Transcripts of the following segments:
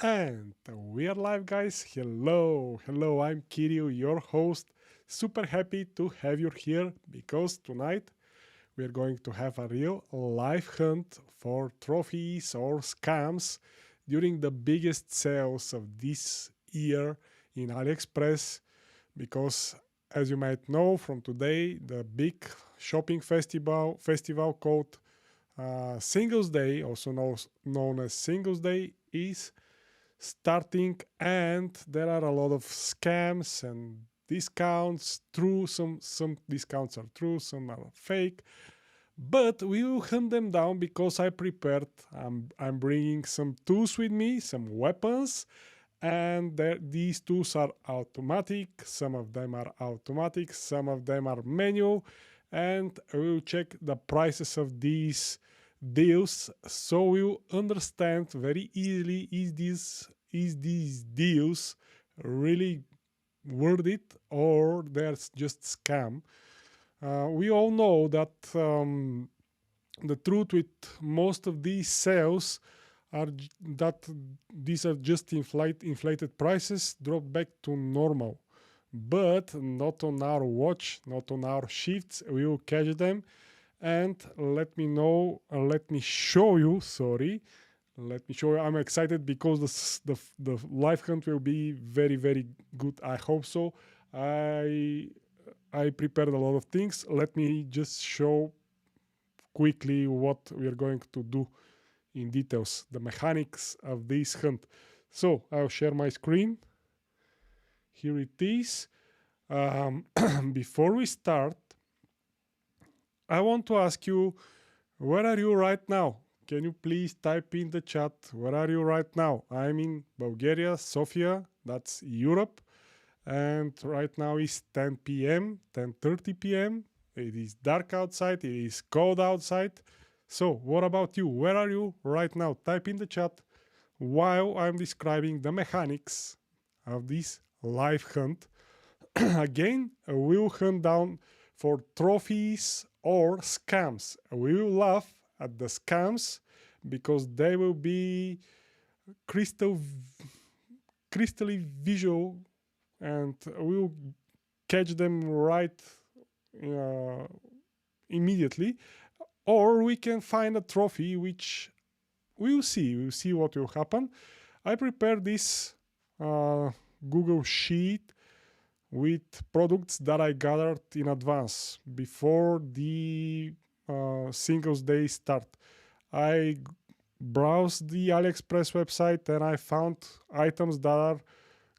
And we are live, guys. Hello, I'm Kirill, your host. Super happy to have you here because tonight we're going to have a real live hunt for trophies or scams during the biggest sales of this year in AliExpress. Because, as you might know from today, the big shopping festival called Singles Day, also known as Singles Day, is starting, and there are a lot of scams and discounts. True, some discounts are true, some are fake, but we will hunt them down because I prepared. I'm bringing some tools with me, some weapons, and these tools are automatic. Some of them are automatic, some of them are manual, and we will check the prices of these deals so we'll understand very easily is these deals really worth it or there's just scam. We all know that the truth with most of these sales are that these are just inflated prices dropped back to normal, but not on our watch, not on our shifts. We will catch them, and let me show you. Sorry, let me show you. I'm excited because the live hunt will be very good. I hope so. I I prepared a lot of things. Let me just show quickly what we are going to do in details, the mechanics of this hunt. So I'll share my screen. Here it is. Before we start, I want to ask you, where are you right now? Can you please type in the chat, where are you right now? I'm in Bulgaria, Sofia, that's Europe. And right now is 10 p.m., 10:30 p.m. It is dark outside, it is cold outside. So, what about you? Where are you right now? Type in the chat while I'm describing the mechanics of this live hunt. Again, we will hunt down for trophies or scams. We will laugh at the scams because they will be crystal crystally visual, and we will catch them right uh, immediately. Or we can find a trophy, which we'll see. We'll see what will happen. I prepared this Google Sheet with products that I gathered in advance before the Singles Day start. I browsed the AliExpress website and I found items that are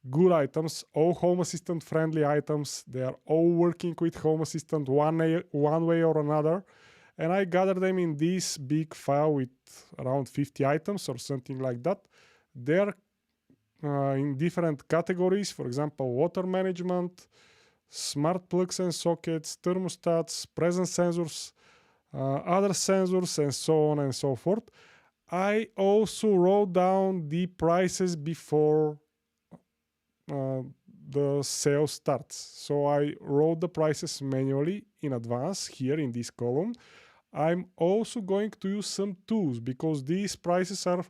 good items, all Home Assistant friendly items. They are all working with Home Assistant one way or another. And I gathered them in this big file with around 50 items or something like that. They're in different categories, for example, water management, smart plugs and sockets, thermostats, presence sensors, other sensors, and so on and so forth. I also wrote down the prices before the sale starts. So I wrote the prices manually in advance here in this column. I'm also going to use some tools because these prices are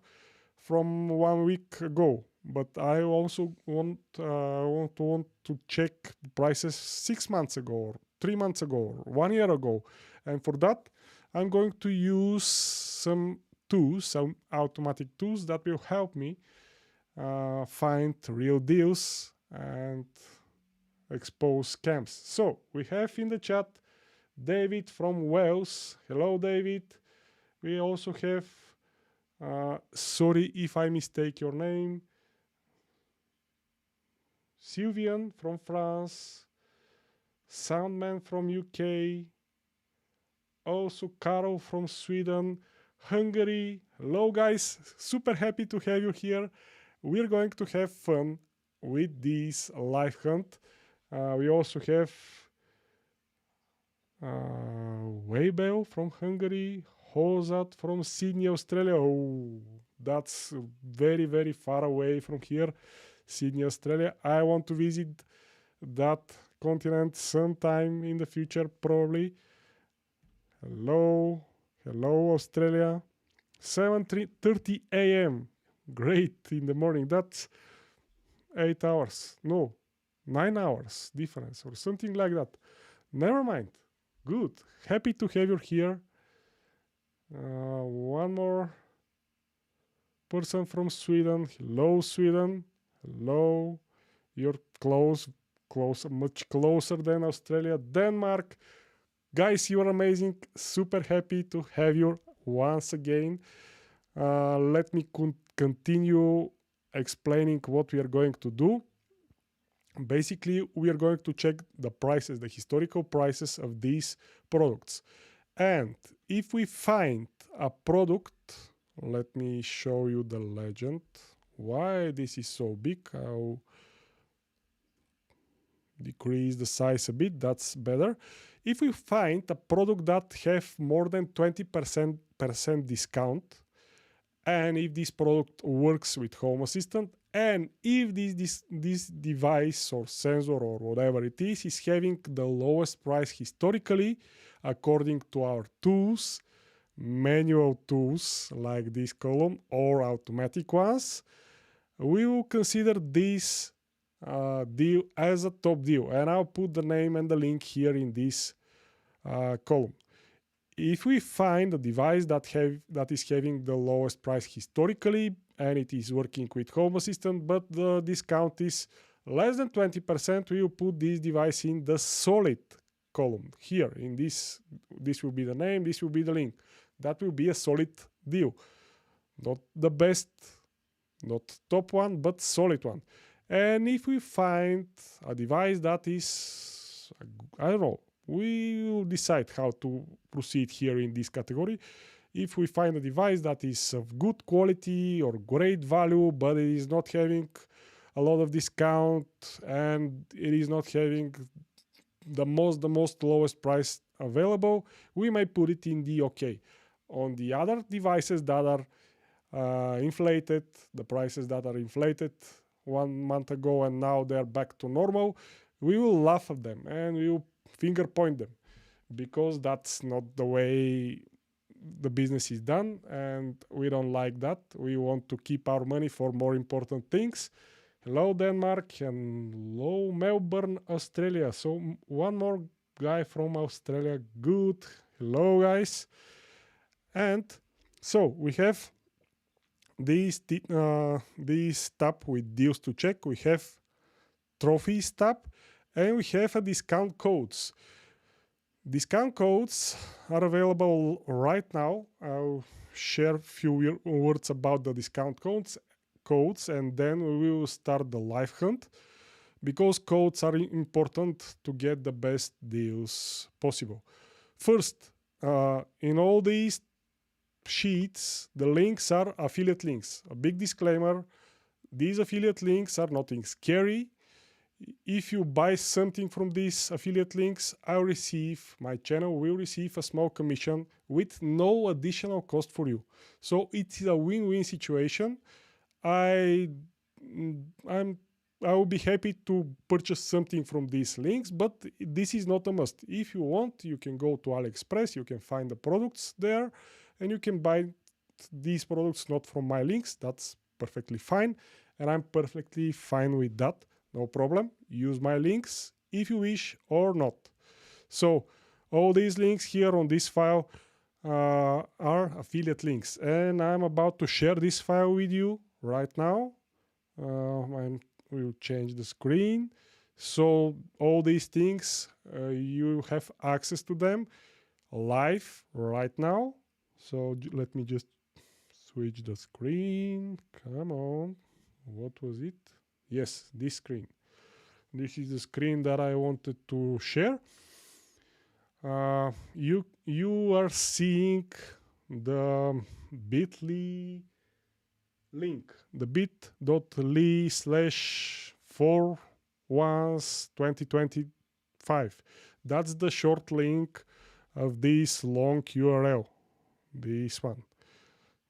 from 1 week ago. But I also want to check the prices 6 months ago, or 3 months ago, or 1 year ago, and for that, I'm going to use some tools, some automatic tools that will help me find real deals and expose scams. So we have in the chat David from Wales. Hello, David. We also have, sorry if I mistake your name, Sylvian from France, Soundman from UK, also Carol from Sweden, Hungary. Hello, guys. Super happy to have you here. We're going to have fun with this live hunt. We also have Weibel from Hungary, Hozat from Sydney, Australia. Oh, that's very far away from here, Sydney, Australia. I want to visit that continent sometime in the future, probably. Hello, Australia. 7:30 a.m. Great in the morning. That's 8 hours. No, 9 hours difference or something like that. Never mind. Good. Happy to have you here. One more person from Sweden. Hello, Sweden. Hello. You're much closer than Australia. Denmark. Guys, you are amazing. Super happy to have you once again. Let me continue explaining what we are going to do. Basically, we are going to check the prices, the historical prices of these products. And if we find a product, let me show you the legend. Why this is so big? I'll decrease the size a bit. That's better. If we find a product that have more than 20% discount, and if this product works with Home Assistant, and if this device or sensor or whatever it is having the lowest price historically, according to our tools, manual tools like this column or automatic ones, we will consider this deal as a top deal. And I'll put the name and the link here in this column. If we find a device that is having the lowest price historically and it is working with Home Assistant, but the discount is less than 20%, we will put this device in the solid column here. In this will be the name, this will be the link. That will be a solid deal. Not the best, not top one, but solid one. And if we find a device that is, I don't know, we will decide how to proceed here in this category. If we find a device that is of good quality or great value, but it is not having a lot of discount and it is not having the most lowest price available, we may put it in the OK. On the other devices that are inflated, the prices that are inflated 1 month ago and now they're back to normal, we will laugh at them and we will finger point them, because that's not the way the business is done and we don't like that. We want to keep our money for more important things. Hello Denmark and hello Melbourne, Australia. So one more guy from Australia. Good. Hello guys. And so we have this tab with deals to check. We have trophies tab and we have a discount codes. Discount codes are available right now. I'll share a few words about the discount codes and then we will start the live hunt, because codes are important to get the best deals possible. First, in all these sheets, the links are affiliate links. A big disclaimer, these affiliate links are nothing scary. If you buy something from these affiliate links, my channel will receive a small commission with no additional cost for you. So it's a win-win situation. I will be happy to purchase something from these links, but this is not a must. If you want, you can go to AliExpress, you can find the products there, and you can buy these products not from my links. That's perfectly fine, and I'm perfectly fine with that. No problem. Use my links if you wish or not. So all these links here on this file are affiliate links, and I'm about to share this file with you right now. We'll change the screen. So all these things, you have access to them live right now. So let me just switch the screen. Come on. What was it? Yes, this screen. This is the screen that I wanted to share. You are seeing the bit.ly link, the bit.ly/4/2025. That's the short link of this long URL. This one.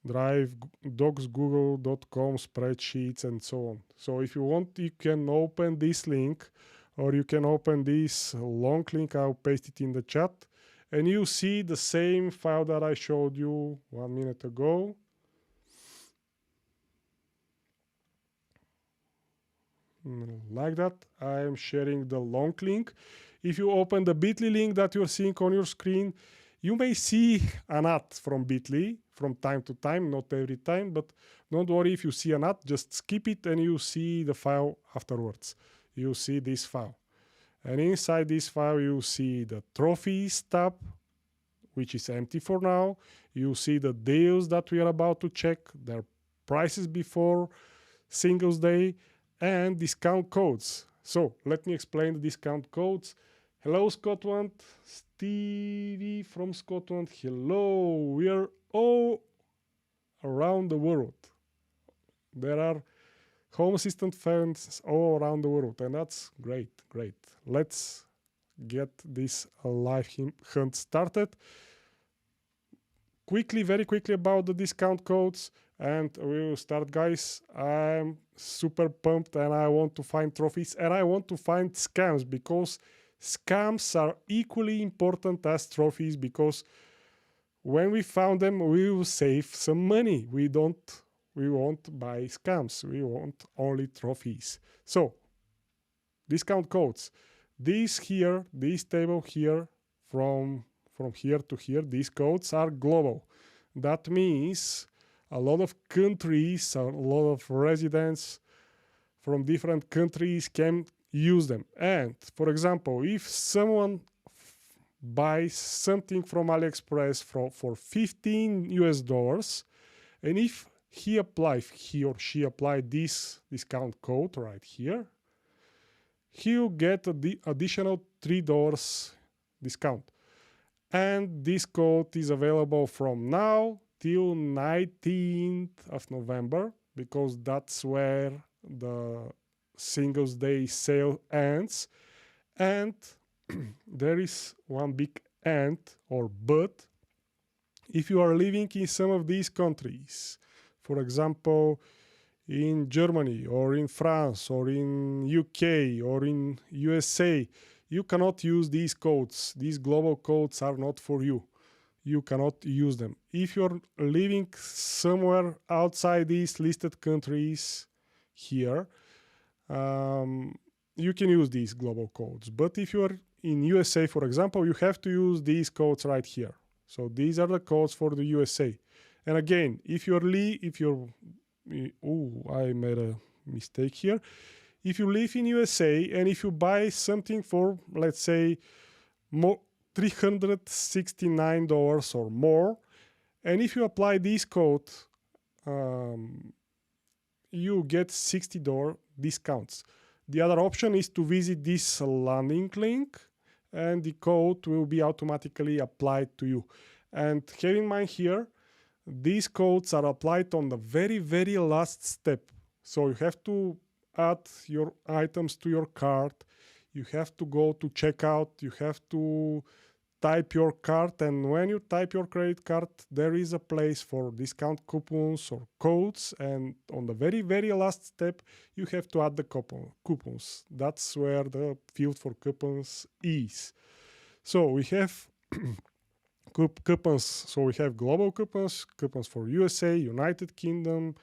Drive, docs, google.com, spreadsheets, and so on. So if you want, you can open this link, or you can open this long link. I'll paste it in the chat, and you see the same file that I showed you 1 minute ago. like that. I am sharing the long link. If you open the bit.ly link that you're seeing on your screen, you may see an ad from bit.ly from time to time, not every time, but don't worry if you see an ad, just skip it and you see the file afterwards. You see this file. And inside this file, you see the trophies tab, which is empty for now. You see the deals that we are about to check, their prices before Singles Day, and discount codes. So let me explain the discount codes. Hello, Scotland. Stevie from Scotland. Hello. We are all around the world. There are Home Assistant fans all around the world, and that's great, great. Let's get this live hunt started. Very quickly about the discount codes, and we will start, guys. I'm super pumped and I want to find trophies and I want to find scams, because scams are equally important as trophies, because when we found them, we will save some money. We won't buy scams. We want only trophies. So, discount codes. This table here, from here to here, these codes are global. That means a lot of countries, a lot of residents from different countries can use them. And for example, if someone buys something from AliExpress for 15 US dollars, and if he or she apply this discount code right here, he'll get the additional $3 discount. And this code is available from now till 19th of November, because that's where the Singles Day sale ends. And there is one big and or but. If you are living in some of these countries, for example, in Germany or in France or in UK or in USA, you cannot use these codes. These global codes are not for you. You cannot use them. If you're living somewhere outside these listed countries here, you can use these global codes. But if you're in USA, for example, you have to use these codes right here. So these are the codes for the USA. And again, if I made a mistake here. If you live in USA and if you buy something for, let's say, $369 or more, and if you apply this code, you get $60 discounts. The other option is to visit this landing link, and the code will be automatically applied to you. And have in mind here, these codes are applied on the very, very last step. So you have to add your items to your cart. You have to go to checkout. You have to type your card. And when you type your credit card, there is a place for discount coupons or codes. And on the very, very last step, you have to add the coupons. That's where the field for coupons is. So we have coupons. So we have global coupons for USA, United Kingdom,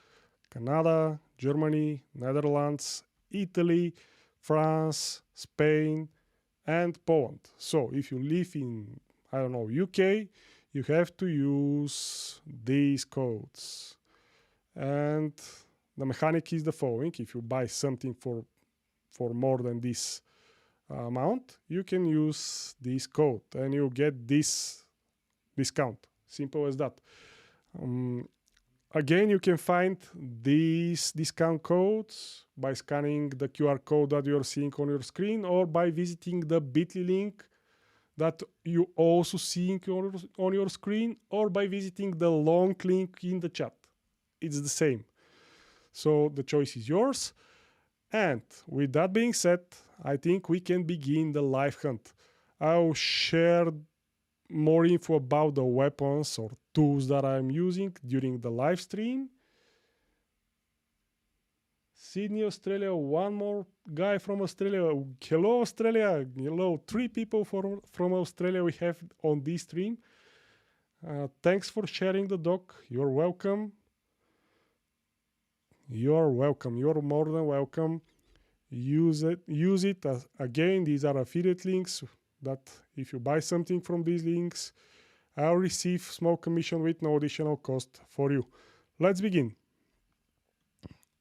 Canada, Germany, Netherlands, Italy, France, Spain, and Poland. So if you live in, UK, you have to use these codes. And the mechanic is the following. If you buy something for more than this amount, you can use this code and you get this discount. Simple as that. Again, you can find these discount codes by scanning the QR code that you're seeing on your screen, or by visiting the bit.ly link that you also see on your screen, or by visiting the long link in the chat. It's the same. So the choice is yours. And with that being said, I think we can begin the live hunt. I'll share more info about the weapons or tools that I'm using during the live stream. Sydney, Australia, one more guy from Australia. Hello, Australia. Hello, 3 people from Australia we have on this stream. Thanks for sharing the doc. You're welcome. You're welcome. You're more than welcome. use it again. These are affiliate links that if you buy something from these links, I'll receive small commission with no additional cost for you. Let's begin.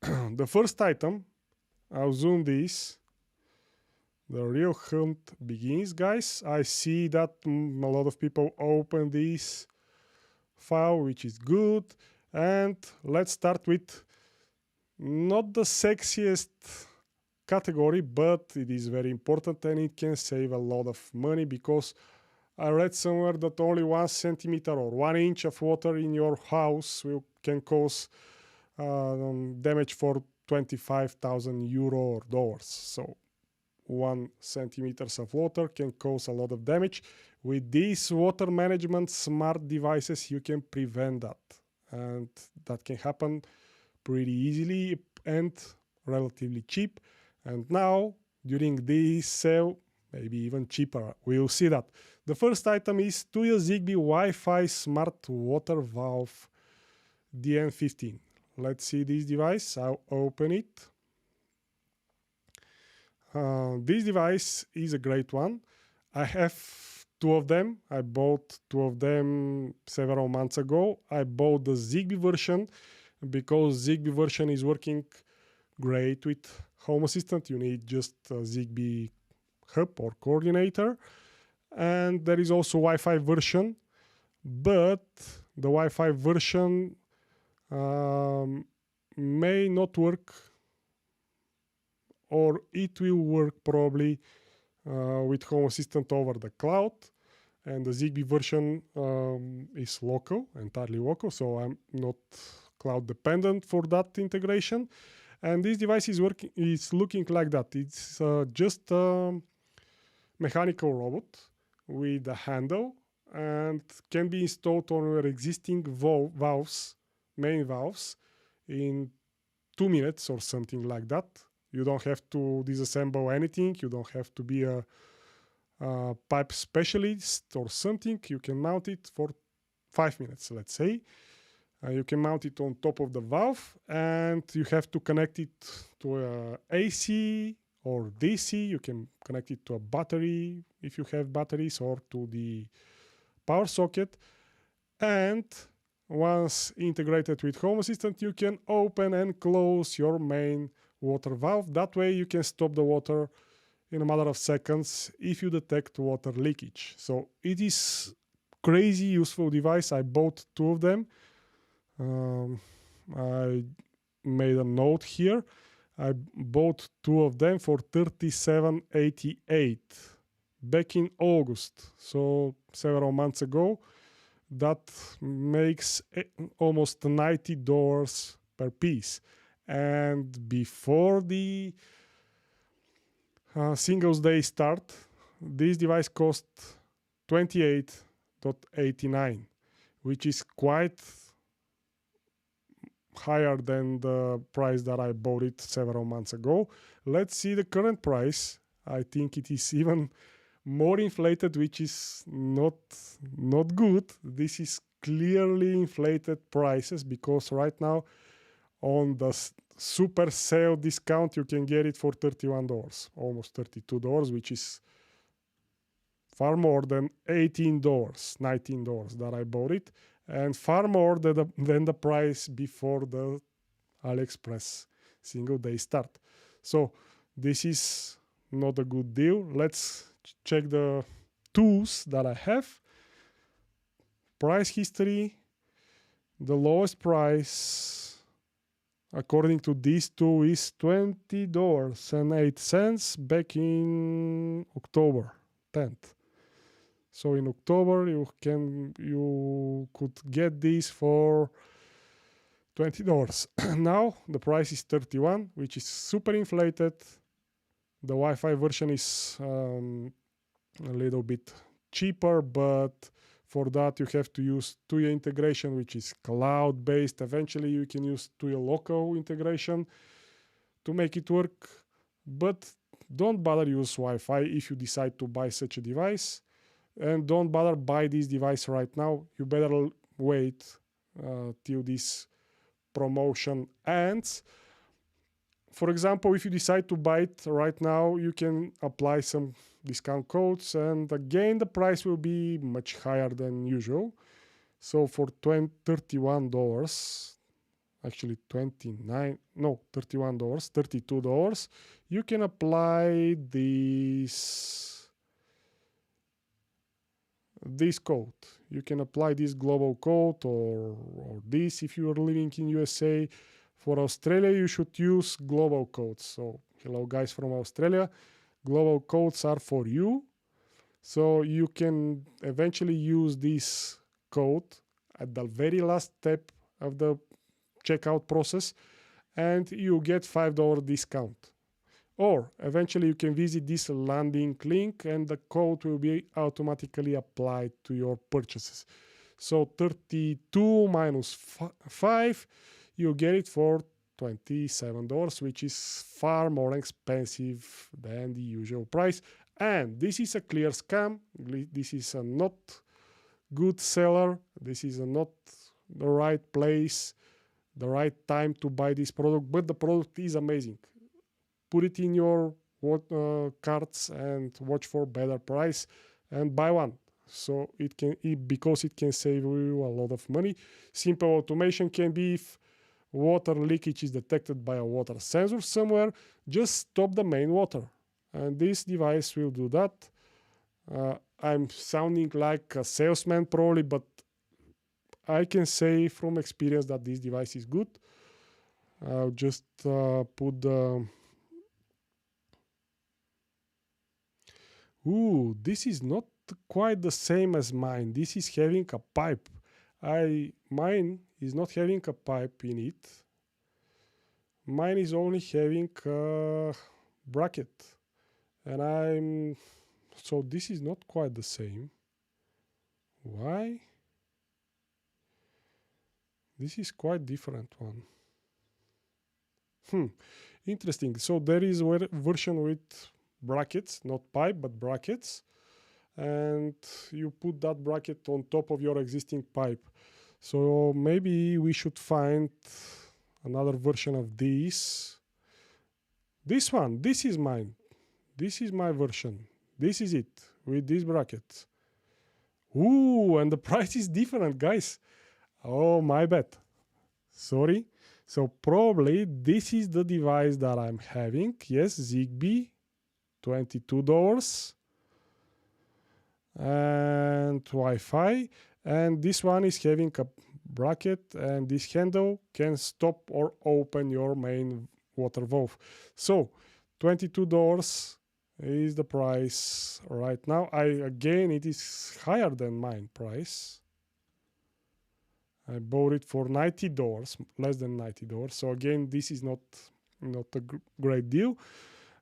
The first item, I'll zoom this. The real hunt begins, guys. I see that a lot of people open this file, which is good. And let's start with not the sexiest category, but it is very important and it can save a lot of money, because I read somewhere that only 1 centimeter or 1 inch of water in your house can cause damage for 25,000 euro or dollars. So 1 centimeters of water can cause a lot of damage. With these water management smart devices, you can prevent that. And that can happen pretty easily and relatively cheap. And now, during this sale, maybe even cheaper. We'll see that. The first item is Tuya Zigbee Wi-Fi Smart Water Valve DN15. Let's see this device. I'll open it. This device is a great one. I have 2 of them. I bought 2 of them several months ago. I bought the Zigbee version because Zigbee version is working great with Home Assistant. You need just a Zigbee hub or coordinator. And there is also Wi-Fi version, but the Wi-Fi version may not work, or it will work probably with Home Assistant over the cloud. And the Zigbee version is local, entirely local, so I'm not cloud dependent for that integration. And this device is looking like that. It's just a mechanical robot with a handle, and can be installed on your existing valves, main valves, in 2 minutes or something like that. You don't have to disassemble anything. You don't have to be a pipe specialist or something. You can mount it for 5 minutes, let's say. You can mount it on top of the valve, and you have to connect it to a AC or DC. You can connect it to a battery if you have batteries, or to the power socket. And once integrated with Home Assistant, you can open and close your main water valve. That way you can stop the water in a matter of seconds if you detect water leakage. So it is crazy useful device. I bought 2 of them. I made a note here. I bought 2 of them for $37.88 back in August, so several months ago. That makes almost $90 per piece. And before the Singles Day start, this device cost $28.89, which is quite higher than the price that I bought it several months ago. Let's see the current price. I think it is even more inflated, which is not good. This is clearly inflated prices, because right now on the super sale discount you can get it for $31, almost $32, which is far more than $18, $19 that I bought it, and far more than the price before the AliExpress single day start. So this is not a good deal. Let's check the tools that I have. Price history. The lowest price according to this tool is $20.08 back in October 10th. So in October you could get this for $20. Now the price is $31, which is super inflated. The Wi-Fi version is a little bit cheaper, but for that you have to use Tuya integration, which is cloud-based. Eventually you can use Tuya local integration to make it work, but don't bother use Wi-Fi if you decide to buy such a device. And don't bother buy this device right now. You better wait till this promotion ends. for example, if you decide to buy it right now, you can apply some discount codes, and again the price will be much higher than usual. So for $31, actually $31, $32, you can apply this code. You can apply this global code, or this if you are living in USA. For Australia, you should use global codes. So hello guys from Australia, global codes are for you. So you can eventually use this code at the very last step of the checkout process, and you get $5 discount. Or eventually you can visit this landing link and the code will be automatically applied to your purchases. So 32 minus 5, you get it for $27, which is far more expensive than the usual price. And this is a clear scam. This is a not good seller. This is not the right place, the right time to buy this product, but the product is amazing. Put it in your carts and watch for better price and buy one. So because it can save you a lot of money. Simple automation can be if water leakage is detected by a water sensor somewhere, just stop the main water. And this device will do that. I'm sounding like a salesman probably, but I can say from experience that this device is good. I'll just put the... Ooh, this is not quite the same as mine. This is having a pipe. Mine is not having a pipe in it. Mine is only having a bracket. And so this is not quite the same. Why? This is quite different one. Interesting. So there is a version with brackets, not pipe, but brackets. And you put that bracket on top of your existing pipe. So maybe we should find another version of this. This one, this is mine. This is my version. This is it with this bracket. Ooh, and the price is different, guys. Oh, my bad. Sorry. So probably this is the device that I'm having. Yes, Zigbee, $22. And Wi-Fi. And this one is having a bracket, and this handle can stop or open your main water valve. So $22 is the price right now. Again, it is higher than mine price. I bought it for $90, less than $90. So again, this is not a great deal.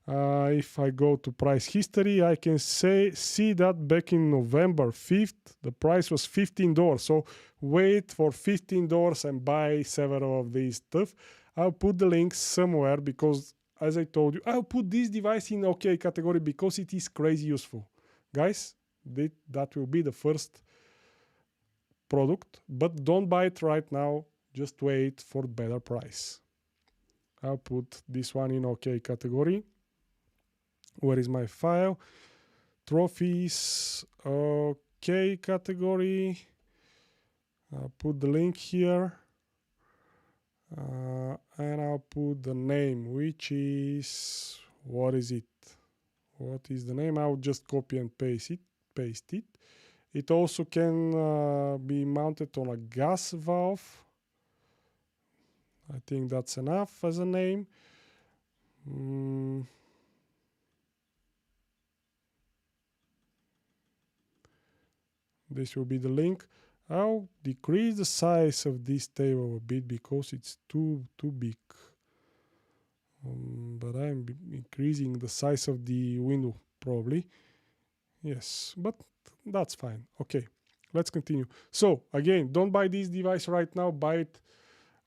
If I go to price history, I can see that back in November 5th, the price was $15. So wait for $15 and buy several of these stuff. I'll put the links somewhere because, as I told you, I'll put this device in OK category because it is crazy useful. Guys, that will be the first product, but don't buy it right now. Just wait for better price. I'll put this one in OK category. Where is my file? Trophies, OK category. I'll put the link here. And I'll put the name, which is, what is it? What is the name? I'll just copy and paste it. It also can be mounted on a gas valve. I think that's enough as a name. This will be the link. I'll decrease the size of this table a bit because it's too big. But I'm increasing the size of the window probably. Yes, but that's fine. Okay, let's continue. So again, don't buy this device right now. Buy it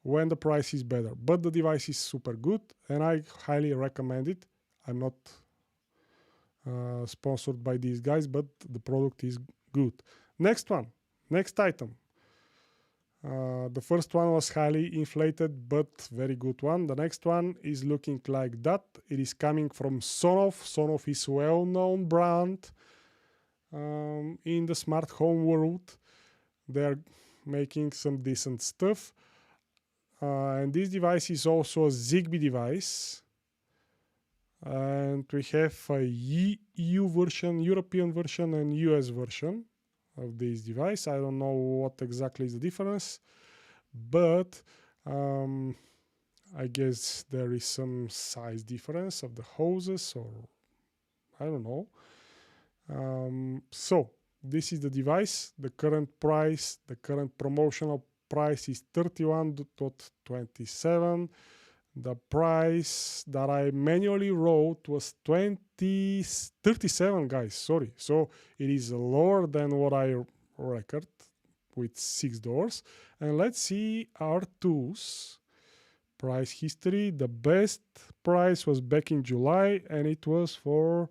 when the price is better. But the device is super good and I highly recommend it. I'm not sponsored by these guys, but the product is good. Next one, next item. The first one was highly inflated, but very good one. The next one is looking like that. It is coming from Sonoff. Sonoff is a well-known brand in the smart home world. They're making some decent stuff. And this device is also a Zigbee device. And we have a EU version, European version, and US version of this device. I don't know what exactly is the difference, but I guess there is some size difference of the hoses, or I don't know. So this is the device. The current price, the current promotional price is 31.27. The price that I manually wrote was 37, guys. Sorry. So it is lower than what I record with 6 doors. And let's see our tools. Price history. The best price was back in July, and it was for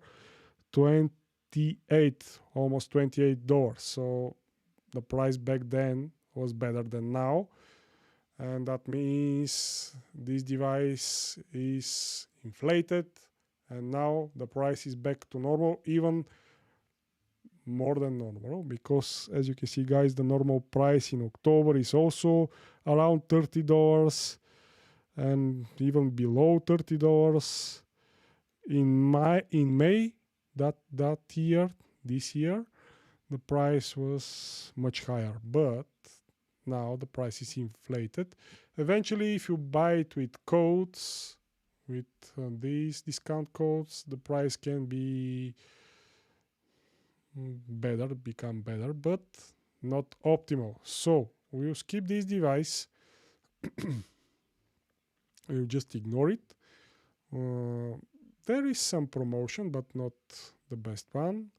28, almost $28. So the price back then was better than now. And that means this device is inflated, and now the price is back to normal, even more than normal, because as you can see, guys, the normal price in October is also around $30 and even below $30. In May this year, the price was much higher, but now the price is inflated. Eventually, if you buy it with codes, with these discount codes, the price can be become better, but not optimal. So we'll skip this device. We'll just ignore it. There is some promotion, but not the best one.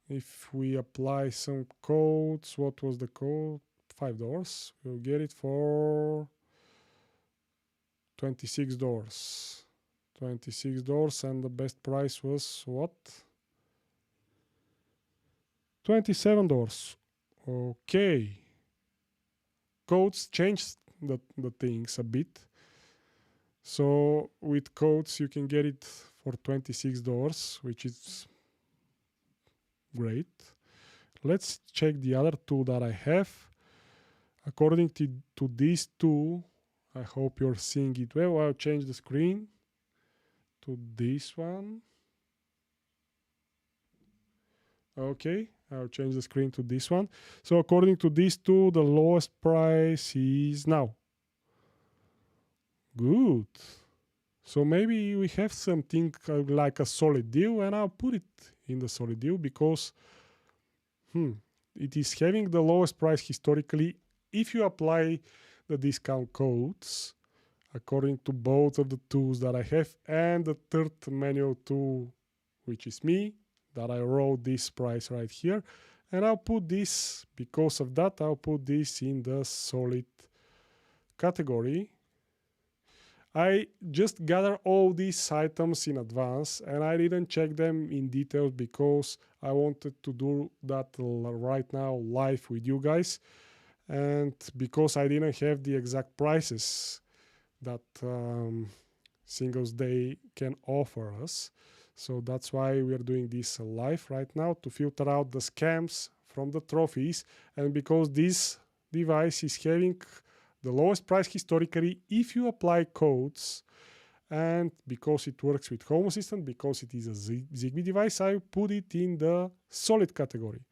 If we apply some codes, what was the code? $5. We'll get it for $26. $26, and the best price was what? $27. Okay. Codes changed the things a bit. So with codes you can get it for $26, which is great. Let's check the other two that I have. According to these two, I hope you're seeing it well. I'll change the screen to this one. Okay, I'll change the screen to this one. So according to these two, the lowest price is now. Good. So maybe we have something like a solid deal, and I'll put it in the solid deal because it is having the lowest price historically. If you apply the discount codes according to both of the tools that I have and the third manual tool, which is me, that I wrote this price right here, and I'll put this, because of that, I'll put this in the solid category. I just gather all these items in advance, and I didn't check them in detail because I wanted to do that right now live with you guys, and because I didn't have the exact prices that Singles Day can offer us. So that's why we are doing this live right now, to filter out the scams from the trophies. And because this device is having the lowest price historically, if you apply codes, and because it works with Home Assistant, because it is a Zigbee device, I put it in the solid category.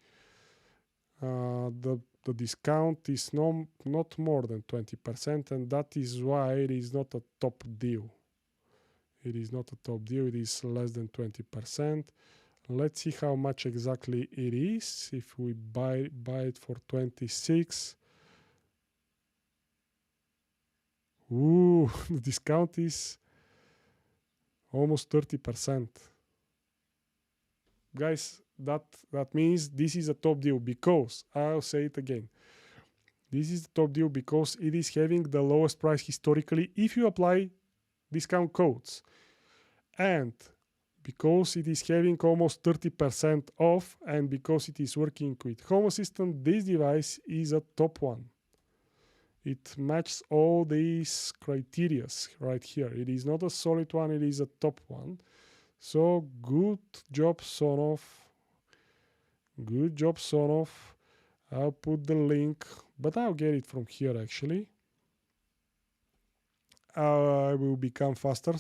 The discount is not more than 20%, and that is why it is not a top deal. It is not a top deal, it is less than 20%. Let's see how much exactly it is. If we buy it for 26. Ooh, the discount is almost 30%. Guys, that means this is a top deal, because I'll say it again. This is the top deal because it is having the lowest price historically if you apply discount codes, and because it is having almost 30% off, and because it is working with Home Assistant, this device is a top one. It matches all these criteria right here. It is not a solid one, it is a top one. So good job, Sonoff. Good job, Sonoff. I'll put the link, but I'll get it from here actually. I will become faster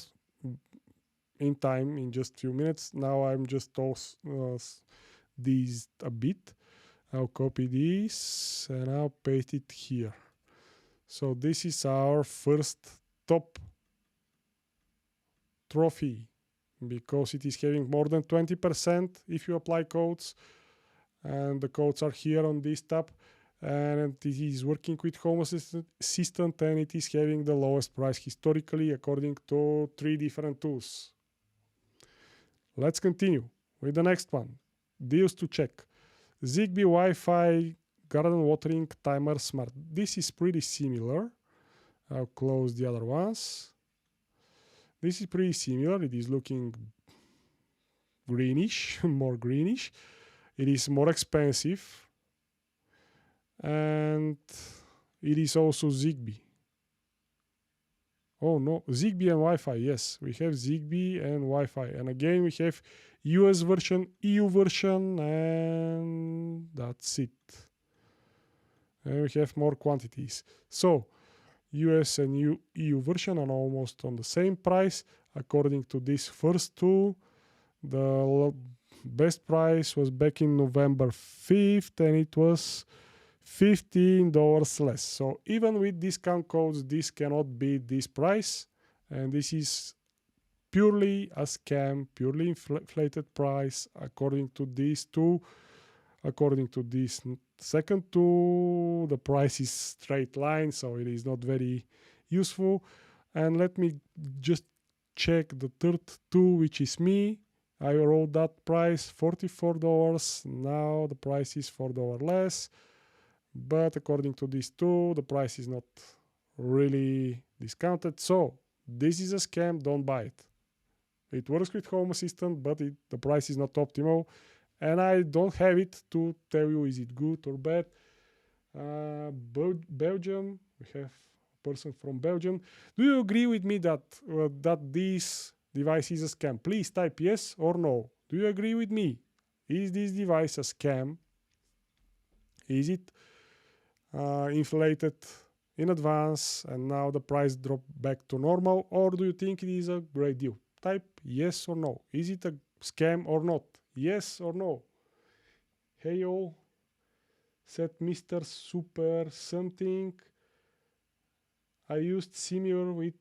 in time in just few minutes. Now I'm just these a bit. I'll copy this and I'll paste it here. So this is our first top trophy because it is having more than 20% if you apply codes, and the codes are here on this tab, and it is working with Home Assistant, and it is having the lowest price historically according to 3 different tools. Let's continue with the next one. Deals to check. Zigbee Wi-Fi garden watering timer smart. This is pretty similar. I'll close the other ones. This is pretty similar. It is looking greenish, more greenish. It is more expensive. And it is also Zigbee. Oh no, Zigbee and Wi-Fi. Yes, we have Zigbee and Wi-Fi. And again, we have US version, EU version, and that's it. And we have more quantities. So US and EU version are almost on the same price. According to these first two, the best price was back in November 5th, and it was $15 less. So even with discount codes, this cannot beat this price. And this is purely a scam, purely inflated price according to these two. According to this second two, the price is straight line, so it is not very useful. And let me just check the third two, which is me. I wrote that price $44. Now the price is $4 less. But according to these two, the price is not really discounted. So this is a scam, don't buy it. It works with Home Assistant, but the price is not optimal. And I don't have it to tell you is it good or bad. Belgium, we have a person from Belgium. Do you agree with me that this device is a scam? Please type yes or no. Do you agree with me? Is this device a scam? Is it inflated in advance and now the price dropped back to normal? Or do you think it is a great deal? Type yes or no. Is it a scam or not? Yes or no? Hey all, said Mr. Super something. I used similar with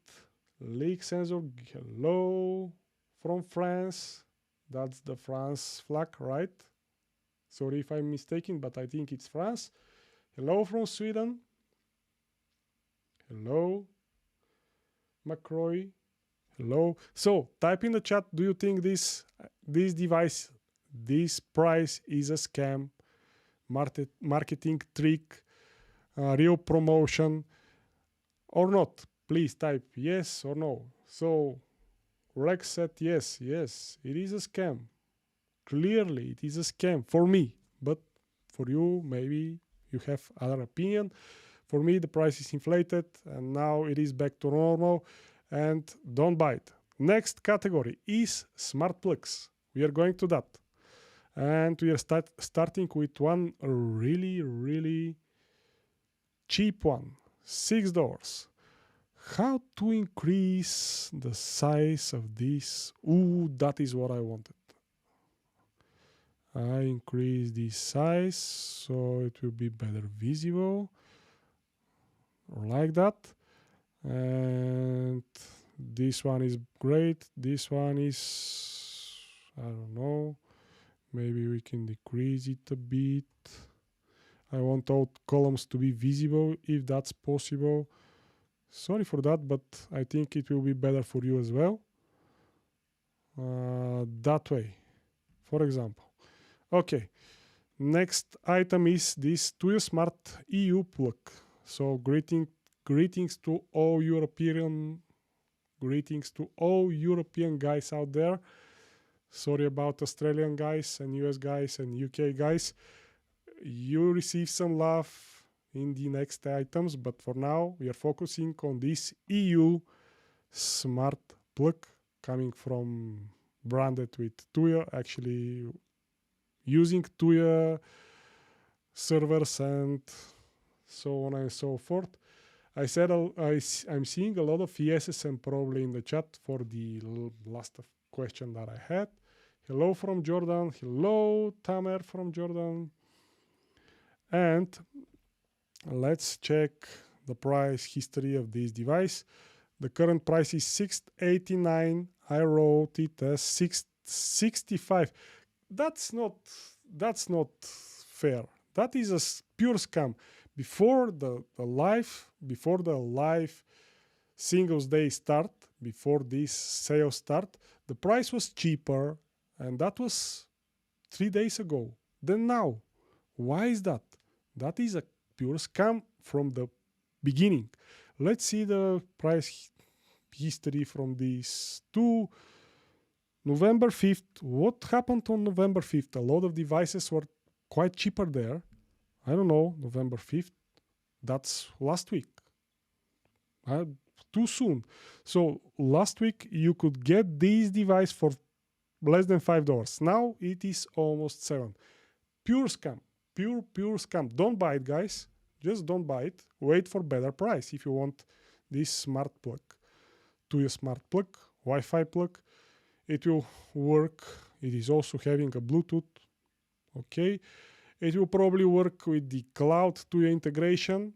leak sensor. Hello from France. That's the France flag, right? Sorry if I'm mistaken, but I think it's France. Hello from Sweden. Hello, McCroy. Hello. So type in the chat, do you think this device, this price is a scam, marketing trick, real promotion or not? Please type yes or no. So Rex said yes, it is a scam. Clearly it is a scam for me, but for you maybe you have other opinion. For me the price is inflated and now it is back to normal, and don't buy it. Next category is smart plugs. We are going to that. And we are starting with one really cheap one. $6. How to increase the size of this? Ooh, that is what I wanted. I increase this size so it will be better visible. Like that. And this one is great. This one is, I don't know, maybe we can decrease it a bit. I want all columns to be visible if that's possible. Sorry for that, but I think it will be better for you as well. That way, for example. Okay, next item is this Tuyo Smart EU plug. So greetings to all European guys out there. Sorry about Australian guys and US guys and UK guys. You receive some love. in the next items, but for now we are focusing on this EU smart plug coming from branded with Tuya, actually using Tuya servers and so on and so forth. I said I'm seeing a lot of yeses and probably in the chat for the last question that I had. Hello from Jordan. Hello, Tamer from Jordan. And let's check the price history of this device. The current price is $689. I wrote it as $665. That's not fair. That is a pure scam. Before the live Singles Day start, before this sale start, the price was cheaper, and that was 3 days ago than now. Why is that? That is a pure scam from the beginning. Let's see the price history from these two. November 5th. What happened on November 5th? A lot of devices were quite cheaper there. I don't know, November 5th. That's last week. Too soon. So last week you could get this device for less than $5. Now it is almost $7. Pure scam. Pure scam. Don't buy it, guys. Just don't buy it. Wait for better price if you want this smart plug. To a smart plug, Wi-Fi plug. It will work. It is also having a Bluetooth. Okay. It will probably work with the cloud Tuya integration.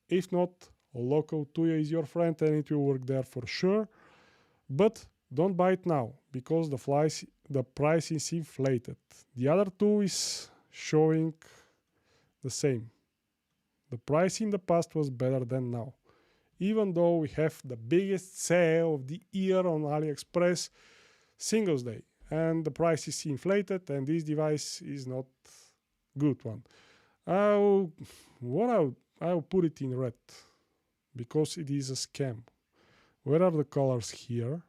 If not, local Tuya is your friend and it will work there for sure. But don't buy it now because the price is inflated. The other two is showing the same. The price in the past was better than now. Even though we have the biggest sale of the year on AliExpress, Singles Day, and the price is inflated and this device is not good one. I'll put it in red because it is a scam. Where are the colors here?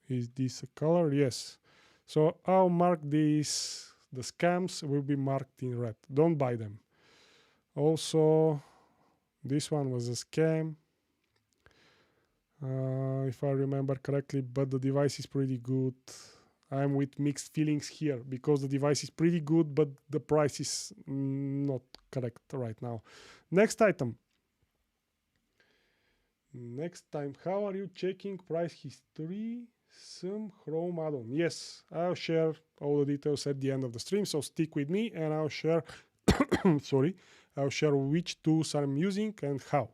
Is this a color? Yes. So I'll mark these. The scams will be marked in red. Don't buy them. Also, this one was a scam. If I remember correctly, but the device is pretty good. I'm with mixed feelings here because the device is pretty good, but the price is not correct right now. Next item. Next time, how are you checking price history? Some Chrome add-on. Yes, I'll share all the details at the end of the stream, so stick with me and I'll share I'll share which tools I'm using and how.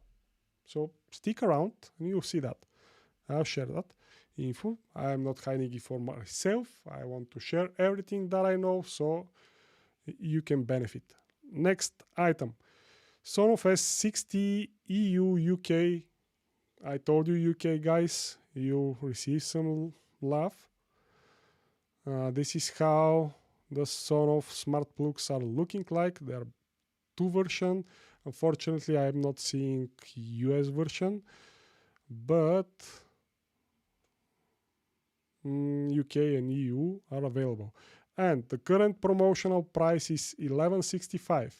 So stick around and you'll see that. I'll share that info. I'm not hiding it for myself. I want to share everything that I know so you can benefit. Next item. Sonoff S60 EU UK. I told you UK guys, you receive some love. This is how the Sonoff smart plugs are looking like. There are two versions. Unfortunately, I'm not seeing US version, but UK and EU are available. And the current promotional price is $11.65.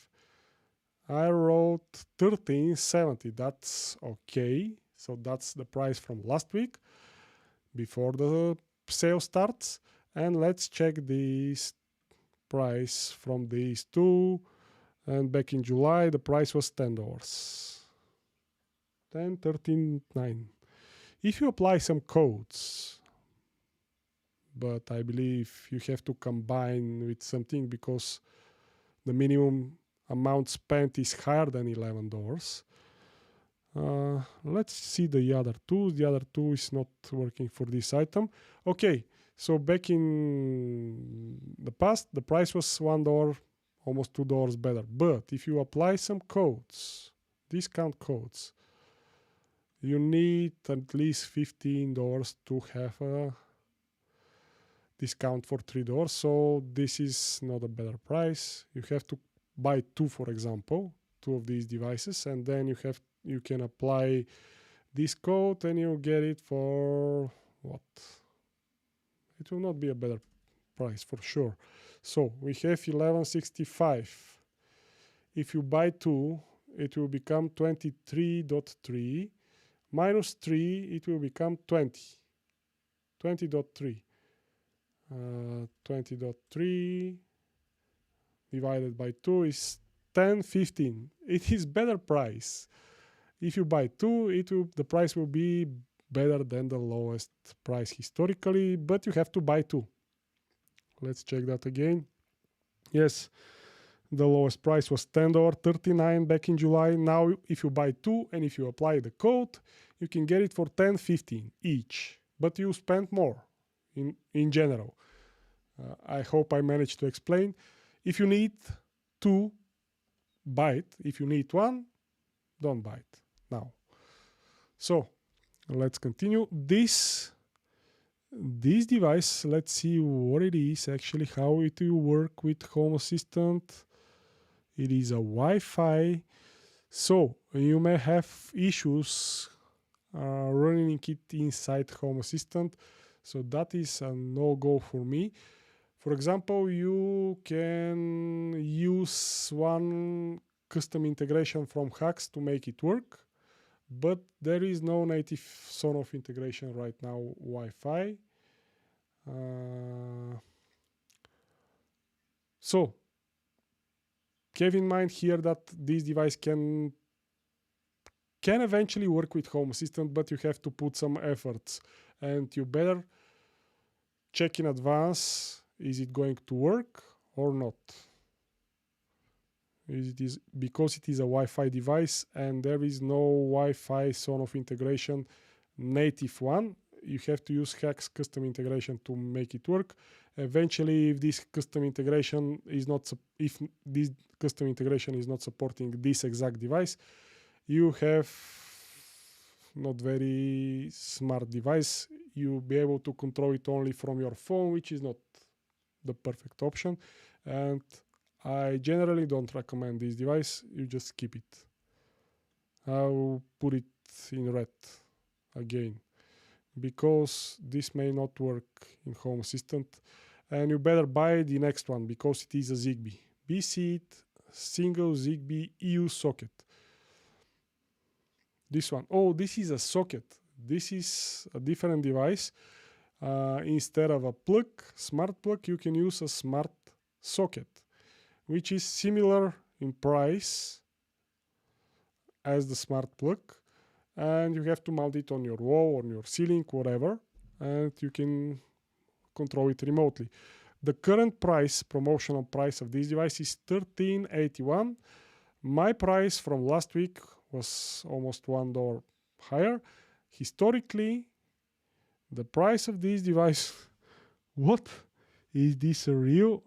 I wrote $13.70. That's okay. So that's the price from last week before the sale starts. And let's check this price from these two. And back in July, the price was $10. $13.9. If you apply some codes, but I believe you have to combine with something because the minimum amount spent is higher than $11. Let's see the other two. The other two is not working for this item. Okay, so back in the past, the price was $1, almost $2 better. But if you apply some codes, discount codes, you need at least $15 to have a discount for $3. So this is not a better price. You have to buy two, for example, two of these devices, and then you can apply this code and you get it for what? It will not be a better price for sure. So we have 1165. If you buy 2, it will become 23.3 minus 3, it will become 20. 20.3. 20.3 divided by 2 is 10.15. It is better price. If you buy 2, the price will be better than the lowest price historically, but you have to buy 2. Let's check that again. Yes, the lowest price was $10.39 back in July. Now, if you buy 2 and if you apply the code, you can get it for $10.15 each, but you spend more in general. I hope I managed to explain. If you need 2, buy it. If you need 1, don't buy it now. So let's continue. This device, let's see what it is actually, how it will work with Home Assistant. It is a Wi-Fi. So you may have issues running it inside Home Assistant. So that is a no-go for me. For example, you can use one custom integration from Hacks to make it work, but there is no native Sonoff integration right now, Wi-Fi. So have in mind here that this device can eventually work with Home Assistant, but you have to put some efforts, and you better check in advance, is it going to work or not? Because it is a Wi-Fi device and there is no Wi-Fi Sonoff integration, native one, you have to use Hacks custom integration to make it work. Eventually, if this custom integration is not supporting this exact device, you have not very smart device. You'll be able to control it only from your phone, which is not the perfect option. And I generally don't recommend this device. You just keep it. I'll put it in red again, because this may not work in Home Assistant, and you better buy the next one because it is a Zigbee. B-Seat single Zigbee EU socket. This one. Oh, this is a socket. This is a different device. Instead of a plug, smart plug, you can use a smart socket, which is similar in price as the smart plug, and you have to mount it on your wall, on your ceiling, whatever, and you can control it remotely. The current price, promotional price of this device is $13.81. My price from last week was almost $1 higher. Historically, the price of this device, what is this a real?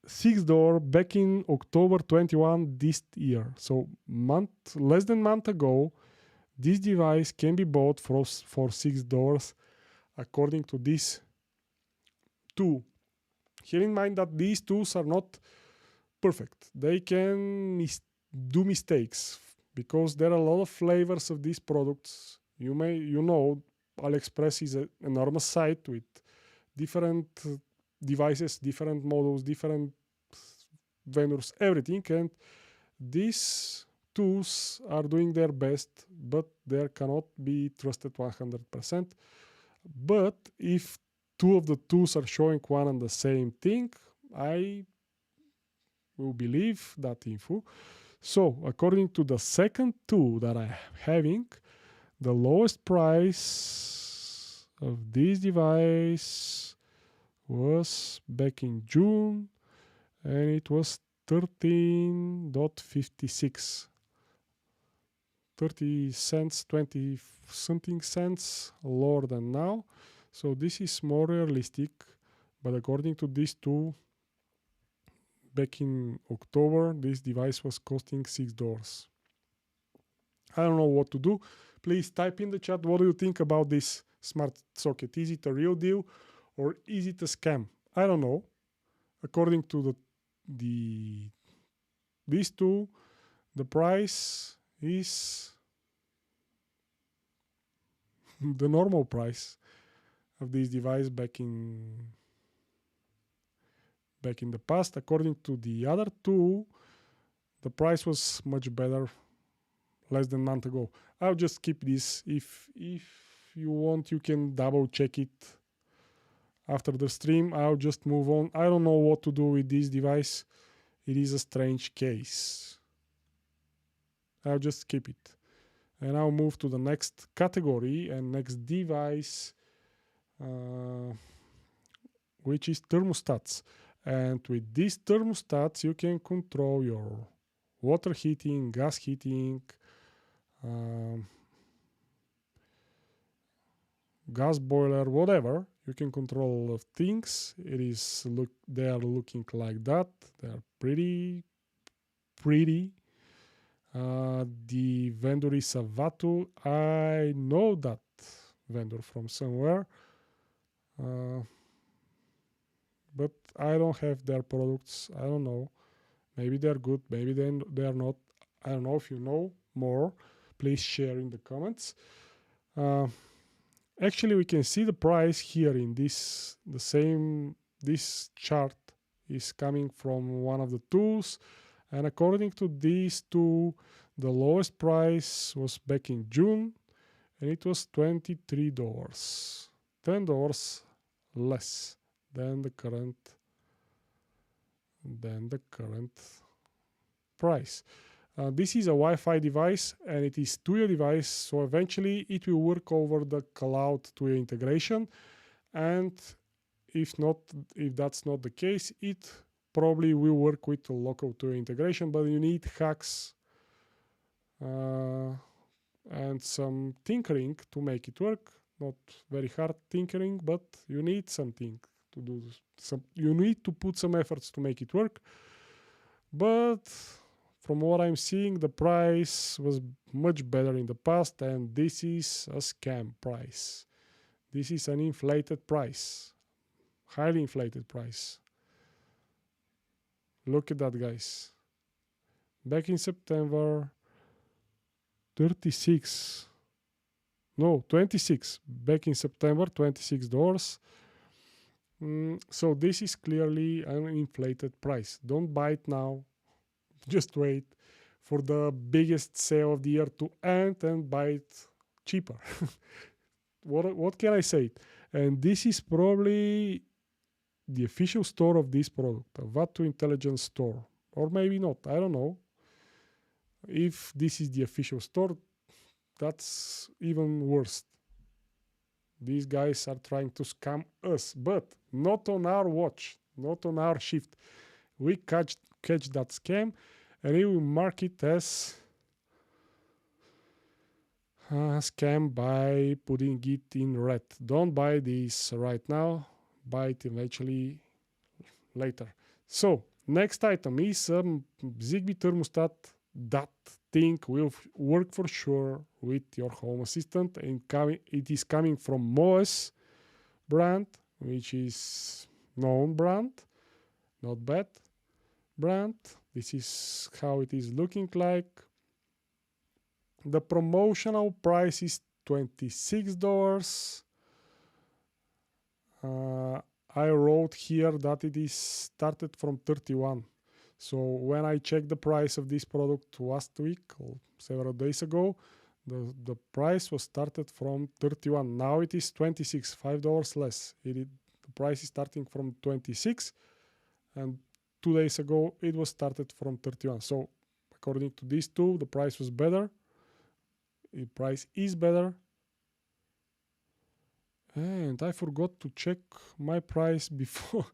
$6 back in October 21 this year. So less than a month ago, this device can be bought for $6 according to this tool. Keep in mind that these tools are not perfect. They can do mistakes because there are a lot of flavors of these products. You know, AliExpress is an enormous site with different devices, different models, different vendors, everything, and these tools are doing their best, but they cannot be trusted 100%. But if 2 of the tools are showing one and the same thing, I will believe that info. So according to the second tool that I'm having, the lowest price of this device was back in June, and it was $13.56. 30 cents, 20 something cents lower than now. So this is more realistic, but according to these two, back in October, this device was costing $6. I don't know what to do. Please type in the chat, what do you think about this smart socket? Is it a real deal or is it a scam? I don't know. According to these two, the price is the normal price of this device back in back in the past. According to the other two, the price was much better less than a month ago. I'll just keep this. If you want, you can double check it after the stream. I'll just move on. I don't know what to do with this device. It is a strange case. I'll just keep it. And I'll move to the next category and next device, which is thermostats. And with these thermostats, you can control your water heating, gas heating, gas boiler, whatever. You can control all of things. They are looking like that. They are pretty. The vendor is Avatu. I know that vendor from somewhere, but I don't have their products. I don't know. Maybe they're good. Maybe they are not. I don't know. If you know more, please share in the comments. Actually, we can see the price here in this chart is coming from one of the tools, and according to these two, the lowest price was back in June, and it was $23, $10 less than the current price. This is a Wi-Fi device, and it is Tuyo device, so eventually it will work over the cloud Tuyo integration. And if that's not the case, it probably will work with the local Tuyo integration, but you need hacks and some tinkering to make it work. Not very hard tinkering, but you need something to do. You need to put some efforts to make it work. But from what I'm seeing, the price was much better in the past, and this is a scam price. This is an inflated price, highly inflated price. Look at that, guys. Back in September, 26. Back in September, $26. So this is clearly an inflated price. Don't buy it now. Just wait for the biggest sale of the year to end and buy it cheaper. What can I say? And this is probably the official store of this product, a Vatu Intelligence store. Or maybe not, I don't know. If this is the official store, that's even worse. These guys are trying to scam us, but not on our watch, not on our shift. We catch that scam, and we will mark it as a scam by putting it in red. Don't buy this right now. Buy it eventually later. So next item is a Zigbee thermostat. That thing will work for sure with your home assistant, and it is coming from Moes brand, which is known brand, not bad brand. This is how it is looking like. The promotional price is $26. I wrote here that it is started from 31. So when I checked the price of this product last week or several days ago, the price was started from 31. Now it is 26, $5 less. The price is starting from 26, and 2 days ago it was started from 31. So according to these two, the price was better. The price is better. And I forgot to check my price before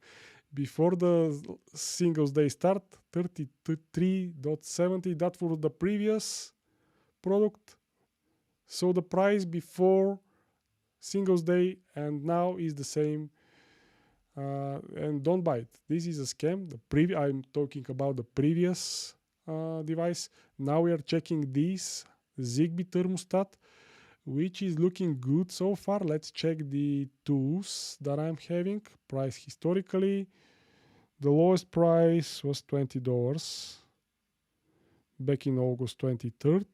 the Singles Day start, 33.70. That was the previous product. So the price before Singles Day and now is the same. And don't buy it. This is a scam. I'm talking about the previous device. Now we are checking this Zigbee thermostat, which is looking good so far. Let's check the tools that I'm having. Price historically. The lowest price was $20 back in August 23rd.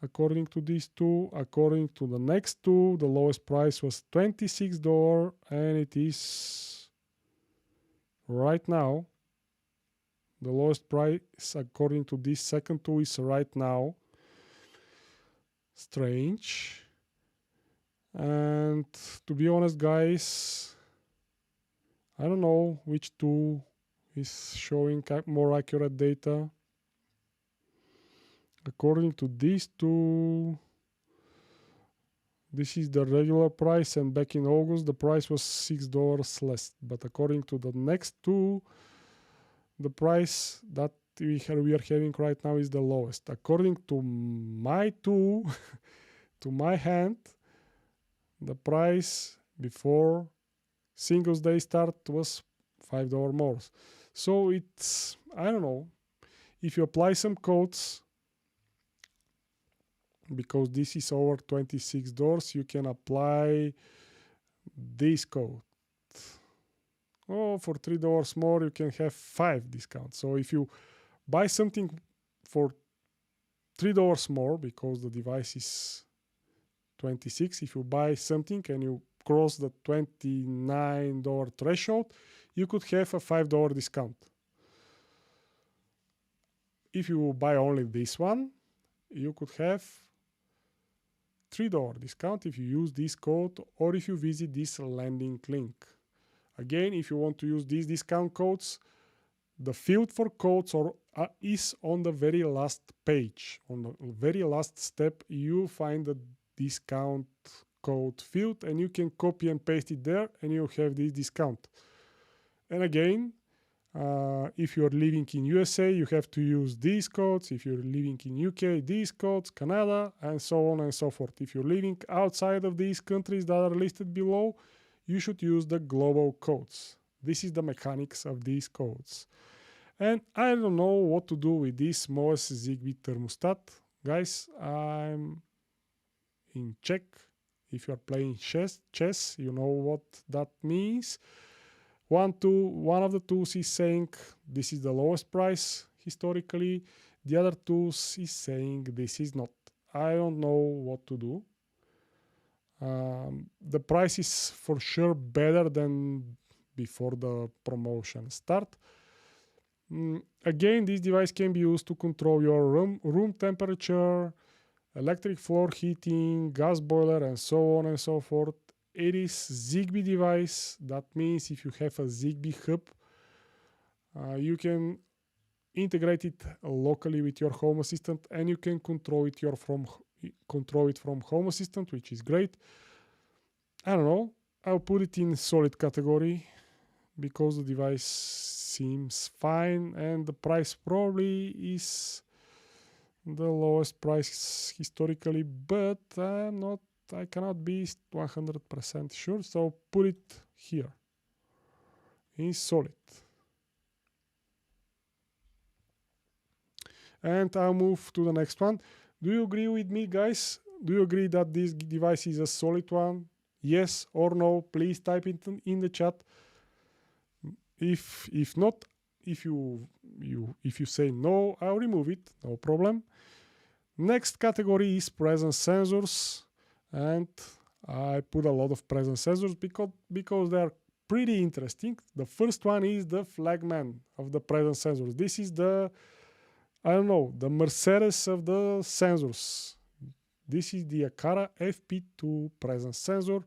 According to these two, according to the next two, the lowest price was $26, and it is right now, the lowest price according to this second tool is right now. Strange. And to be honest, guys, I don't know which tool is showing more accurate data. According to this tool, this is the regular price, and back in August the price was $6 less. But according to the next tool, the price that we are having right now is the lowest. According to my tool, to my hand, the price before Singles Day start was $5 more. So it's, I don't know, if you apply some codes, because this is over $26, you can apply this code. Oh, for $3 more, you can have 5 discounts. So if you buy something for $3 more, because the device is 26, if you buy something and you cross the $29 threshold, you could have a $5 discount. If you buy only this one, you could have $3 discount if you use this code or if you visit this landing link. Again, if you want to use these discount codes, the field for codes is on the very last page. On the very last step, you find the discount code field and you can copy and paste it there and you have this discount. And again, if you're living in USA, you have to use these codes. If you're living in UK, these codes, Canada, and so on and so forth. If you're living outside of these countries that are listed below, you should use the global codes. This is the mechanics of these codes. And I don't know what to do with this smallest Zigbee thermostat. Guys, I'm in Czech. If you're playing chess, you know what that means. One of the tools is saying this is the lowest price historically. The other tools is saying this is not. I don't know what to do. The price is for sure better than before the promotion start. Again, this device can be used to control your room temperature, electric floor heating, gas boiler, and so on and so forth. It is Zigbee device. That means if you have a Zigbee hub, you can integrate it locally with your Home Assistant, and you can control it from Home Assistant, which is great. I don't know. I'll put it in solid category because the device seems fine, and the price probably is the lowest price historically, but I cannot be 100% sure, so put it here in solid. And I'll move to the next one. Do you agree with me, guys? Do you agree that this device is a solid one? Yes or no? Please type it in the chat. If not, if you say no, I'll remove it, no problem. Next category is presence sensors, and I put a lot of presence sensors because they are pretty interesting. The first one is the flagman of the presence sensors. This is the Mercedes of the sensors. This is the Aqara FP2 presence sensor.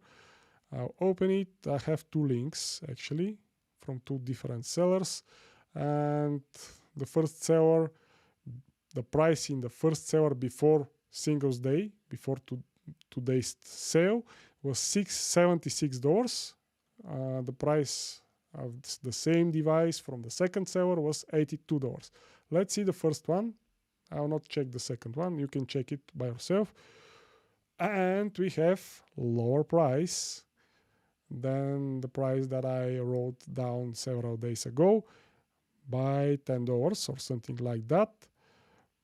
I'll open it. I have 2 links actually from 2 different sellers, and the first seller, the price in the first seller before Singles Day, before today's sale, was $676. The price of the same device from the second seller was $82. Let's see the first one. I will not check the second one. You can check it by yourself. And we have lower price than the price that I wrote down several days ago by $10 or something like that.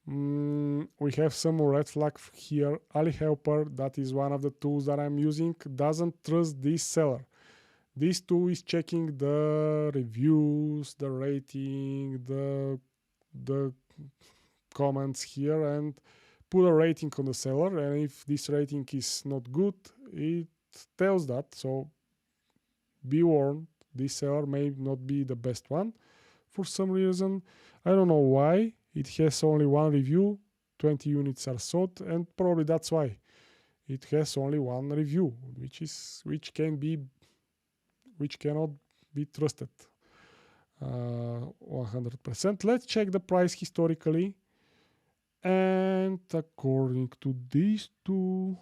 We have some red flag here. AliHelper, that is one of the tools that I'm using, doesn't trust this seller. This tool is checking the reviews, the rating, the comments here, and put a rating on the seller. And if this rating is not good, it tells that. So be warned, this seller may not be the best one for some reason. I don't know why. It has only one review, 20 units are sold, and probably that's why it has only one review, which cannot be trusted 100%. Let's check the price historically, and according to these two,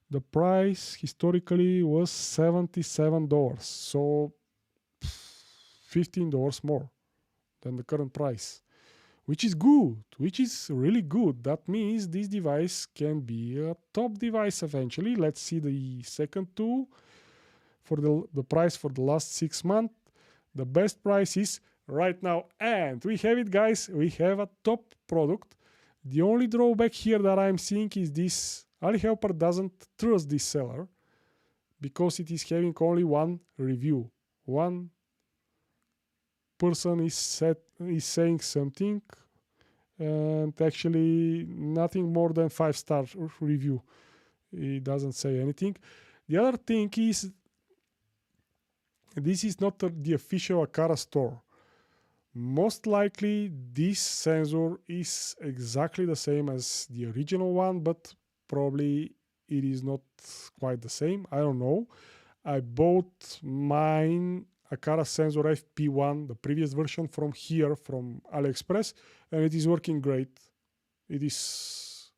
the price historically was $77, so $15 more than the current price, which is good, which is really good. That means this device can be a top device eventually. Let's see the second two. For the price for the last 6 months, the best price is right now, and we have it, guys. We have a top product. The only drawback here that I'm seeing is this AliHelper doesn't trust this seller because it is having only one review. One person is saying something, and actually nothing more than 5-star review. It doesn't say anything. The other thing is, this is not the official Aqara store. Most likely this sensor is exactly the same as the original one, but probably it is not quite the same. I don't know. I bought mine Aqara sensor FP1, the previous version, from AliExpress, and it is working great. It is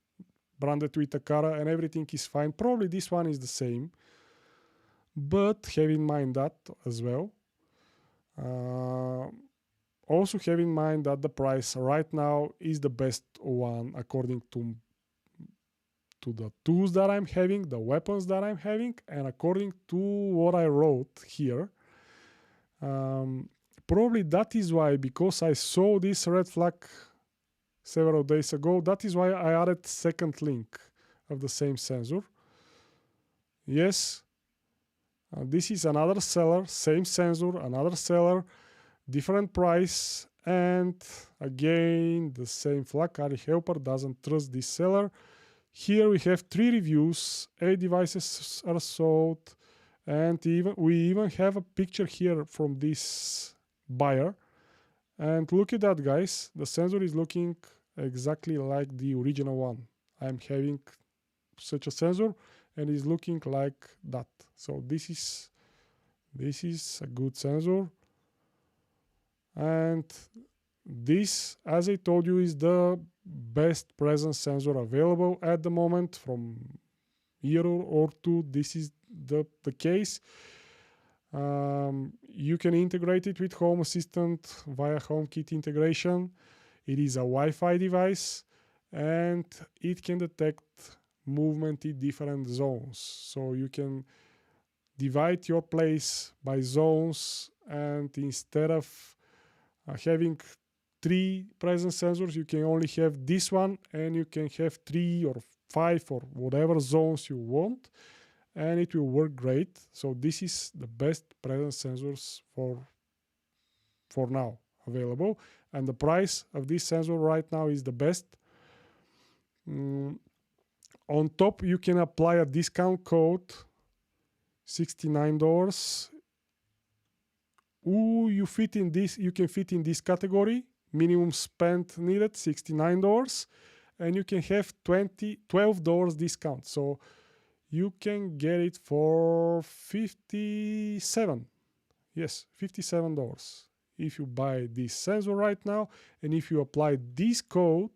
branded with Aqara and everything is fine. Probably this one is the same, but have in mind that as well. Also have in mind that the price right now is the best one according to the tools that I'm having, the weapons that I'm having, and according to what I wrote here. Probably that is why, because I saw this red flag several days ago, that is why I added second link of the same sensor. Yes, this is another seller, same sensor, another seller, different price, and again the same flag. AliHelper doesn't trust this seller. Here we have 3 reviews, 8 devices are sold, and we even have a picture here from this buyer. And look at that, guys. The sensor is looking exactly like the original one. I'm having such a sensor and is looking like that. So this is a good sensor. And this, as I told you, is the best presence sensor available at the moment. From year or two, this is the case. You can integrate it with Home Assistant via HomeKit integration. It is a Wi-Fi device and it can detect movement in different zones. So you can divide your place by zones, and instead of having 3 presence sensors, you can only have this one, and you can have 3 or 5 or whatever zones you want, and it will work great. So this is the best presence sensors for now available, and the price of this sensor right now is the best. On top, you can apply a discount code, $69. You can fit in this category. Minimum spend needed, $69, and you can have $12 discount. So you can get it for $57. Yes, $57 if you buy this sensor right now, and if you apply this code,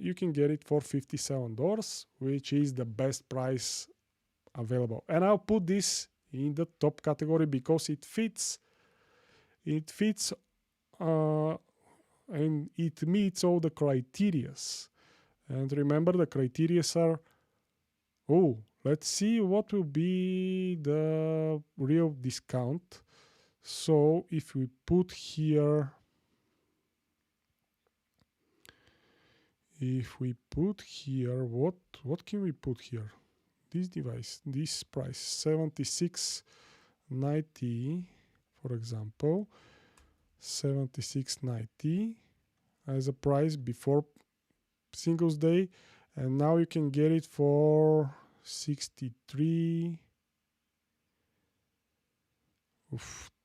you can get it for $57, which is the best price available. And I'll put this in the top category because it fits and it meets all the criterias. And remember, the criterias are, let's see what will be the real discount. So if we put here, what can we put here? This device, this price, $76.90, for example, $76.90 as a price before Singles Day, and now you can get it for $63.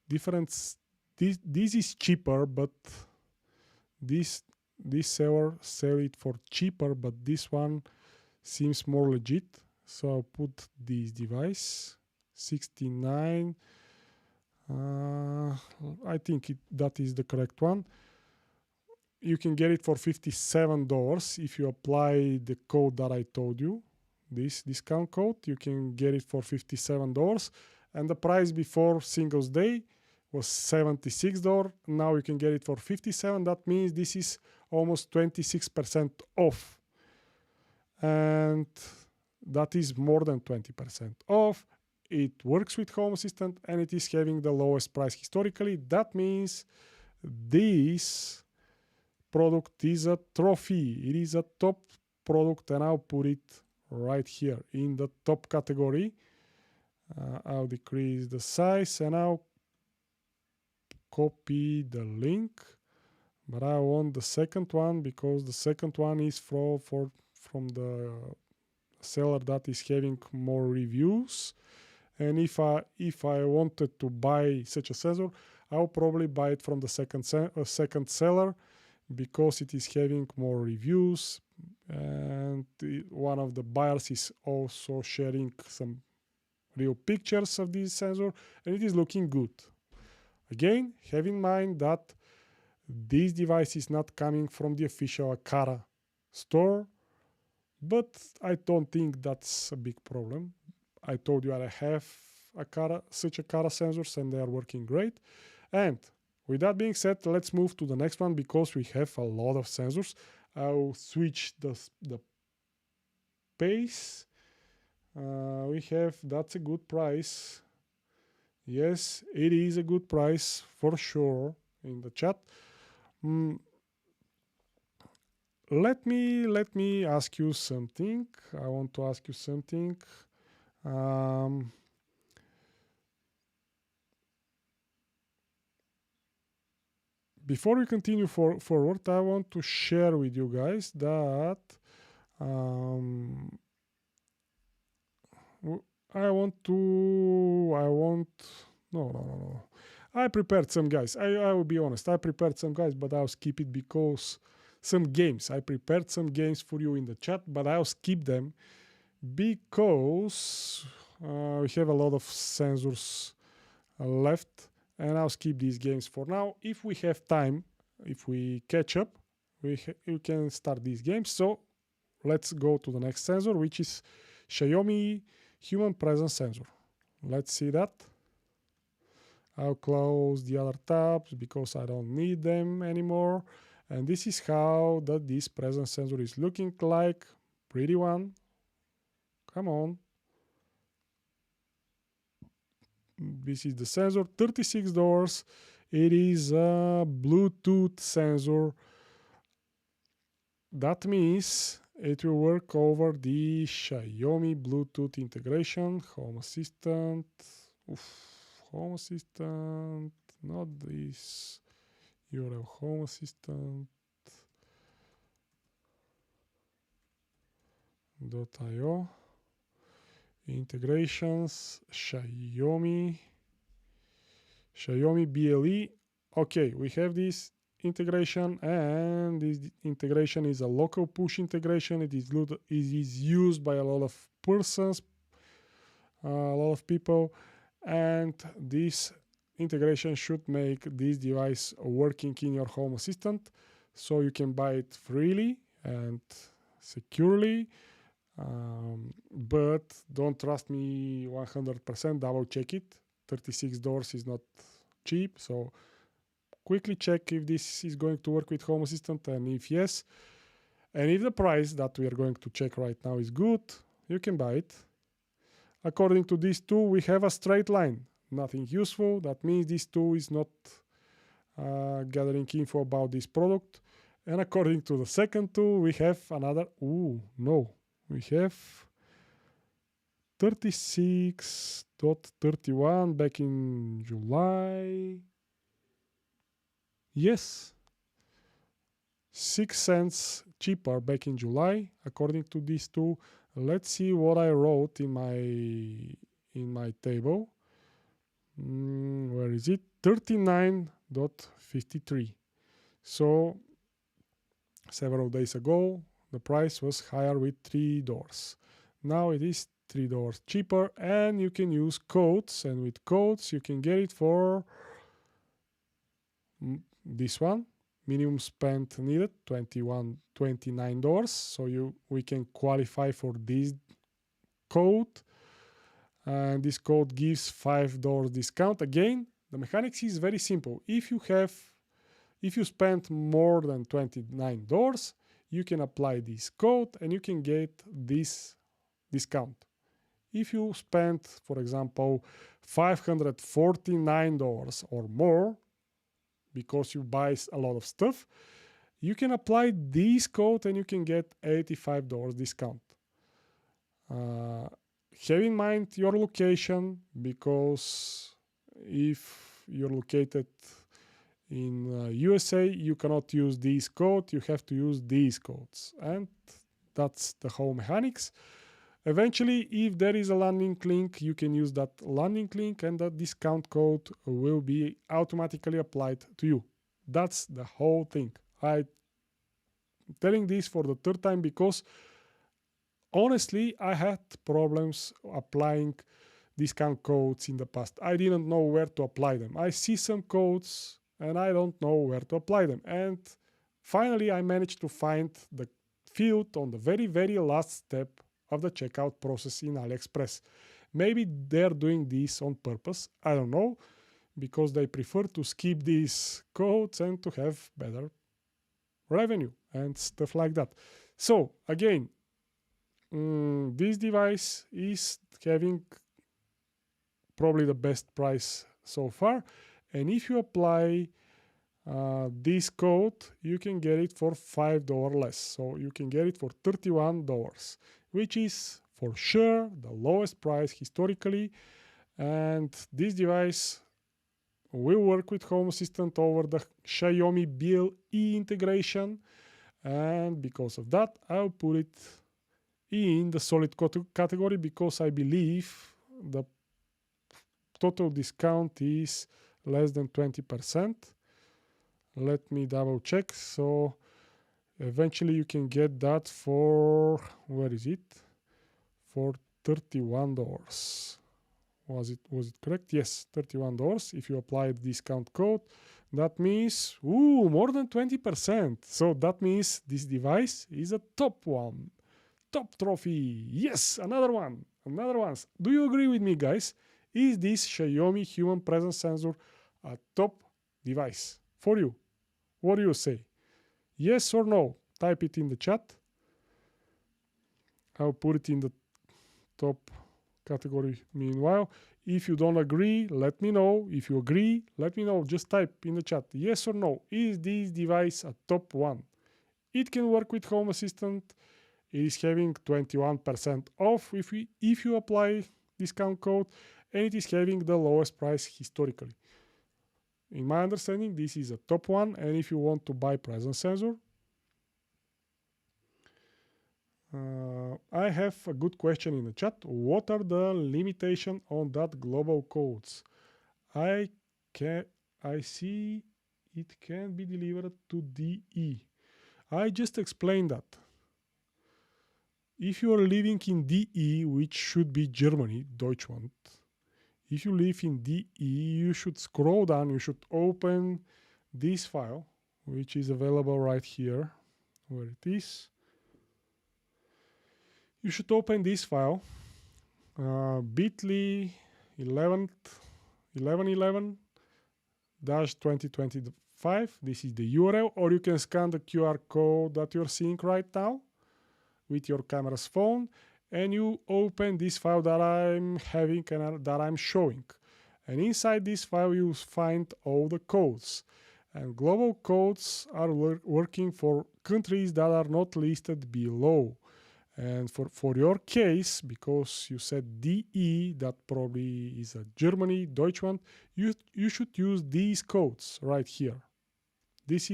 Difference. This is cheaper, but this seller sell it for cheaper, but this one seems more legit. So I'll put this device 69. I think that is the correct one. You can get it for $57 if you apply the code that I told you, this discount code. You can get it for $57, and the price before Singles Day was $76. Now you can get it for $57. That means this is almost 26% off, and that is more than 20% off. It works with Home Assistant, and it is having the lowest price historically. That means this product is a trophy. It is a top product, and I'll put it right here in the top category. I'll decrease the size and I'll copy the link, but I want the second one because the second one is from the seller that is having more reviews. And if I wanted to buy such a sensor, I'll probably buy it from the second seller because it is having more reviews, and one of the buyers is also sharing some real pictures of this sensor, and it is looking good. Again, have in mind that this device is not coming from the official Aqara store, but I don't think that's a big problem. I told you I have such Aqara sensors, and they are working great. And with that being said, let's move to the next one because we have a lot of sensors. I'll switch the pace. That's a good price. Yes, it is a good price for sure in the chat. Let me ask you something. I want to ask you something. Before we continue forward, I want to share with you guys that I prepared some guys. I will be honest. I prepared some guys, but I'll skip it because some games. I prepared some games for you in the chat, but I'll skip them because we have a lot of sensors left, and I'll skip these games for now. If we have time, if we catch up, we can start these games. So let's go to the next sensor, which is Xiaomi Human Presence Sensor. Let's see that. I'll close the other tabs because I don't need them anymore. And this is how this presence sensor is looking like. Pretty one. Come on. This is the sensor, $36. It is a Bluetooth sensor. That means it will work over the Xiaomi Bluetooth integration. Home Assistant. Home Assistant. Not this. URL Home Assistant. .io. Integrations. Xiaomi BLE. Okay, we have this integration, and this integration is a local push integration. It is used by a lot of persons, a lot of people, and this integration should make this device working in your Home Assistant, so you can buy it freely and securely. But don't trust me 100%. Double check it. $36 is not cheap, so quickly check if this is going to work with Home Assistant, and if yes, and if the price that we are going to check right now is good, you can buy it. According to these two, we have a straight line, nothing useful. That means this two is not gathering info about this product. And according to the second two, we have another. We have 36.31 back in July. Yes, 6 cents cheaper back in July, according to these two. Let's see what I wrote in my table. Where is it? 39.53. So several days ago, the price was higher with $3. Now it is $3 cheaper, and you can use codes, and with codes you can get it for this one. Minimum spend needed $29. So we can qualify for this code, and this code gives $5 discount. Again, the mechanics is very simple. If you spend more than $29, you can apply this code and you can get this discount. If you spend, for example, $549 or more, because you buy a lot of stuff, you can apply this code and you can get $85 discount. Have in mind your location, because if you're located in USA, you cannot use this code, you have to use these codes, and that's the whole mechanics. Eventually, if there is a landing link, you can use that landing link and the discount code will be automatically applied to you. That's the whole thing. I'm telling this for the third time because honestly, I had problems applying discount codes in the past. I didn't know where to apply them. I see some codes and I don't know where to apply them. And finally, I managed to find the field on the very, very last step of the checkout process in AliExpress. Maybe they're doing this on purpose. I don't know, because they prefer to skip these codes and to have better revenue and stuff like that. So again, this device is having probably the best price so far, and if you apply this code, you can get it for $5 less. So you can get it for $31, which is for sure the lowest price historically. And this device will work with Home Assistant over the Xiaomi BLE integration, and because of that, I'll put it in the solid category, because I believe the total discount is less than 20%. Let me double check. So eventually you can get that for, where is it? For $31. Was it correct? Yes, $31. If you apply the discount code, that means more than 20%. So that means this device is a top one. Top trophy. Yes, another one. Do you agree with me, guys? Is this Xiaomi human presence sensor a top device for you? What do you say? Yes or no? Type it in the chat. I'll put it in the top category meanwhile. If you don't agree, let me know. If you agree, let me know. Just type in the chat yes or no. Is this device a top one? It can work with Home Assistant. It is having 21% off if you apply discount code, and it is having the lowest price historically. In my understanding, this is a top one, and if you want to buy presence sensor, I have a good question in the chat. What are the limitations on that global codes? I see it can be delivered to DE. I just explained that. If you are living in DE, which should be Germany, Deutschland, if you live in DE, you should scroll down, you should open this file, which is available right here, where it is. You should open this file, bit.ly 1111-2025. This is the URL, or you can scan the QR code that you're seeing right now with your camera's phone, and you open this file that I'm having and that I'm showing. And inside this file, you find all the codes. And global codes are working for countries that are not listed below. And for your case, because you said DE, that probably is a Germany, Deutschland, you should use these codes right here. These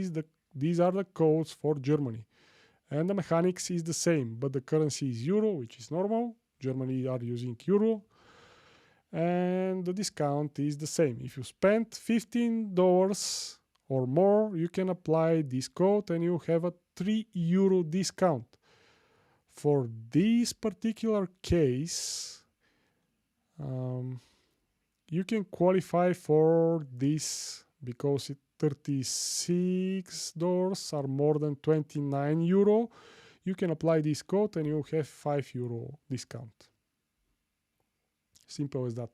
are the codes for Germany. And the mechanics is the same, but the currency is euro, which is normal. Germany are using euro. and the discount is the same. If you spend $15 or more, you can apply this code and you have a €3 discount. For this particular case, you can qualify for this because $36 are more than €29. You can apply this code and you have €5 discount. Simple as that.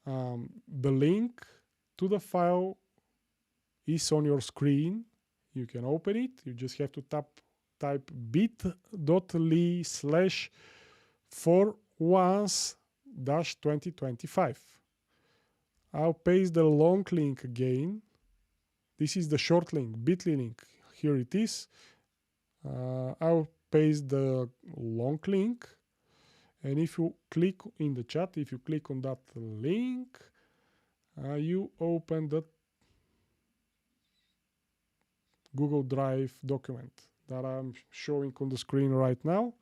The link to the file is on your screen. You can open it. You just have to type bit.ly/for1s-2025. I'll paste the long link again. This is the short link, bit.ly link. Here it is. I'll paste the long link. And if you click in the chat, if you click on that link, you open the Google Drive document that I'm showing on the screen right now.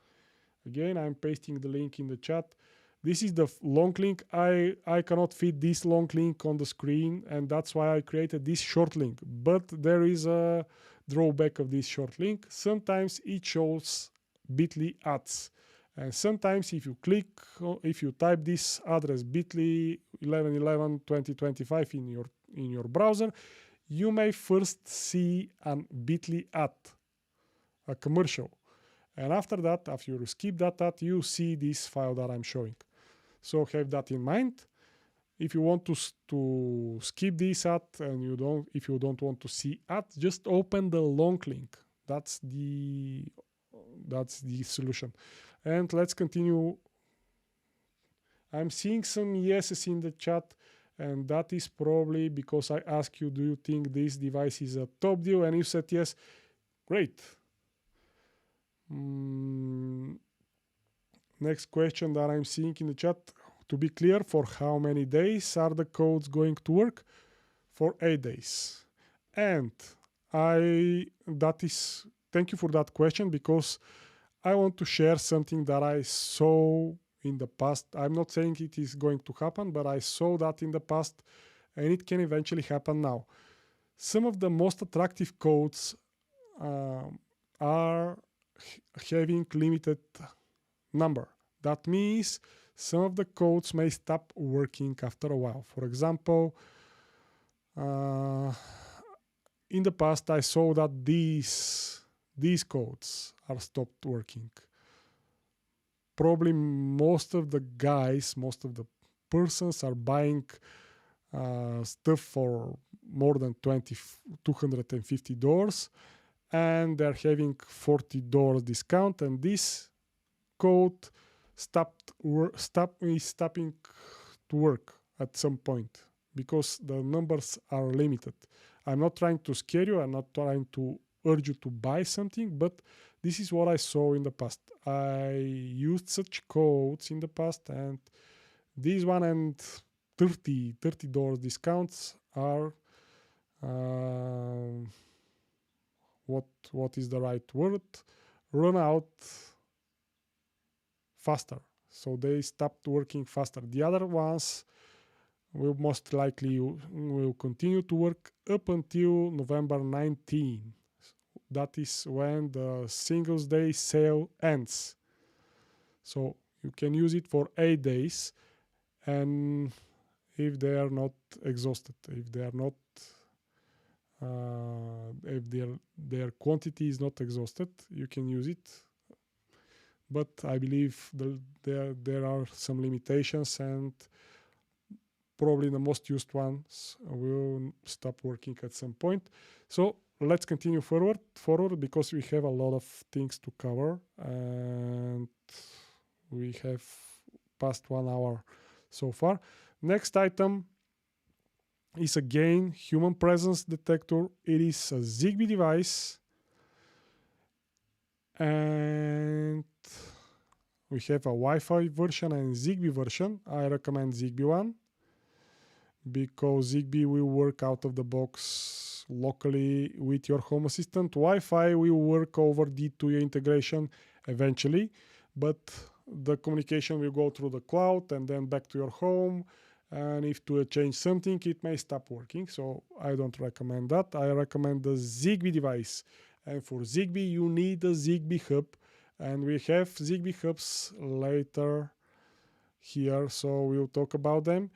Again, I'm pasting the link in the chat. This is the long link. I cannot fit this long link on the screen, and that's why I created this short link. But there is a drawback of this short link. Sometimes it shows bit.ly ads. And sometimes if you type this address bit.ly 11/11/2025 in your browser, you may first see an bit.ly ad, a commercial. And after that, after you skip that ad, you see this file that I'm showing. So have that in mind. If you want to skip this ad and if you don't want to see ads, just open the long link. That's the solution. And let's continue. I'm seeing some yeses in the chat, and that is probably because I asked you, do you think this device is a top deal? And you said yes. Great. Next question that I'm seeing in the chat, to be clear, for how many days are the codes going to work? For 8 days. And thank you for that question, because I want to share something that I saw in the past. I'm not saying it is going to happen, but I saw that in the past, and it can eventually happen now. Some of the most attractive codes are having limited number. That means some of the codes may stop working after a while. For example, in the past I saw that these codes are stopped working. Probably most of the persons are buying stuff for more than $250, and they're having $40 discount, and this code is stopping to work at some point because the numbers are limited. I'm not trying to scare you. I'm not trying to urge you to buy something, but this is what I saw in the past. I used such codes in the past, and this one and $30 discounts are what is the right word? Run out faster. So they stopped working faster. The other ones will most likely will continue to work up until November 19. That is when the Singles Day sale ends. So you can use it for 8 days, and if they are not exhausted, if they are not, if their quantity is not exhausted, you can use it. But I believe there are some limitations, and probably the most used ones will stop working at some point. So let's continue forward because we have a lot of things to cover, and we have passed 1 hour so far. Next item is again human presence detector. It is a Zigbee device, and we have a Wi-Fi version and Zigbee version. I recommend Zigbee one because Zigbee will work out of the box locally with your Home Assistant. Wi-Fi will work over D2 integration eventually, but the communication will go through the cloud and then back to your home. And if to change something, it may stop working. So I don't recommend that. I recommend the Zigbee device. And for Zigbee, you need a Zigbee hub. And we have Zigbee hubs later here, so we'll talk about them.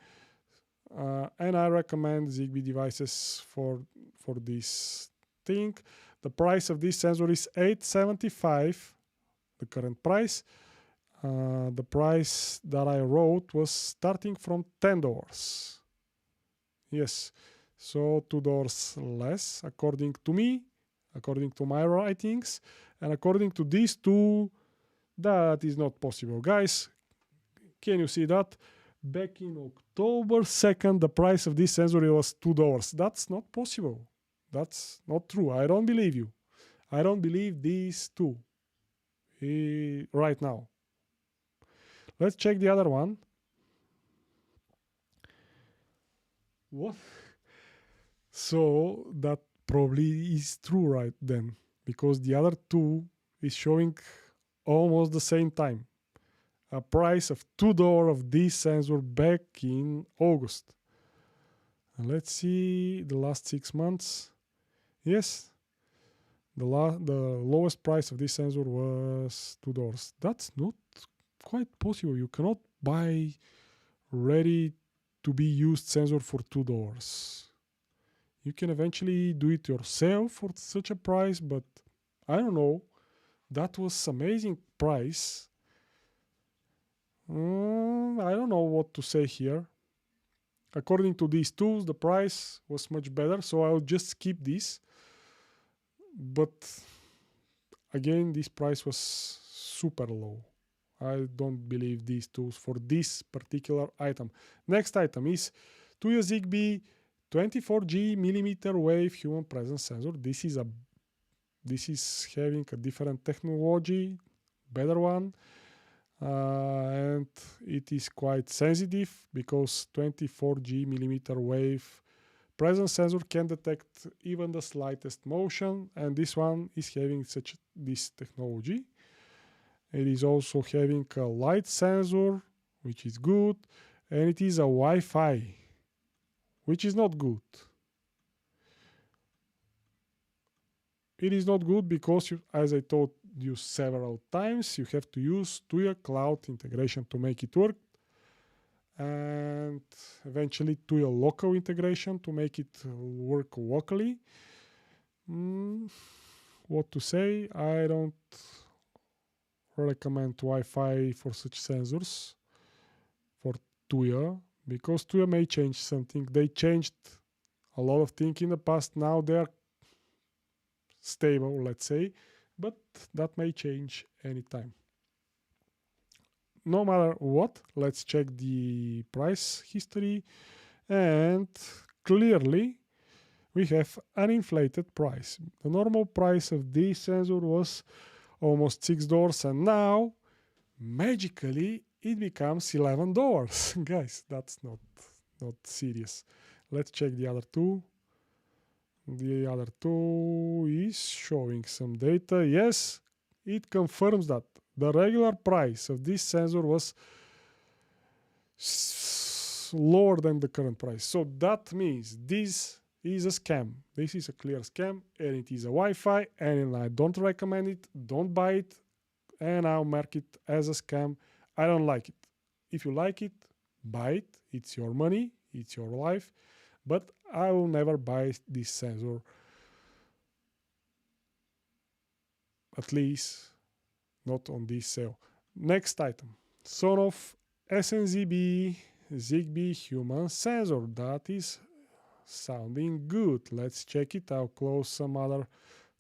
And I recommend Zigbee devices for this thing. The price of this sensor is $875, the current price. The price that I wrote was starting from $10. Yes, so $2 less according to me, according to my writings, and according to these two, that is not possible. Guys, can you see that? Back in October 2nd, the price of this sensor was $2. That's not possible. That's not true. I don't believe you. I don't believe these two right now. Let's check the other one. What? So that probably is true right then, because the other two is showing almost the same time. A price of $2 of this sensor back in August. And let's see the last 6 months. Yes, the lowest price of this sensor was $2. That's not quite possible. You cannot buy ready to be used sensor for $2. You can eventually do it yourself for such a price, but I don't know. That was amazing price. I don't know what to say here. According to these tools, the price was much better, so I'll just skip this. But again, this price was super low. I don't believe these tools for this particular item. Next item is Tuya Zigbee 24G millimeter wave human presence sensor. This is having a different technology, better one. And it is quite sensitive because 24G millimeter wave presence sensor can detect even the slightest motion, and this one is having this technology. It is also having a light sensor, which is good, and it is a Wi-Fi, which is not good. It is not good because, as I told you several times, you have to use Tuya cloud integration to make it work, and eventually Tuya local integration to make it work locally. What to say? I don't recommend Wi-Fi for such sensors for Tuya, because Tuya may change something. They changed a lot of things in the past. Now they are stable, let's say, but that may change anytime. No matter what, let's check the price history, and clearly we have an inflated price. The normal price of this sensor was almost $6, and now magically it becomes $11. Guys, that's not serious. Let's check the other two. The other two is showing some data. Yes, it confirms that the regular price of this sensor was lower than the current price. So that means this is a scam. This is a clear scam, and it is a Wi-Fi, and I don't recommend it. Don't buy it, and I'll mark it as a scam. I don't like it. If you like it, buy it. It's your money. It's your life. But I will never buy this sensor. At least not on this sale. Next item. Sonoff SNZB Zigbee human sensor. That is sounding good. Let's check it. I'll close some other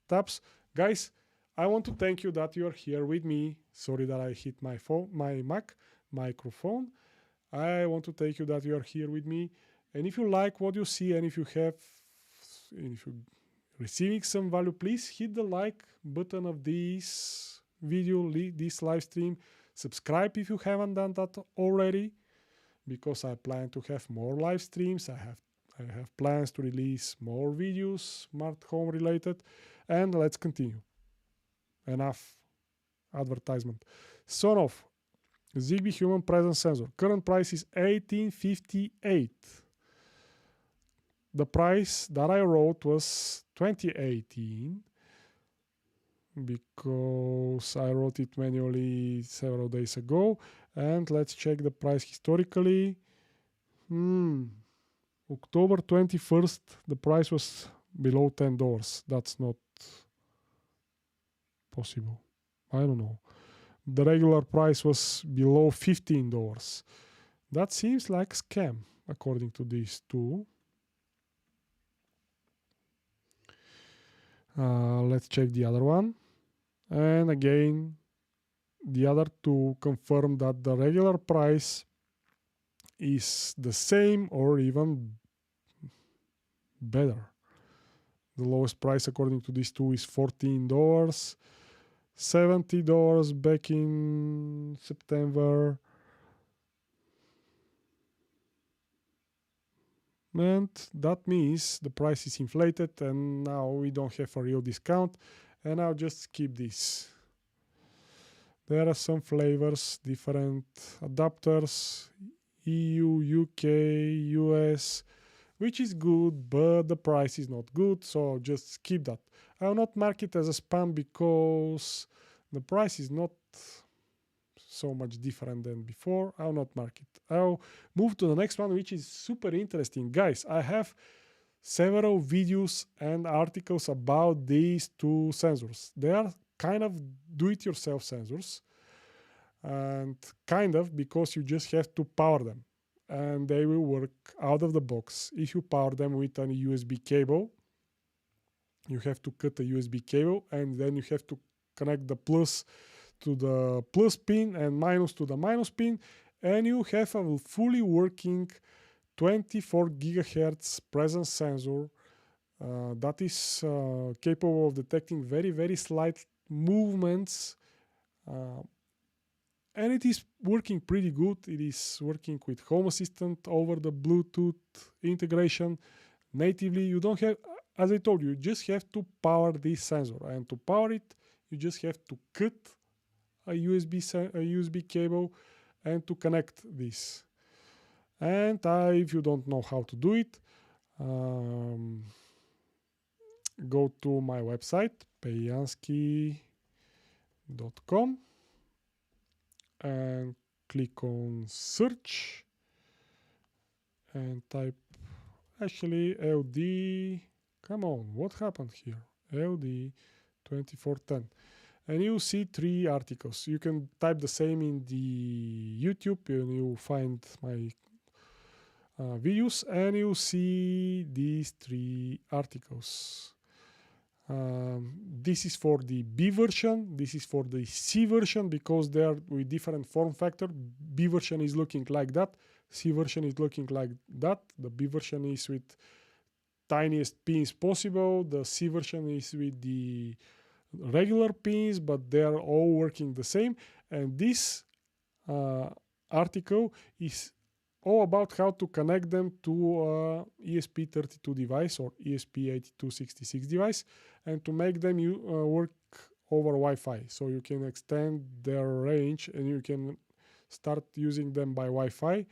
tabs. Guys, I want to thank you that you are here with me. Sorry that I hit my phone, my microphone. I want to thank you that you are here with me. And if you like what you see, and if you're receiving some value, please hit the like button of this video, this live stream. Subscribe if you haven't done that already, because I plan to have more live streams. I have plans to release more videos, smart home related, and let's continue. Enough advertisement. Sonoff Zigbee human presence sensor. Current price is 1858. The price that I wrote was 2018 because I wrote it manually several days ago. And let's check the price historically. October 21st, the price was below $10. That's not possible. I don't know. The regular price was below $15. That seems like a scam, according to these two. Let's check the other one. And again, the other two confirm that the regular price is the same or even better. The lowest price according to these two is $14. $70 back in September. And that means the price is inflated and now we don't have a real discount. And I'll just skip this. There are some flavors, different adapters, EU, UK, US, which is good, but the price is not good, so just skip that. I will not mark it as a spam because the price is not so much different than before. I'll not mark it. I'll move to the next one, which is super interesting. Guys, I have several videos and articles about these two sensors. They are kind of do-it-yourself sensors, and kind of because you just have to power them and they will work out of the box. If you power them with a USB cable, you have to cut a USB cable and then you have to connect the plus to the plus pin and minus to the minus pin, and you have a fully working 24 gigahertz presence sensor that is capable of detecting very, very slight movements, and it is working pretty good. It is working with Home Assistant over the Bluetooth integration natively. You don't have, as I told you, you just have to power this sensor, and to power it, you just have to cut a USB cable and to connect this. And if you don't know how to do it, go to my website, pejansky.com, and click on search and type actually LD. Come on, what happened here? LD 2410. And you see 3 articles. You can type the same in the YouTube and you'll find my videos, and you see these 3 articles. This is for the B version, this is for the C version, because they are with different form factor. B version is looking like that, C version is looking like that. The B version is with tiniest pins possible, the C version is with the regular pins, but they are all working the same. And this article is all about how to connect them to ESP32 device or ESP8266 device, and to make them work over Wi-Fi. So you can extend their range and you can start using them by Wi-Fi.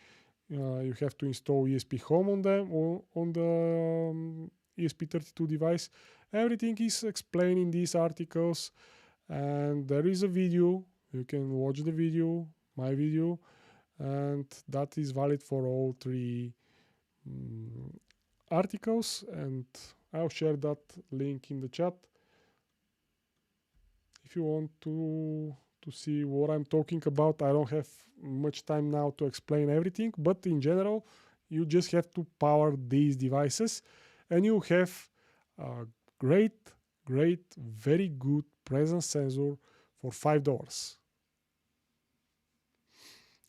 You have to install ESP Home on them or on the ESP32 device. Everything is explained in these articles, and there is a video. You can watch the video, my video, and that is valid for all 3 articles, and I'll share that link in the chat if you want to see what I'm talking about. I don't have much time now to explain everything, but in general, you just have to power these devices and you have a great, very good presence sensor for $5.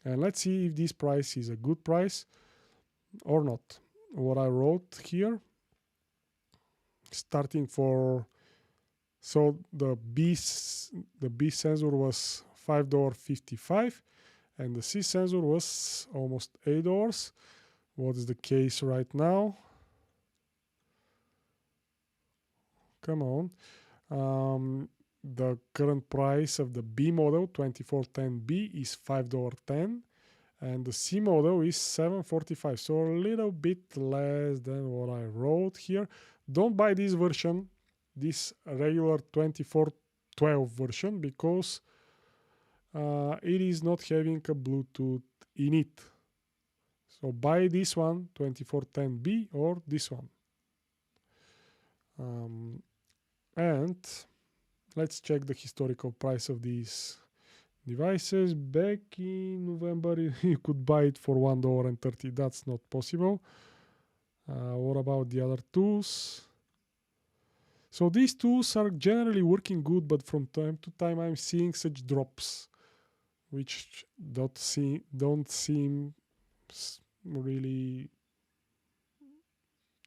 And let's see if this price is a good price or not. What I wrote here, starting for, so the B sensor was $5.55 and the C sensor was almost $8. What is the case right now? Come on. The current price of the B model 2410B is $5.10 and the C model is $7.45, so a little bit less than what I wrote here. Don't buy this version, this regular 2412 version, because it is not having a Bluetooth in it. So buy this one, 2410B, or this one. And let's check the historical price of these devices. Back in November, you could buy it for $1.30. That's not possible. What about the other tools? So these tools are generally working good, but from time to time I'm seeing such drops, which don't seem really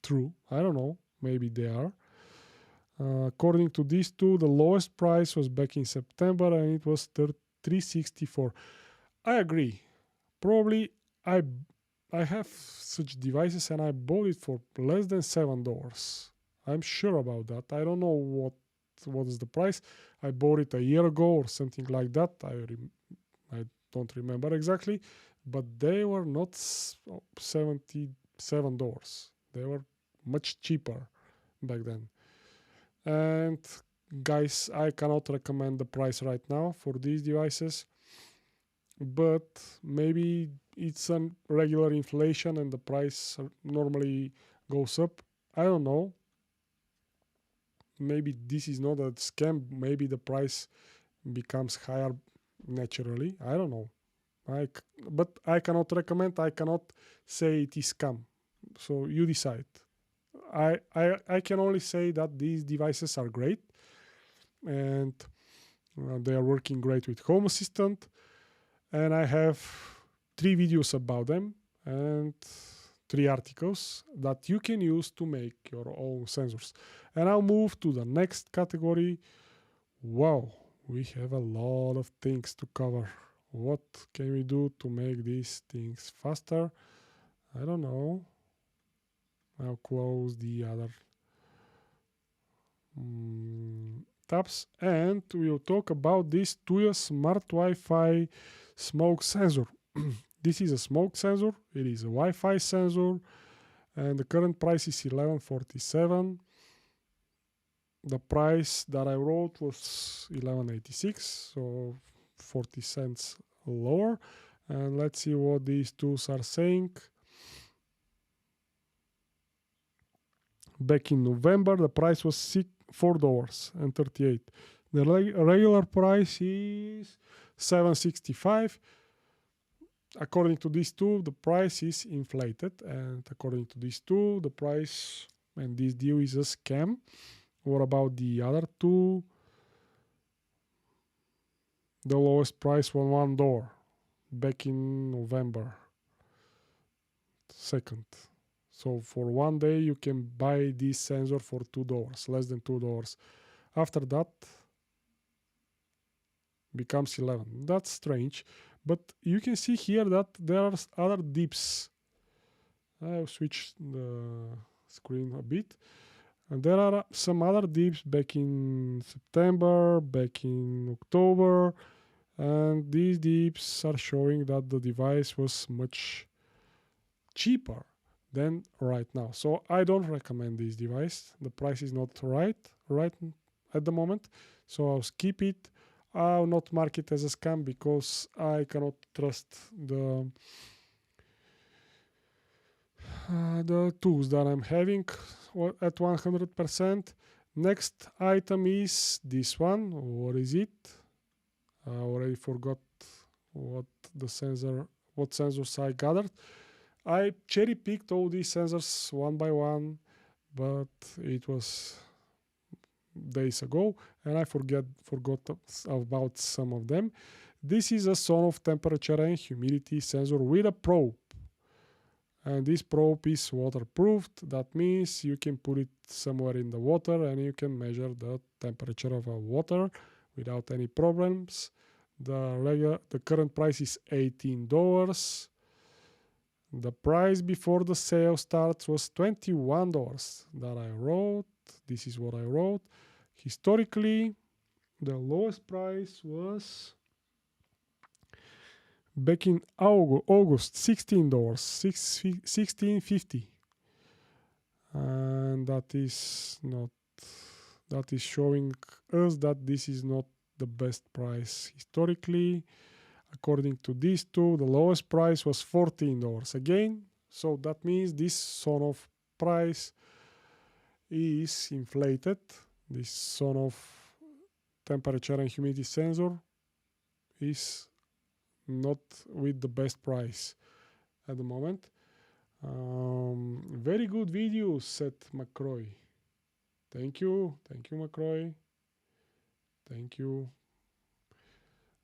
true. I don't know. Maybe they are. According to these two, the lowest price was back in September and it was $364. I agree. Probably I have such devices and I bought it for less than $7. I'm sure about that. I don't know what is the price. I bought it a year ago or something like that. I don't remember exactly, but they were not $77. They were much cheaper back then. And guys, I cannot recommend the price right now for these devices, but maybe it's a regular inflation and the price normally goes up. I don't know. Maybe this is not a scam. Maybe the price becomes higher naturally. I don't know. But I cannot recommend. I cannot say it is scam. So you decide. I can only say that these devices are great and they are working great with Home Assistant, and I have 3 videos about them and 3 articles that you can use to make your own sensors. And I'll move to the next category. Wow, we have a lot of things to cover. What can we do to make these things faster? I don't know. I'll close the other tabs and we'll talk about this Tuya Smart Wi-Fi smoke sensor. This is a smoke sensor. It is a Wi-Fi sensor and the current price is $11.47. The price that I wrote was $11.86, so 40 cents lower. And let's see what these tools are saying. Back in November, the price was $4.38. The regular price is $7.65. According to these two, the price is inflated, and according to these two, the price and this deal is a scam. What about the other two? The lowest price was $1 back in November 2nd. So for one day you can buy this sensor for $2, less than $2. After that becomes 11. That's strange, but you can see here that there are other dips. I'll switch the screen a bit. And there are some other dips back in September, back in October, and these dips are showing that the device was much cheaper than right now. So I don't recommend this device. The price is not right at the moment, so I'll skip it. I'll not mark it as a scam because I cannot trust the tools that I'm having at 100%. Next item is this one. What is it? I already forgot what sensors I gathered. I cherry picked all these sensors one by one, but it was days ago and I forgot about some of them. This is a Sonoff temperature and humidity sensor with a probe. And this probe is waterproofed. That means you can put it somewhere in the water and you can measure the temperature of water without any problems. The current price is $18. The price before the sale starts was $21 that I wrote. This is what I wrote. Historically, The lowest price was back in August, $16, 16.50, and that is not. That is showing us that this is not the best price historically. According to these two, the lowest price was $14 again. So that means this sort of price is inflated. This sort of temperature and humidity sensor is not with the best price at the moment. Very good video, said McCroy. Thank you, McCroy. Thank you.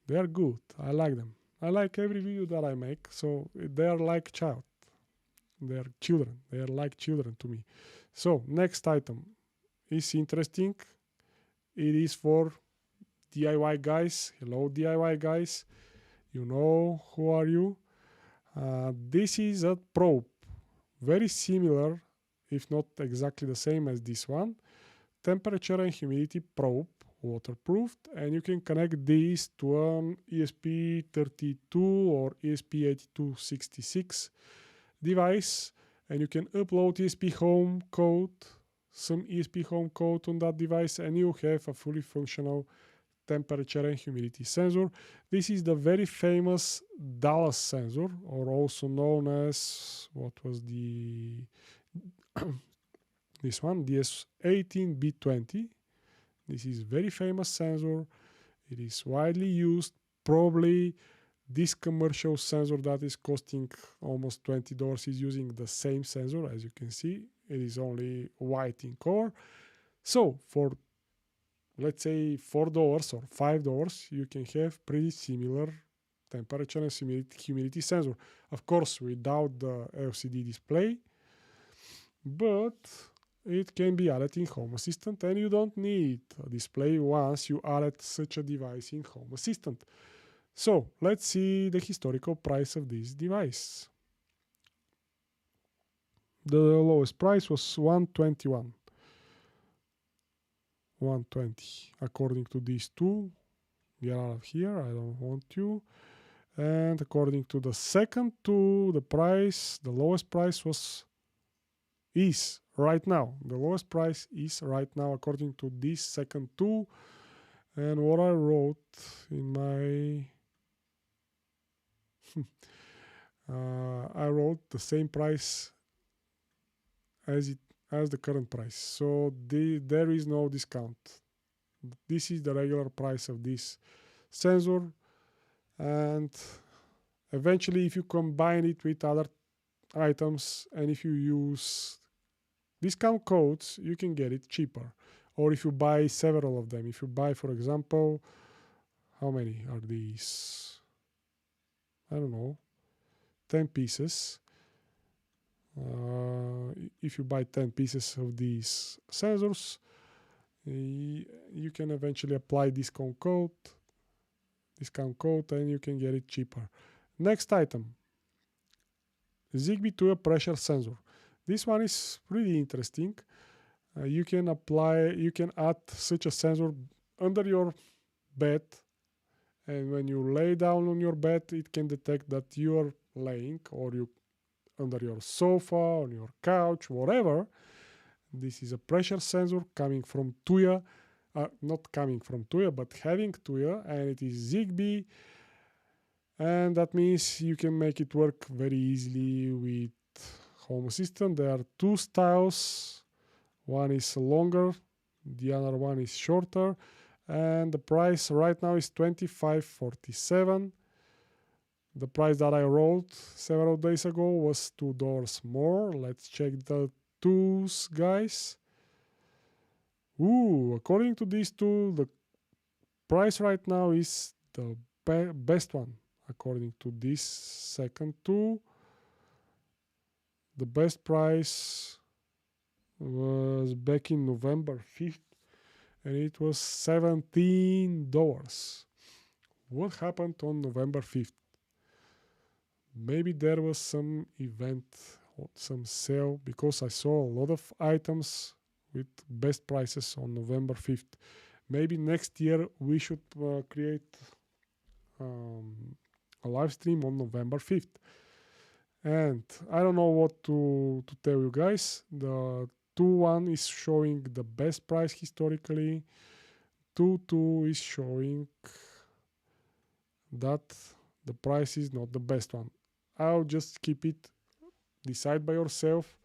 They are good. I like them. I like every video that I make. So they are like child. They are children. They are like children to me. So next item is interesting. It is for DIY guys. Hello, DIY guys. You know who are you? This is a probe. Very similar, if not exactly the same as this one. Temperature and humidity probe, waterproofed, and you can connect these to an ESP32 or ESP8266 device, and you can upload ESP home code, some ESP home code on that device, and you have a fully functional temperature and humidity sensor. This is the very famous Dallas sensor, or also known as, what was the this one, DS18B20. This is very famous sensor. It is widely used. Probably this commercial sensor that is costing almost $20 is using the same sensor. As you can see, it is only white in color. So for, let's say, $4 or $5, you can have pretty similar temperature and humidity sensor. Of course, without the LCD display, but it can be added in Home Assistant, and you don't need a display once you add such a device in Home Assistant. So let's see the historical price of this device. The lowest price was $121. $120 according to these two. Get out of here, I don't want you. And according to the second two, the lowest price is right now. The lowest price is right now according to this second two. And what I wrote in my I wrote the same price as the current price. So there is no discount. This is the regular price of this sensor, and eventually if you combine it with other items and if you use discount codes, you can get it cheaper. Or if you buy several of them, if you buy, for example, how many are these? I don't know, 10 pieces. If you buy 10 pieces of these sensors, you can eventually apply discount code, and you can get it cheaper. Next item, Zigbee to a pressure sensor. This one is pretty interesting. You can add such a sensor under your bed, and when you lay down on your bed, it can detect that you are laying, or you under your sofa, on your couch, whatever. This is a pressure sensor coming from Tuya, not coming from Tuya, but having Tuya, and it is Zigbee, and that means you can make it work very easily with Home Assistant. There are two styles. One is longer, the other one is shorter, and the price right now is $25.47. The price that I wrote several days ago was $2 more. Let's check the tools, guys. According to these two, the price right now is the best one. According to this second tool, the best price was back in November 5th, and it was $17. What happened on November 5th? Maybe there was some event or some sale, because I saw a lot of items with best prices on November 5th. Maybe next year we should create a live stream on November 5th. And I don't know what to tell you guys. The 2.1 is showing the best price historically. 2.2 is showing that the price is not the best one. I'll just keep it. Decide by yourself.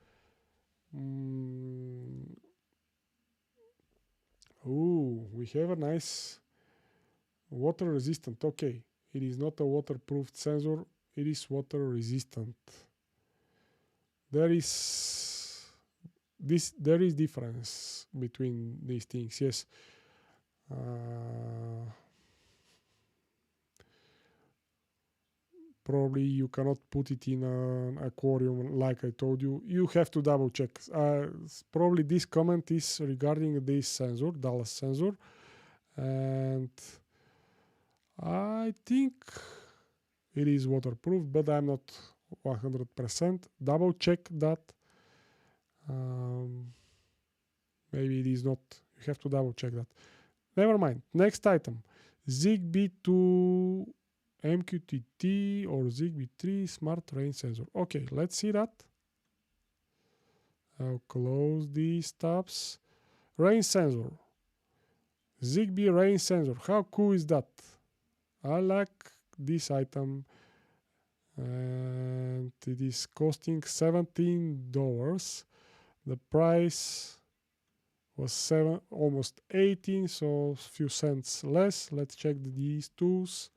Ooh, we have a nice water resistant. Okay, it is not a waterproof sensor. It is water resistant. There is difference between these things. Yes. Probably you cannot put it in an aquarium like I told you. You have to double check. Probably this comment is regarding this sensor, Dallas sensor. And I think it is waterproof, but I'm not 100%. Double check that. Maybe it is not. You have to double check that. Never mind. Next item. Zigbee 2 MQTT or Zigbee 3 Smart Rain Sensor. Okay, let's see that. I'll close these tabs. Rain sensor. Zigbee rain sensor. How cool is that? I like this item. And it is costing $17. The price was almost 18, so a few cents less. Let's check these tools.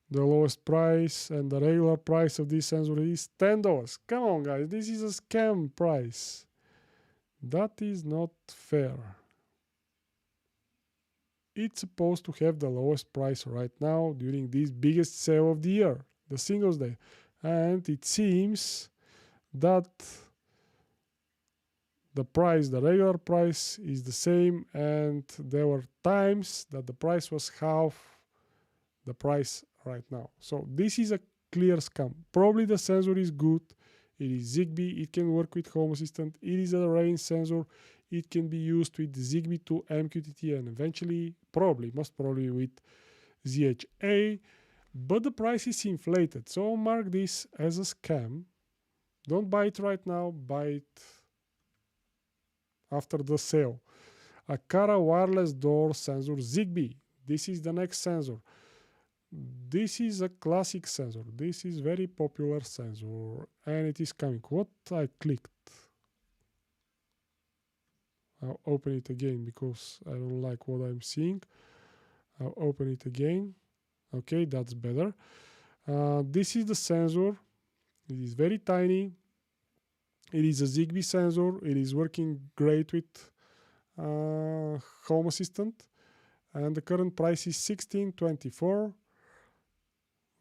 The lowest price and the regular price of this sensor is $10. Come on, guys, this is a scam price. That is not fair. It's supposed to have the lowest price right now during this biggest sale of the year, the Singles Day. And it seems that the price, the regular price, is the same, and there were times that the price was half the price right now. So this is a clear scam. Probably the sensor is good. It is Zigbee. It can work with Home Assistant. It is a rain sensor. It can be used with Zigbee to MQTT and eventually, most probably with ZHA. But the price is inflated. So mark this as a scam. Don't buy it right now. Buy it after the sale. Aqara wireless door sensor Zigbee. This is the next sensor. This is a classic sensor. This is very popular sensor and it is coming. What I clicked? I'll open it again because I don't like what I'm seeing. I'll open it again. Okay, that's better. This is the sensor. It is very tiny. It is a Zigbee sensor. It is working great with Home Assistant. And the current price is $16.24.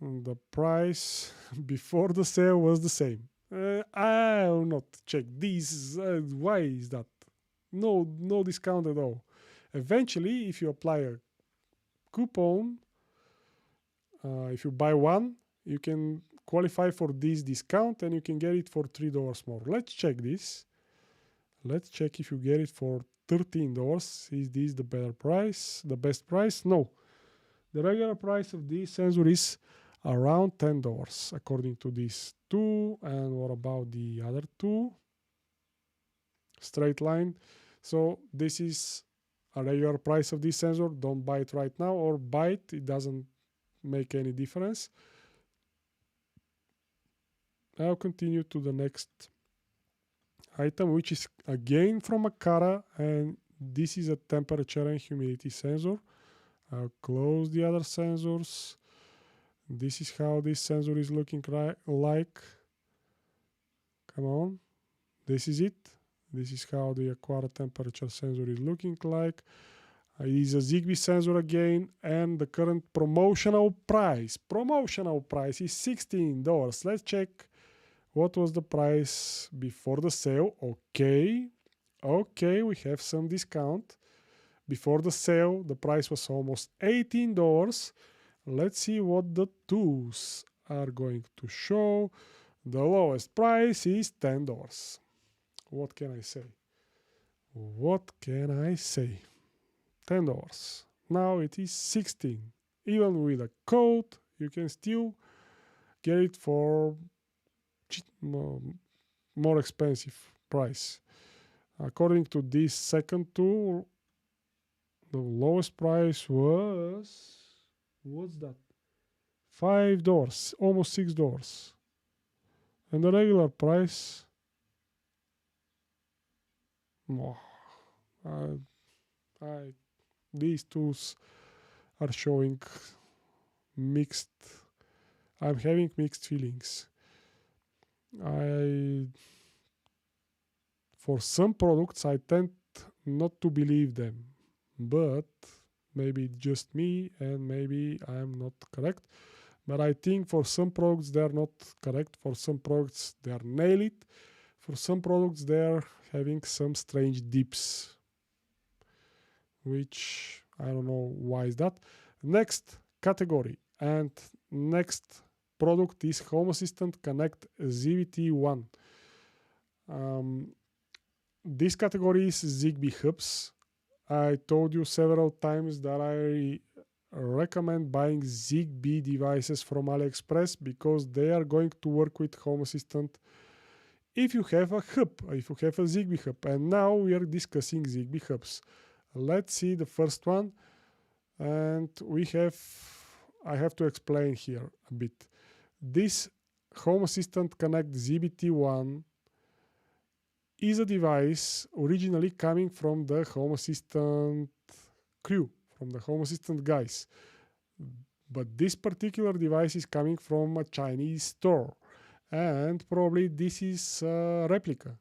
The price before the sale was the same. I'll not check this. Why is that? No discount at all. Eventually, if you apply a coupon, if you buy one, you can qualify for this discount and you can get it for $3 more. Let's check this. Let's check if you get it for $13. Is this the better price? The best price? No. The regular price of this sensor is around $10 according to these two. And what about the other two? Straight line. So this is a regular price of this sensor. Don't buy it right now or buy it. It doesn't make any difference. I'll continue to the next item, which is again from Aqara, and this is a temperature and humidity sensor. I'll close the other sensors. This is how this sensor is looking like. Come on. This is it. This is how the Aqara temperature sensor is looking like. It is a Zigbee sensor again, and the current promotional price is $16. Let's check what was the price before the sale. Okay, we have some discount. Before the sale, the price was almost $18. Let's see what the tools are going to show. The lowest price is $10. What can I say? What can I say? $10. Now it is 16. Even with a code, you can still get it for more expensive price. According to this second tool, the lowest price was, what's that? $5, almost $6. And the regular price, oh, these tools are showing mixed. I'm having mixed feelings. For some products, I tend not to believe them, but maybe just me, and maybe I'm not correct. But I think for some products they're not correct. For some products they're nail it. For some products they're having some strange dips, which I don't know why is that. Next category and next product is Home Assistant Connect ZVT1. This category is Zigbee hubs. I told you several times that I recommend buying Zigbee devices from AliExpress because they are going to work with Home Assistant if you have a hub, if you have a Zigbee hub. And now we are discussing Zigbee hubs. Let's see the first one. And I have to explain here a bit. This Home Assistant Connect ZBT1 is a device originally coming from the Home Assistant crew, from the Home Assistant guys. But this particular device is coming from a Chinese store. And probably this is a replica.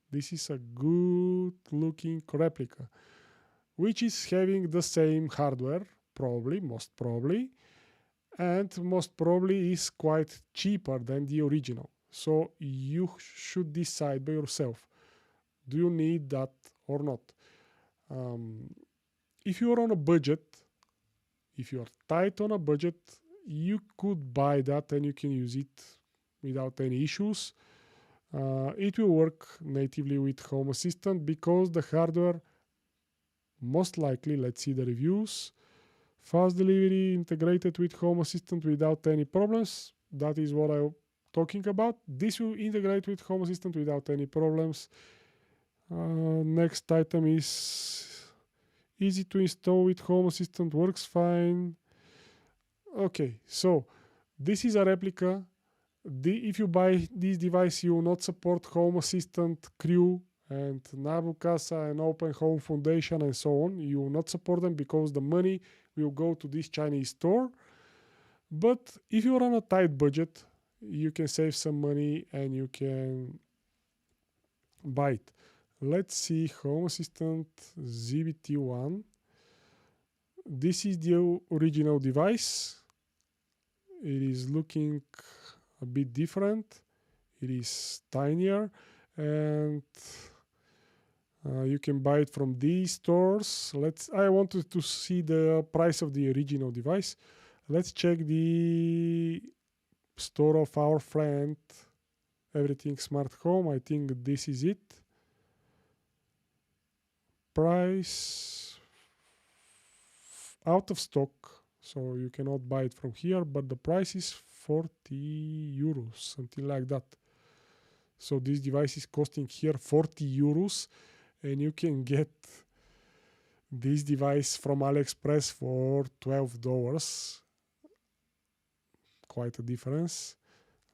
This is a good looking replica, which is having the same hardware, most probably, and most probably is quite cheaper than the original. So you should decide by yourself, do you need that or not? If you are on a budget, if you are tight on a budget, you could buy that and you can use it without any issues. It will work natively with Home Assistant because the hardware, most likely, let's see the reviews, fast delivery integrated with Home Assistant without any problems. That is what I'm talking about. This will integrate with Home Assistant without any problems. Next item is easy to install with Home Assistant, works fine. Okay, so this is a replica. If you buy this device, you will not support Home Assistant Crew and Nabu Casa and Open Home Foundation and so on. You will not support them because the money will go to this Chinese store. But if you're on a tight budget, you can save some money and you can buy it. Let's see Home Assistant ZBT1. This is the original device. It is looking a bit different. It is tinier, and you can buy it from these stores. I wanted to see the price of the original device. Let's check the store of our friend Everything Smart Home. I think this is it. Price out of stock, so you cannot buy it from here, but the price is 40 euros, something like that. So this device is costing here 40 euros, and you can get this device from AliExpress for $12. Quite a difference.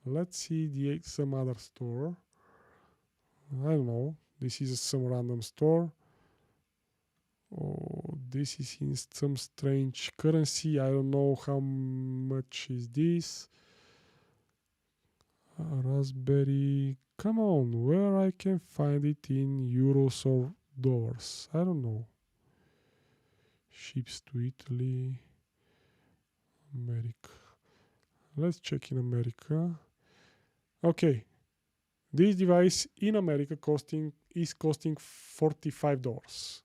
Let's see some other store. I don't know. This is some random store. Oh, this is in some strange currency. I don't know how much is this. Raspberry. Come on, where I can find it in euros or dollars? I don't know. Ships to Italy, America. Let's check in America. Okay, this device in America is costing $45.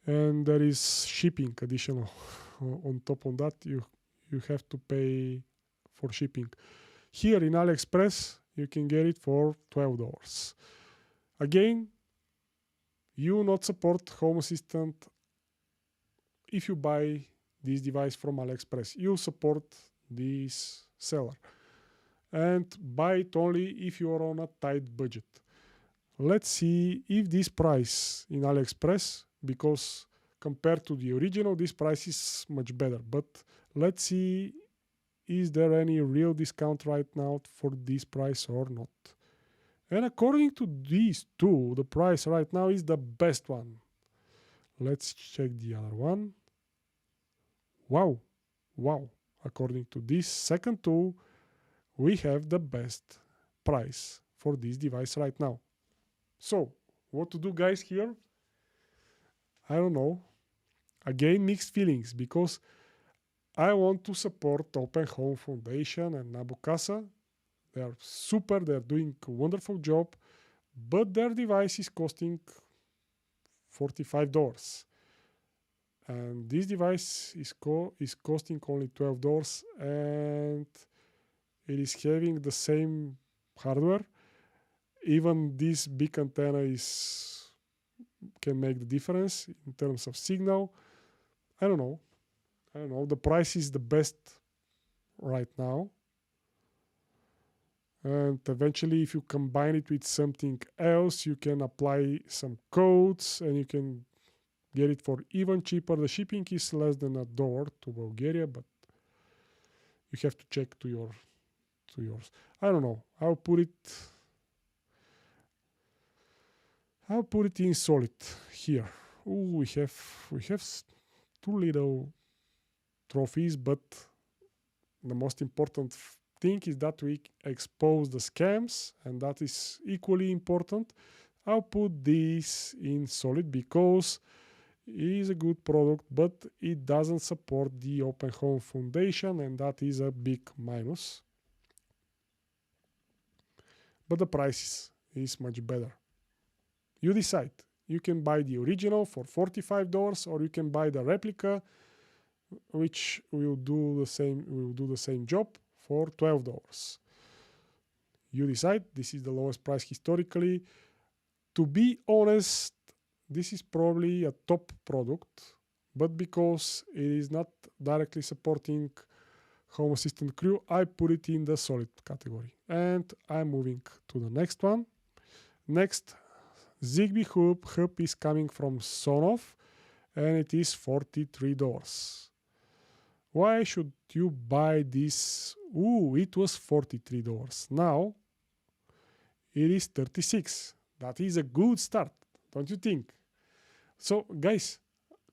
And there is shipping additional on top of that. You have to pay for shipping. Here in AliExpress, you can get it for $12. Again, You not support Home Assistant if you buy this device from AliExpress. You support this seller and buy it only if you are on a tight budget. Let's see if this price in AliExpress, because compared to the original, this price is much better. But let's see, is there any real discount right now for this price or not? And according to these two, the price right now is the best one. Let's check the other one. Wow. According to this second tool, we have the best price for this device right now. So, what to do, guys, here? I don't know. Again, mixed feelings, because I want to support Open Home Foundation and Nabucasa. They are super, they're doing a wonderful job, but their device is costing $45. And this device is costing only $12, and it is having the same hardware. Even this big antenna can make the difference in terms of signal. I don't know. The price is the best right now. And eventually, if you combine it with something else, you can apply some codes and you can get it for even cheaper. The shipping is less than $1 to Bulgaria, but you have to check to yours. I don't know. I'll put it in solid here. Ooh, we have two little trophies, but the most important thing is that we expose the scams, and that is equally important. I'll put this in solid because it is a good product, but it doesn't support the Open Home Foundation, and that is a big minus. But the price is much better. You decide. You can buy the original for $45, or you can buy the replica, which will do the same job for $12. You decide. This is the lowest price historically. To be honest, this is probably a top product, but because it is not directly supporting Home Assistant Crew, I put it in the solid category. And I'm moving to the next one. Next, Zigbee hub is coming from Sonoff, and it is $43. Why should you buy this? Ooh, it was $43. Now it is $36. That is a good start, don't you think? So, guys,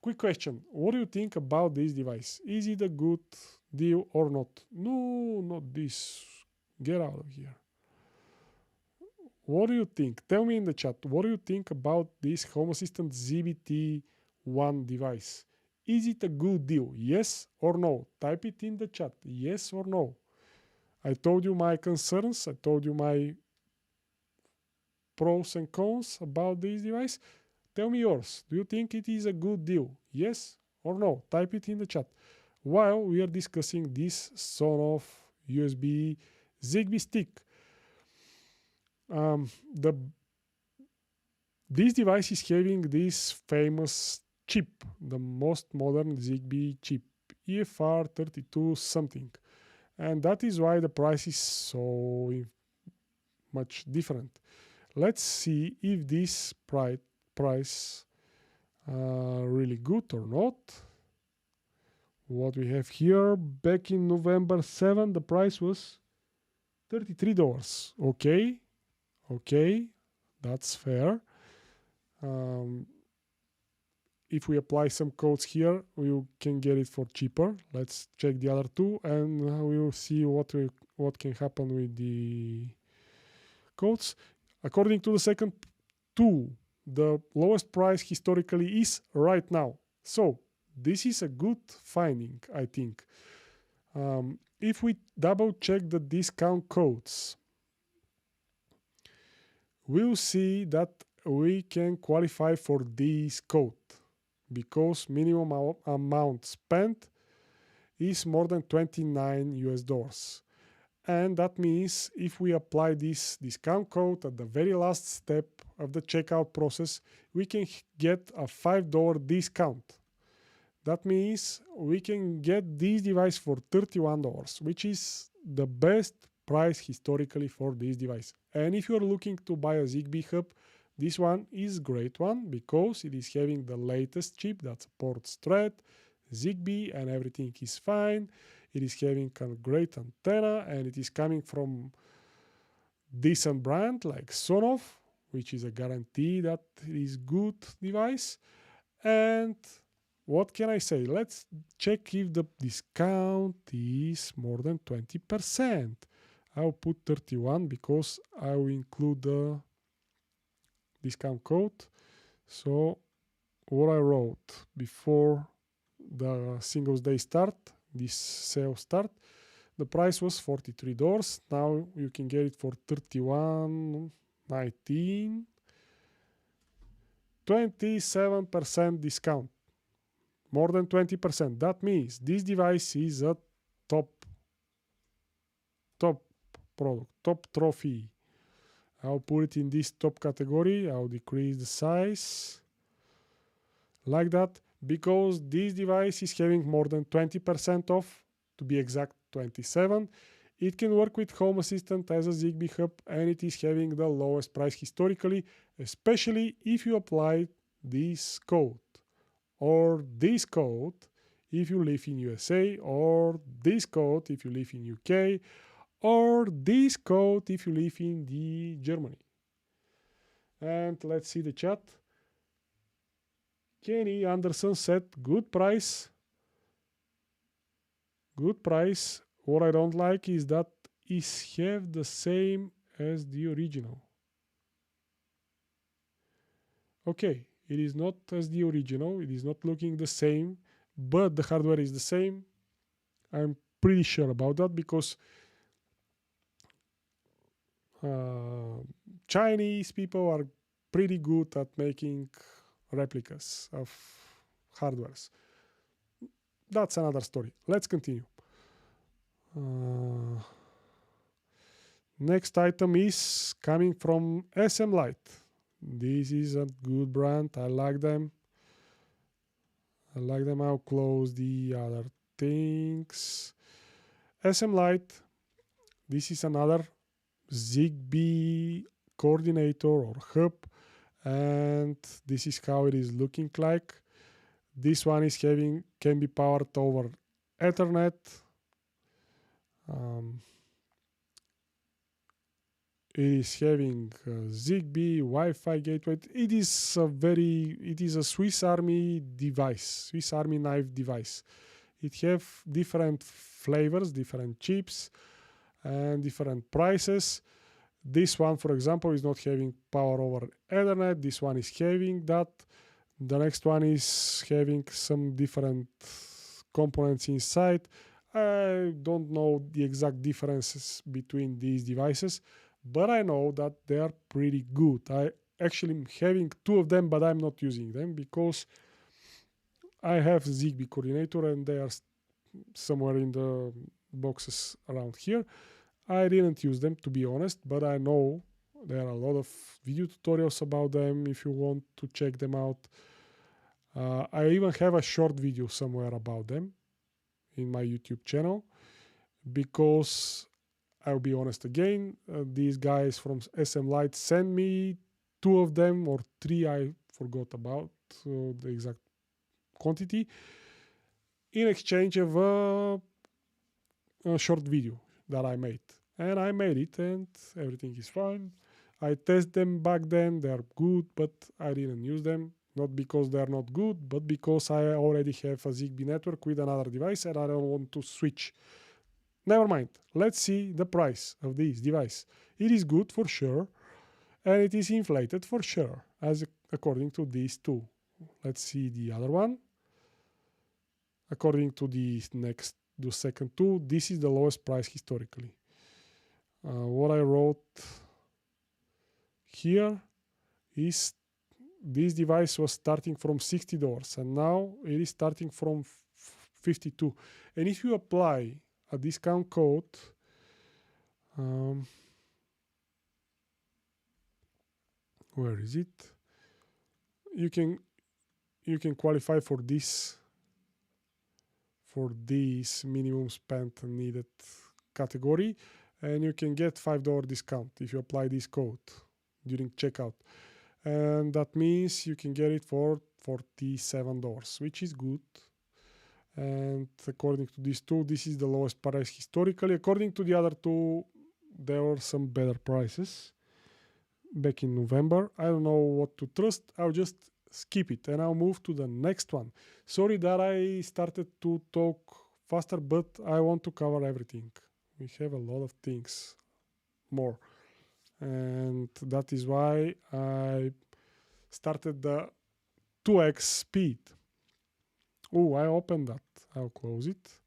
quick question. What do you think about this device? Is it a good deal or not? No, not this. Get out of here. What do you think? Tell me in the chat. What do you think about this Home Assistant ZBT1 device? Is it a good deal? Yes or no? Type it in the chat. Yes or no? I told you my concerns. I told you my pros and cons about this device. Tell me yours. Do you think it is a good deal? Yes or no? Type it in the chat. While we are discussing this Sonoff USB Zigbee stick. This device is having this famous chip, the most modern Zigbee chip, EFR32 something. And that is why the price is so much different. Let's see if this price really good or not. What we have here, back in November 7, the price was $33. Okay, that's fair. If we apply some codes here, we can get it for cheaper. Let's check the other two, and we will see what can happen with the codes. According to the second two, the lowest price historically is right now. So this is a good finding, I think. If we double check the discount codes, we'll see that we can qualify for this code because minimum amount spent is more than $29. And that means if we apply this discount code at the very last step of the checkout process, we can get a $5 discount. That means we can get this device for $31, which is the best price historically for this device. And if you're looking to buy a Zigbee hub, this one is a great one because it is having the latest chip that supports Thread, Zigbee, and everything is fine. It is having a great antenna, and it is coming from decent brand like Sonoff, which is a guarantee that it is good device. And what can I say? Let's check if the discount is more than 20%. I'll put 31 because I will include the discount code. So what I wrote before the Singles Day start, this sale start, the price was $43. Now you can get it for $31.19. 27% discount. More than 20%. That means this device is a top product, top trophy. I'll put it in this top category. I'll decrease the size like that because this device is having more than 20% off, to be exact 27. It can work with Home Assistant as a Zigbee hub, and it is having the lowest price historically, especially if you apply this code or this code if you live in USA, or this code if you live in UK, or this code if you live in the Germany. And let's see the chat. Kenny Anderson said, good price. Good price. What I don't like is that it have the same as the original. Okay, it is not as the original. It is not looking the same, but the hardware is the same. I'm pretty sure about that because Chinese people are pretty good at making replicas of hardwares. That's another story. Let's continue. Next item is coming from SM Light. This is a good brand. I like them. I'll close the other things. SM Light. This is another Zigbee coordinator or hub, and this is how it is looking like. This one is can be powered over Ethernet. It is having Zigbee, Wi-Fi gateway. It is a Swiss Army device, Swiss Army knife device. It have different flavors, different chips, and different prices. This one, for example, is not having power over Ethernet. This one is having that. The next one is having some different components inside. I don't know the exact differences between these devices, but I know that they are pretty good. I actually am having two of them, but I'm not using them because I have Zigbee coordinator and they are somewhere in the boxes around here. I didn't use them, to be honest, but I know there are a lot of video tutorials about them if you want to check them out. I even have a short video somewhere about them in my YouTube channel because I'll be honest again, these guys from SM Light sent me two of them or three, I forgot about the exact quantity, in exchange of a short video that I made. And I made it and everything is fine. I tested them back then, they are good, but I didn't use them. Not because they are not good, but because I already have a Zigbee network with another device and I don't want to switch. Never mind. Let's see the price of this device. It is good for sure, and it is inflated for sure, as according to these two. Let's see the other one. According to the second two, this is the lowest price historically. What I wrote here is this device was starting from $60 and now it is starting from 52. And if you apply a discount code, Um, where is it? You can qualify for this minimum spent needed category, and you can get $5 discount if you apply this code during checkout, and that means you can get it for $47, which is good. And according to these two, this is the lowest price historically. According to the other two, there were some better prices back in November. I don't know what to trust. I'll just skip it and I'll move to the next one. Sorry that I started to talk faster, but I want to cover everything. We have a lot of things more, and that is why I started the 2x speed. Oh, I opened that. I'll close it.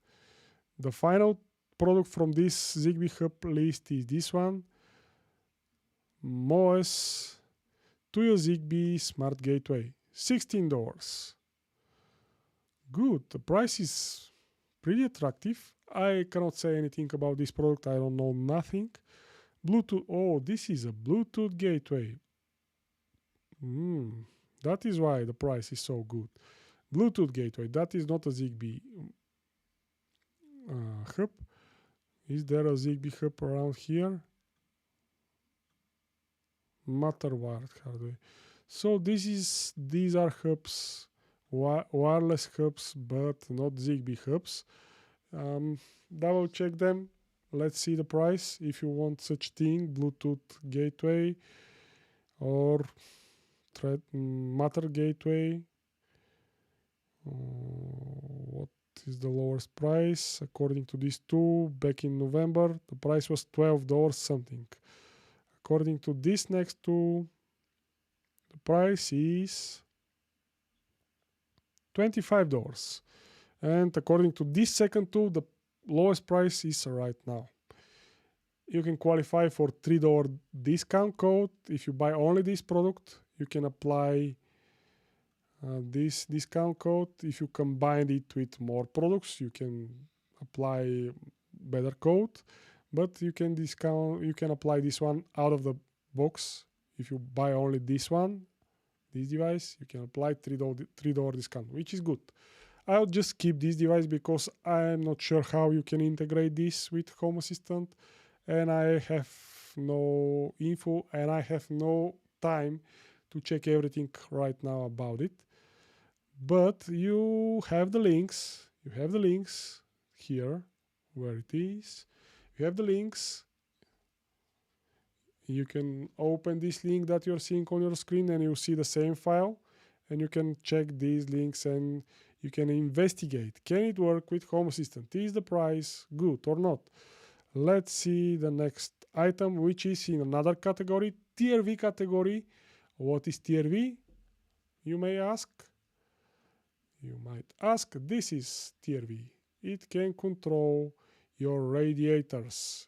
The final product from this Zigbee Hub list is this one. MOS to your Zigbee Smart Gateway. $16. Good. The price is pretty attractive. I cannot say anything about this product. I don't know nothing. Bluetooth. Oh, this is a Bluetooth gateway. That is why the price is so good. Bluetooth gateway. That is not a Zigbee hub. Is there a Zigbee hub around here? Matter wired hardware. So these are hubs, wireless hubs, but not Zigbee hubs. Double check them. Let's see the price. If you want such thing, Bluetooth gateway or Matter gateway. What is the lowest price? According to these two, back in November, the price was $12 something. According to this next two, the price is $25. And according to this second two, the lowest price is right now. You can qualify for $3 discount code. If you buy only this product, you can apply this discount code. If you combine it with more products, you can apply better code. But you can apply this one out of the box. If you buy only this device, you can apply $3 discount, which is good. I'll just keep this device because I'm not sure how you can integrate this with Home Assistant, and I have no info and I have no time to check everything right now about it. But you have the links. You have the links here, where it is. You have the links. You can open this link that you're seeing on your screen and you see the same file, and you can check these links and you can investigate. Can it work with Home Assistant? Is the price good or not? Let's see the next item, which is in another category, Tier V category. What is Tier V? You may ask. You might ask. This is Tier V. It can control your radiators.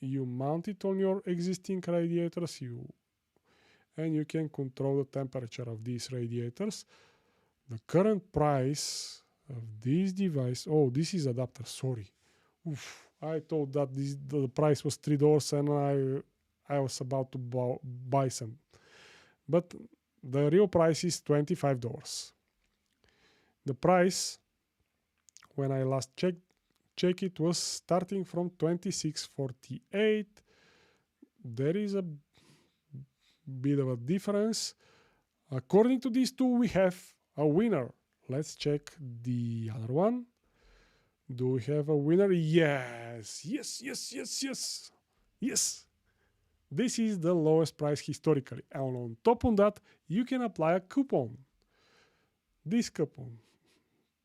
You mount it on your existing radiators, and you can control the temperature of these radiators. The current price of this device, oh, this is adapter, sorry. Oof, I thought that the price was $3 and I was about to buy some. But the real price is $25. The price, when I last checked it, was starting from $26.48. There is a bit of a difference. According to these two, we have a winner. Let's check the other one. Do we have a winner? Yes. This is the lowest price historically. And on top of that, you can apply a coupon. This coupon,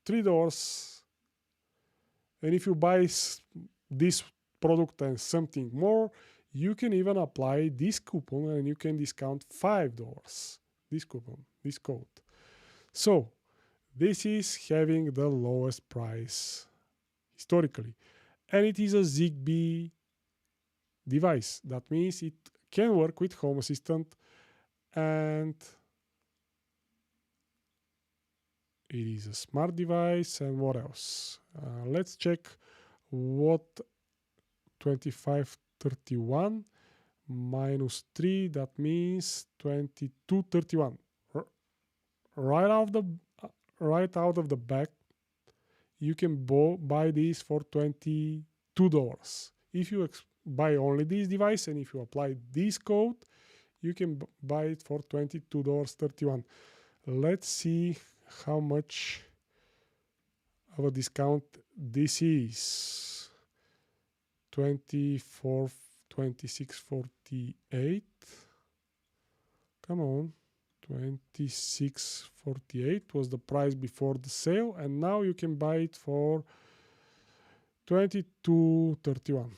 $3. And if you buy this product and something more, you can even apply this coupon and you can discount $5. This coupon, this code. So this is having the lowest price historically. And it is a Zigbee device. That means it can work with Home Assistant, and it is a smart device. And what else? Let's check what 2531 minus 3, that means 2231. Right out of the back, you can buy this for $22. If you buy only this device and if you apply this code, you can buy it for $22.31. Let's see how much of a discount this is. 26.48. Come on. 26.48 was the price before the sale, and now you can buy it for 22.31.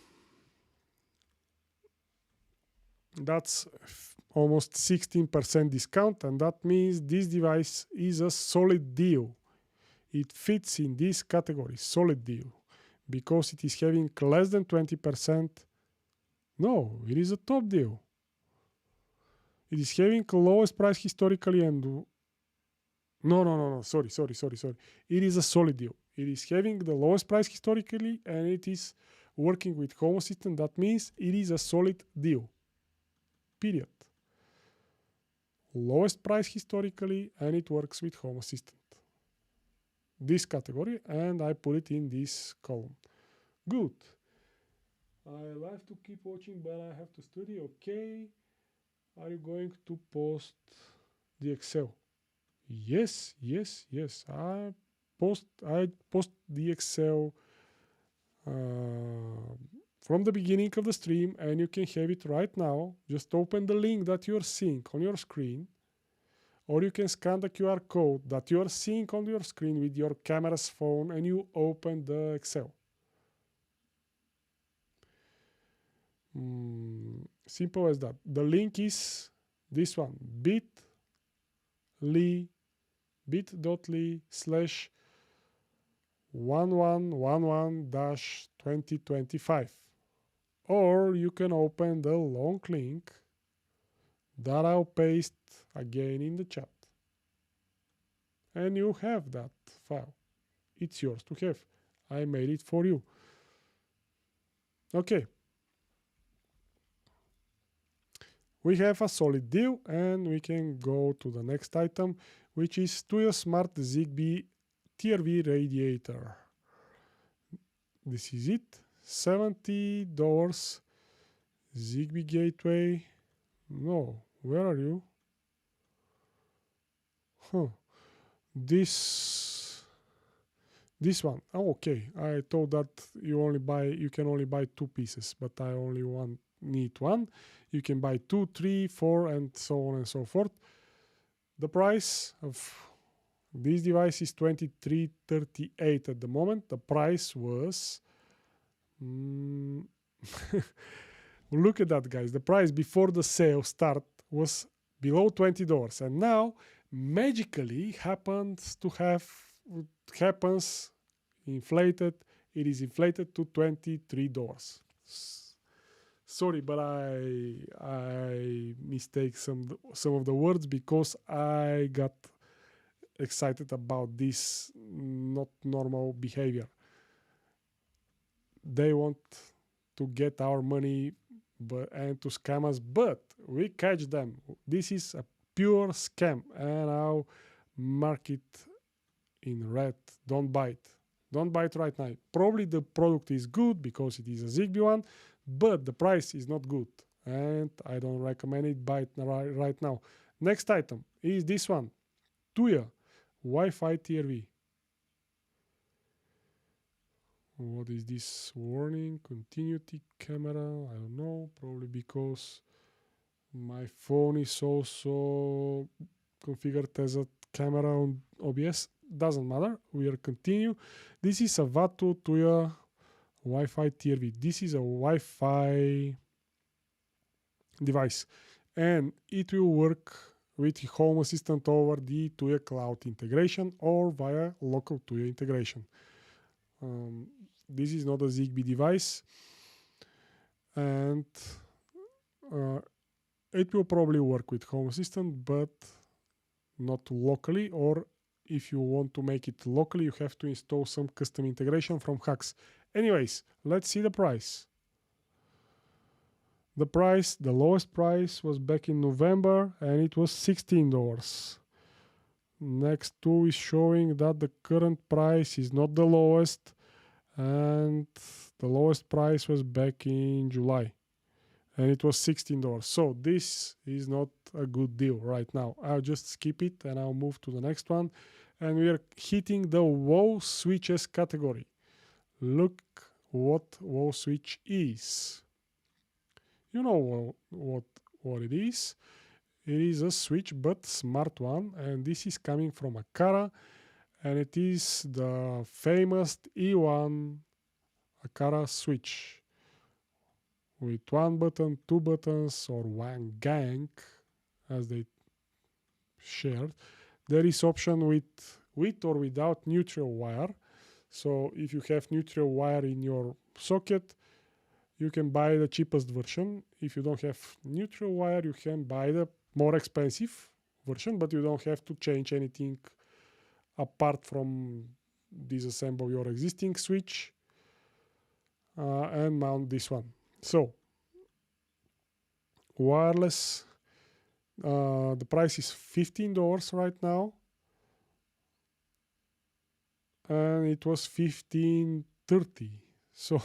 That's almost 16% discount, and that means this device is a solid deal. It fits in this category, solid deal, because it is having less than 20%. No, it is a top deal. It is having the lowest price historically and... No. Sorry. It is a solid deal. It is having the lowest price historically and it is working with Home Assistant. That means it is a solid deal. Period. Lowest price historically and it works with Home Assistant. This category, and I put it in this column. Good. I love to keep watching, but I have to study. Okay. Are you going to post the Excel? Yes. I post the Excel from the beginning of the stream, and you can have it right now. Just open the link that you're seeing on your screen, or you can scan the QR code that you're seeing on your screen with your camera's phone, and you open the Excel. Simple as that. The link is this one, bit.ly/1111-2025. Or you can open the long link that I'll paste again in the chat. And you have that file. It's yours to have. I made it for you. Okay. We have a solid deal, and we can go to the next item, which is Tuya Smart Zigbee TRV radiator. This is it. $70 Zigbee gateway. No, where are you? This one. Oh, okay. I thought that you can only buy 2 pieces, but I only need 1. You can buy 2, 3, 4, and so on and so forth. The price of this device is $23.38 at the moment. The price was... look at that, guys. The price before the sale start was below $20. And now, magically, inflated. It is inflated to $23. Sorry, but I mistake some of the words because I got excited about this not normal behavior. They want to get our money and to scam us, but we catch them. This is a pure scam, and I'll mark it in red. Don't buy it. Don't buy it right now. Probably the product is good because it is a Zigbee one, but the price is not good, and I don't recommend it. Buy it right now. Next item is this one, Tuya Wi-Fi TRV. What is this warning? Continuity camera? I don't know. Probably because my phone is also configured as a camera on OBS. Doesn't matter. We are continue. This is a Vatu Tuya Wi-Fi TRV. This is a Wi-Fi device, and it will work with Home Assistant over the Tuya Cloud integration or via local Tuya integration. This is not a Zigbee device, and it will probably work with Home Assistant, but not locally, or if you want to make it locally, you have to install some custom integration from Hacks. Anyways, let's see the price. The lowest price was back in November and it was $16. Next two is showing that the current price is not the lowest, and the lowest price was back in July and it was $16. So this is not a good deal right now. I'll just skip it and I'll move to the next one. And we are hitting the wall switches category. Look what wall switch is. You know what it is. It is a switch, but smart one, and this is coming from Aqara, and it is the famous E1 Aqara switch with one button, two buttons, or one gang, as they shared. There is option with or without neutral wire. So if you have neutral wire in your socket, you can buy the cheapest version. If you don't have neutral wire, you can buy the more expensive version, but you don't have to change anything apart from disassemble your existing switch and mount this one. So wireless, the price is $15 right now, and it was $15.30. So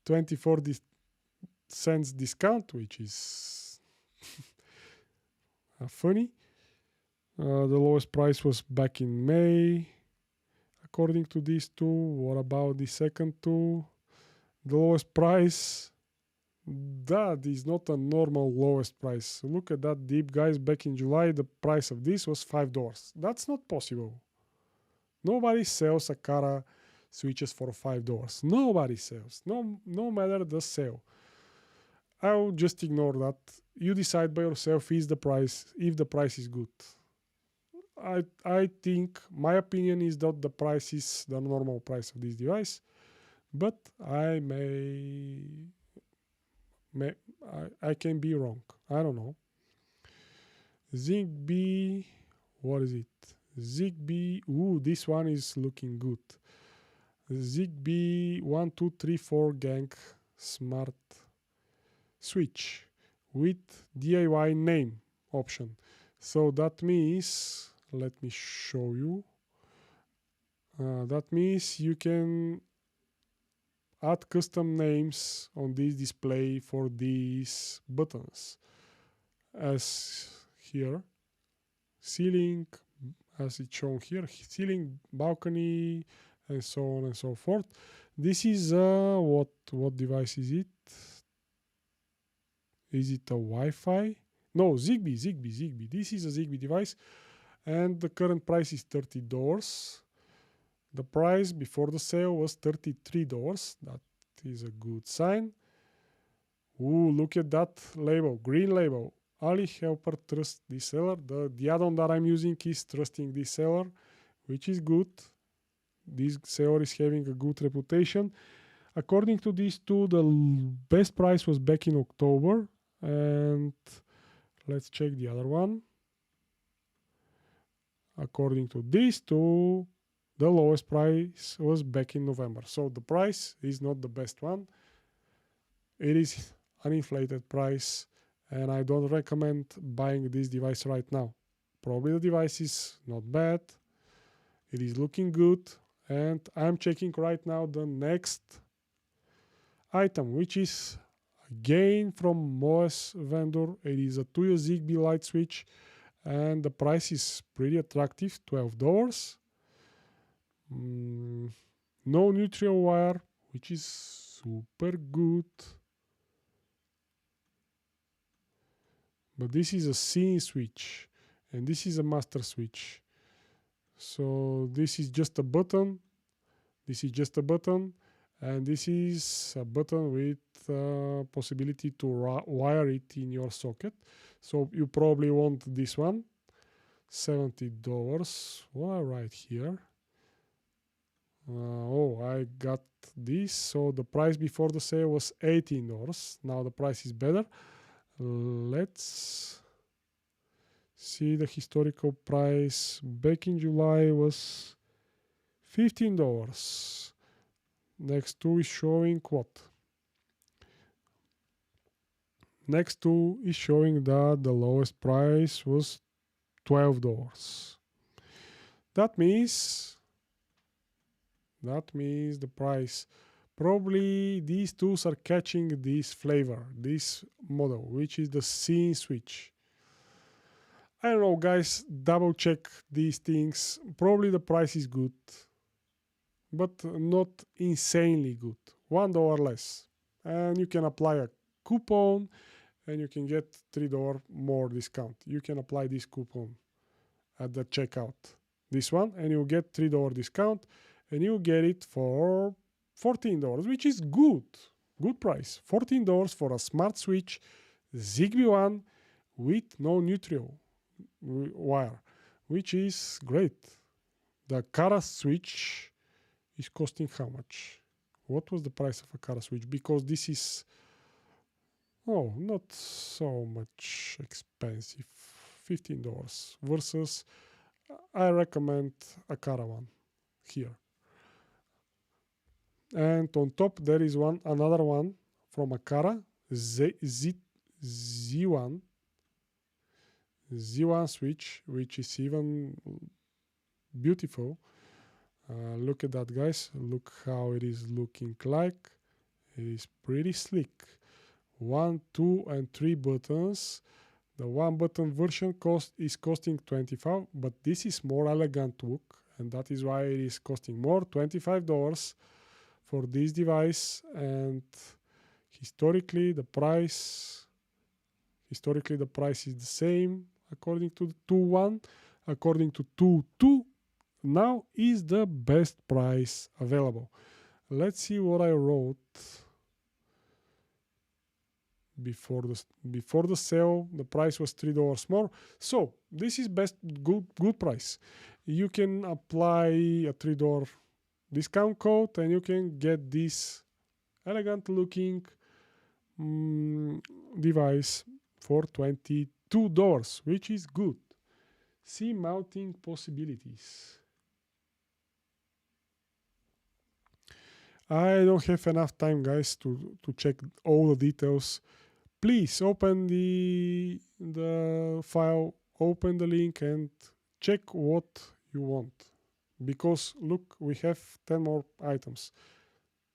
24 cents discount, which is funny. The lowest price was back in May, according to these two. What about the second two? The lowest price, that is not a normal lowest price. Look at that dip, guys. Back in July, the price of this was $5. That's not possible. Nobody sells Aqara switches for $5. Nobody sells. No matter the sale. I'll just ignore that. You decide by yourself if the price is good. I think my opinion is that the price is the normal price of this device, but I can be wrong. I don't know. Zigbee, what is it? Zigbee, this one is looking good. Zigbee 1234 gang smart switch with DIY name option. So that means, let me show you. That means you can add custom names on this display for these buttons, as here, ceiling, as it's shown here, ceiling, balcony, and so on and so forth. This is what device is it? Is it a Wi-Fi? No, Zigbee. This is a Zigbee device, and the current price is $30. The price before the sale was $33. That is a good sign. Ooh, look at that label, green label. Ali Helper trust this seller. The add-on that I'm using is trusting this seller, which is good. This seller is having a good reputation. According to these two, the best price was back in October. And let's check the other one. According to these two, the lowest price was back in November. So the price is not the best one. It is an inflated price, and I don't recommend buying this device right now. Probably the device is not bad. It is looking good, and I'm checking right now the next item, which is again from MOS vendor. It is a Tuyo Zigbee light switch, and the price is pretty attractive, $12. No neutral wire, which is super good. But this is a scene switch, and this is a master switch. So this is just a button. This is just a button, and this is a button with possibility to wire it in your socket. So you probably want this one, $70. Well, right here. I got this. So the price before the sale was $18. Now the price is better. Let's see the historical price. Back in July was $15. Next two is showing what? Next two is showing that the lowest price was $12. That means the price. Probably these tools are catching this flavor, this model, which is the scene switch. I don't know, guys, double check these things. Probably the price is good, but not insanely good. $1 less. And you can apply a coupon and you can get $3 more discount. You can apply this coupon at the checkout. This one, and you get $3 discount, and you get it for $14, which is good. Good price. $14 for a smart switch, Zigbee one with no neutral wire, which is great. The Kara switch is costing how much? What was the price of a Kara switch? Because this is, oh, not so much expensive. $15 versus I recommend a Kara one here. And on top there is another one from a Kara, Z1 switch, which is even beautiful. Look at that, guys. Look how it is looking like. It is pretty slick. 1, 2, and 3 buttons. The 1 button version is costing $25, but this is more elegant look, and that is why it is costing more, $25 for this device. And historically the price is the same according to the 2.1. According to 2.2, now is the best price available. Let's see what I wrote before the sale. The price was $3 more, so this is good price. You can apply a $3 discount code and you can get this elegant looking device for $22, which is good. See mounting possibilities. I don't have enough time, guys, to check all the details. Please open the file, open the link, and check what you want. Because look, we have 10 more items,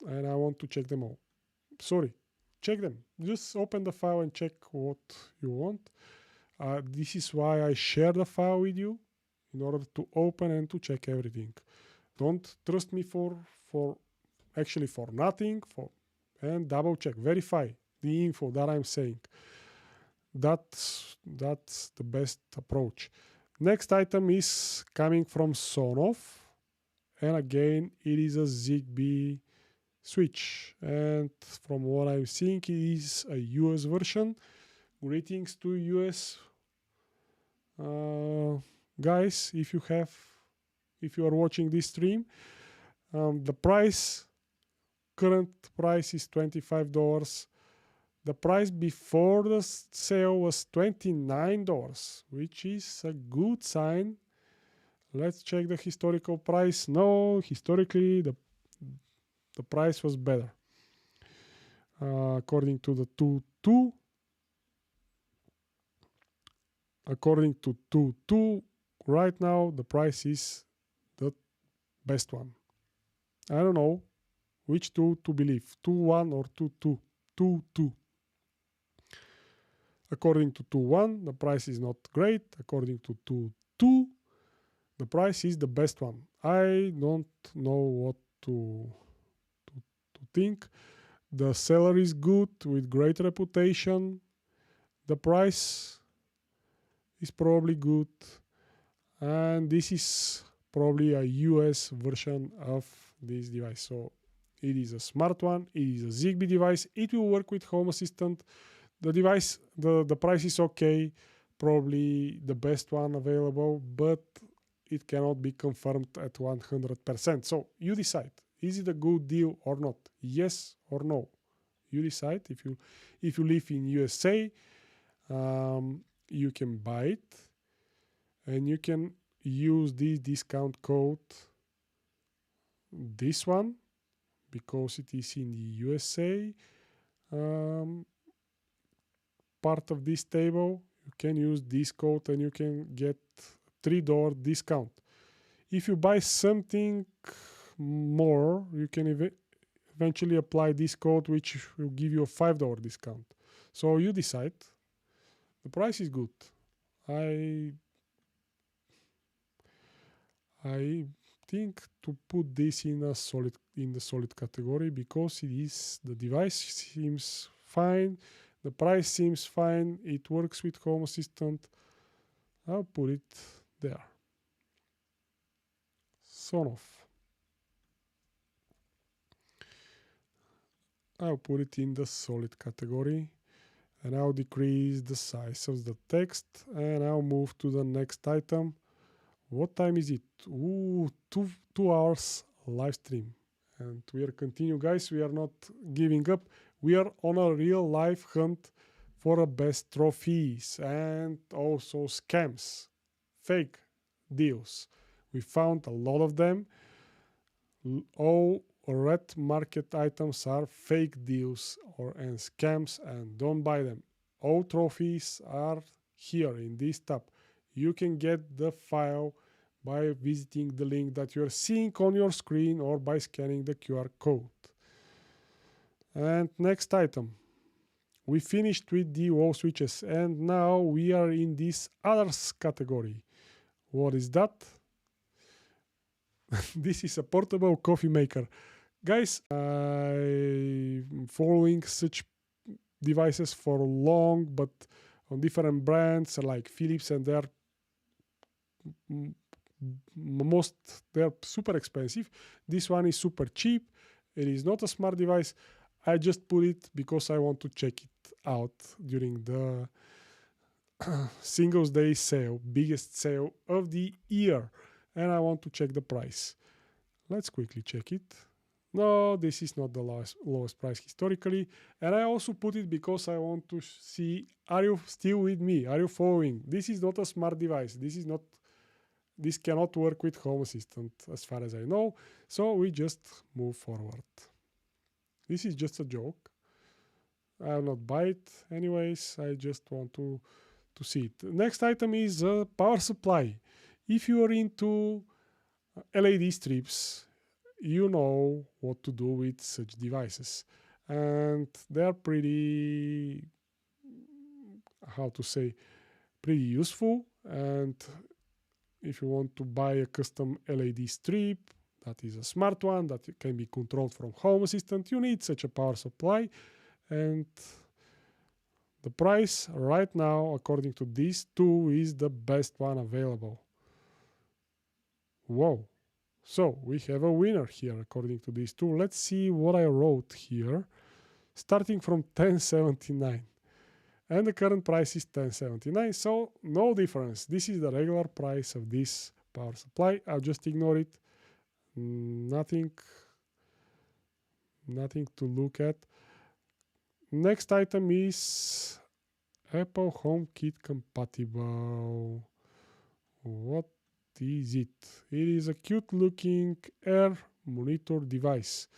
and I want to check them all. Sorry, check them. Just open the file and check what you want. This is why I share the file with you, in order to open and to check everything. Don't trust me for nothing, and double check, verify the info that I'm saying. That's the best approach. Next item is coming from Sonoff, and again it is a Zigbee switch, and from what I'm seeing it is a US version. Greetings to US guys, if you are watching this stream. The current price is $25. The price before the sale was $29, which is a good sign. Let's check the historical price. No, historically the price was better. According to the 2.2, right now the price is the best one. I don't know which two to believe, 2.1 or 2.2. 2.2. According to 2.1, the price is not great. According to 2.2, the price is the best one. I don't know what to think. The seller is good, with great reputation. The price is probably good. And this is probably a US version of this device. So it is a smart one. It is a Zigbee device. It will work with Home Assistant. The device, the price is okay, probably the best one available, but it cannot be confirmed at 100%. So you decide, is it a good deal or not? Yes or no? You decide. If you live in USA, you can buy it, and you can use this discount code, this one, because it is in the USA. part of this table, you can use this code and you can get $3 discount. If you buy something more, you can eventually apply this code, which will give you a $5 discount. So you decide. The price is good. I think to put this in the solid category, because the device seems fine, the price seems fine, it works with Home Assistant. I'll put it there. Son of. I'll put it in the solid category, and I'll decrease the size of the text, and I'll move to the next item. What time is it? Ooh, 2 hours live stream. And we are continue, guys. We are not giving up. We are on a real live hunt for the best trophies and also scams, fake deals. We found a lot of them. All red market items are fake deals and scams, and don't buy them. All trophies are here in this tab. You can get the file by visiting the link that you're seeing on your screen or by scanning the QR code. And next item. We finished with the wall switches, and now we are in this others category. What is that? This is a portable coffee maker. Guys, I'm following such devices for long, but on different brands like Philips, and they're super expensive. This one is super cheap. It is not a smart device. I just put it because I want to check it out during the Singles Day sale, biggest sale of the year, and I want to check the price. Let's quickly check it. No, this is not the lowest price historically, and I also put it because I want to see, are you still with me? Are you following? This is not a smart device. This cannot work with Home Assistant as far as I know, so we just move forward. This is just a joke. I'll not buy it anyways. I just want to see it. Next item is a power supply. If you are into LED strips, you know what to do with such devices. And they're pretty, pretty useful. And if you want to buy a custom LED strip, that is a smart one that can be controlled from Home Assistant, you need such a power supply. And the price right now, according to these two, is the best one available. Whoa. So we have a winner here according to these two. Let's see what I wrote here. Starting from $10.79. And the current price is $10.79, so no difference. This is the regular price of this power supply. I'll just ignore it. Nothing to look at. Next item is Apple HomeKit compatible. What is it? It is a cute looking air monitor device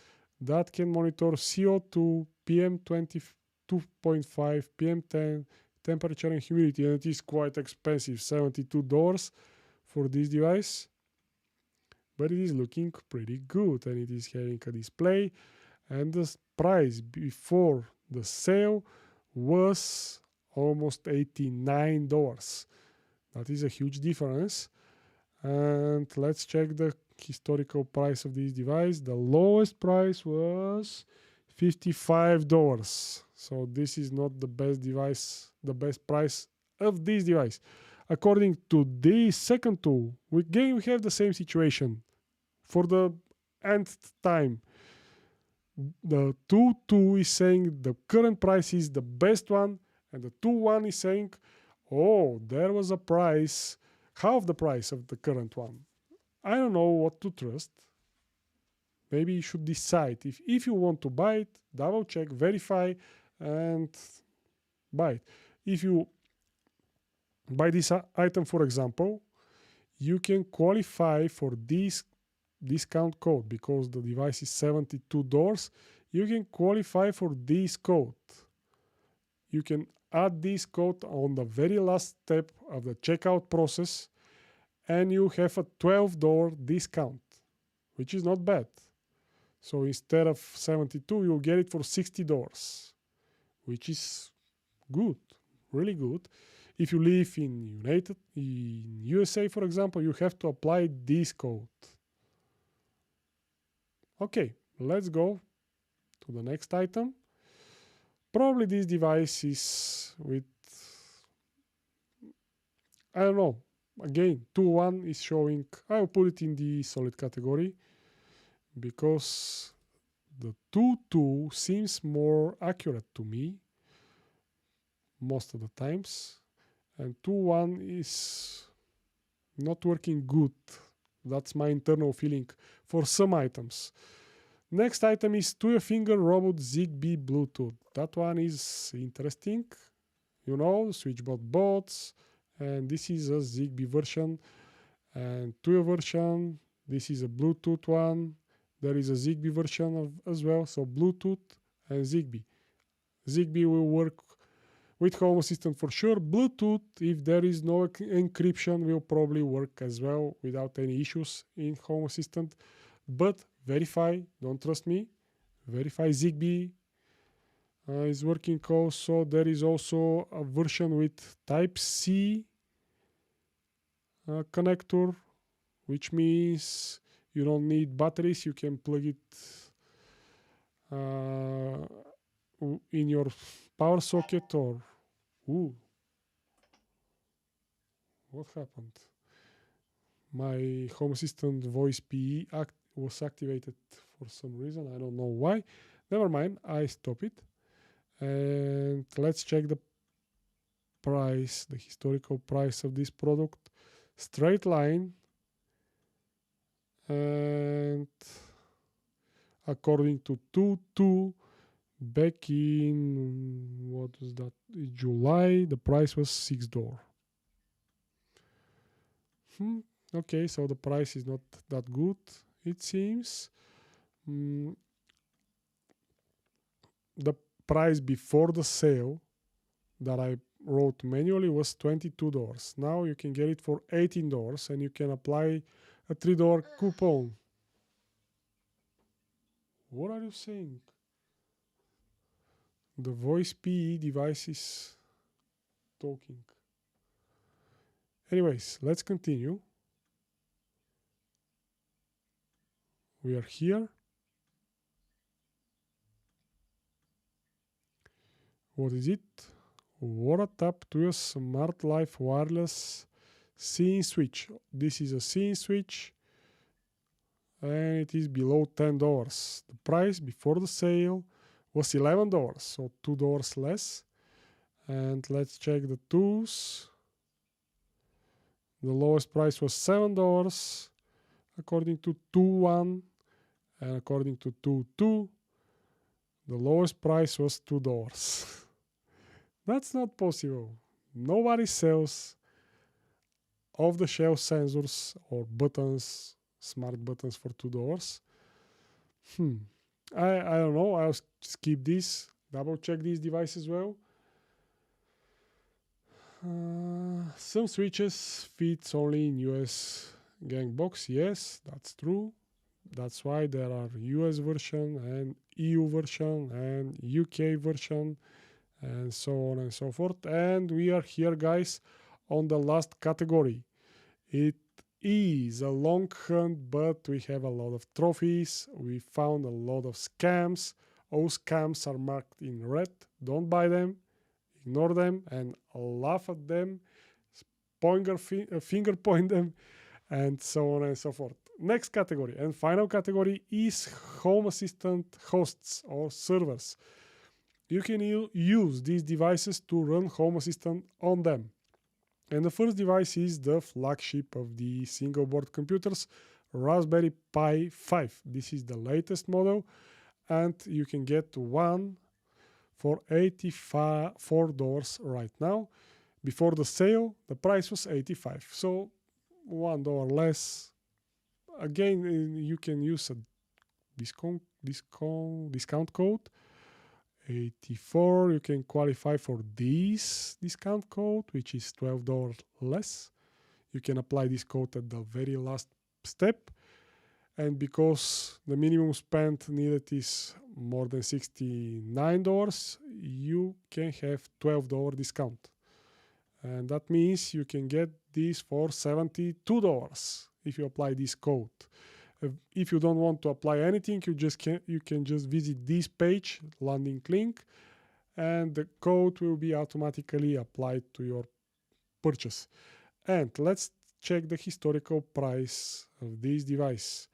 that can monitor CO2, PM2.5, PM10, temperature and humidity, and it is quite expensive, $72 for this device. But it is looking pretty good, and it is having a display, and the price before the sale was almost $89. That is a huge difference. And let's check the historical price of this device. The lowest price was $55. So this is not the best device, the best price of this device. According to the second tool, we have the same situation. For the nth time, the 2.2 is saying the current price is the best one, and the 2.1 is saying, oh, there was a price, half the price of the current one. I don't know what to trust. Maybe you should decide. If you want to buy it, double check, verify, and buy it. If you buy this item, for example, you can qualify for this discount code because the device is $72. You can qualify for this code. You can add this code on the very last step of the checkout process, and you have a $12 discount, which is not bad. So instead of 72, you'll get it for $60, which is good, really good. If you live in USA, for example, you have to apply this code. Okay, let's go to the next item. Probably this device is with, I don't know, again, 2.1 is showing, I'll put it in the solid category because the 2.2 seems more accurate to me most of the times, and 2.1 is not working good. That's my internal feeling for some items. Next item is two-finger robot Zigbee Bluetooth. That one is interesting. You know, switchbot bots, and this is a Zigbee version, and two version. This is a Bluetooth one. There is a Zigbee version as well. So Bluetooth and Zigbee. Zigbee will work with Home Assistant for sure. Bluetooth, if there is no encryption, will probably work as well without any issues in Home Assistant. But verify, don't trust me. Verify Zigbee is working also. There is also a version with Type-C connector, which means you don't need batteries. You can plug it in your power socket or... Ooh. What happened? My Home Assistant voice PE was activated for some reason. I don't know why. Never mind. I stop it. And let's check the price, the historical price of this product. Straight line. And according to 2.2, back in, what was that, July, the price was $6. Okay, so the price is not that good, it seems. The price before the sale that I wrote manually was $22. Now you can get it for $18 and you can apply a $3 coupon. What are you saying? The voice PE device is talking. Anyways, let's continue. We are here. What is it? WaterTap to a Smart Life wireless scene switch. This is a scene switch and it is below $10. The price before the sale was $11, so $2 less. And let's check the tools. The lowest price was $7 according to 2.1, and according to 2.2, the lowest price was $2. That's not possible. Nobody sells off-the-shelf sensors or buttons, smart buttons for $2. I don't know. I'll skip this. Double check this device as well. Some switches fits only in US gang box. Yes, that's true. That's why there are US version and EU version and UK version and so on and so forth. And we are here, guys, on the last category. It is a long hunt, but we have a lot of trophies. We found a lot of scams. All scams are marked in red. Don't buy them. Ignore them and laugh at them. Finger point them, and so on and so forth. Next category and final category is Home Assistant hosts or servers. You can use these devices to run Home Assistant on them. And the first device is the flagship of the single board computers, Raspberry Pi 5. This is the latest model, and you can get one for $84 right now. Before the sale, the price was $85, so $1 less. Again, you can use a discount code, 84. You can qualify for this discount code, which is $12 less. You can apply this code at the very last step. And because the minimum spend needed is more than $69, you can have $12 discount. And that means you can get this for $72 if you apply this code. If you don't want to apply anything, you can just visit this page, landing link, and the code will be automatically applied to your purchase. And let's check the historical price of this device.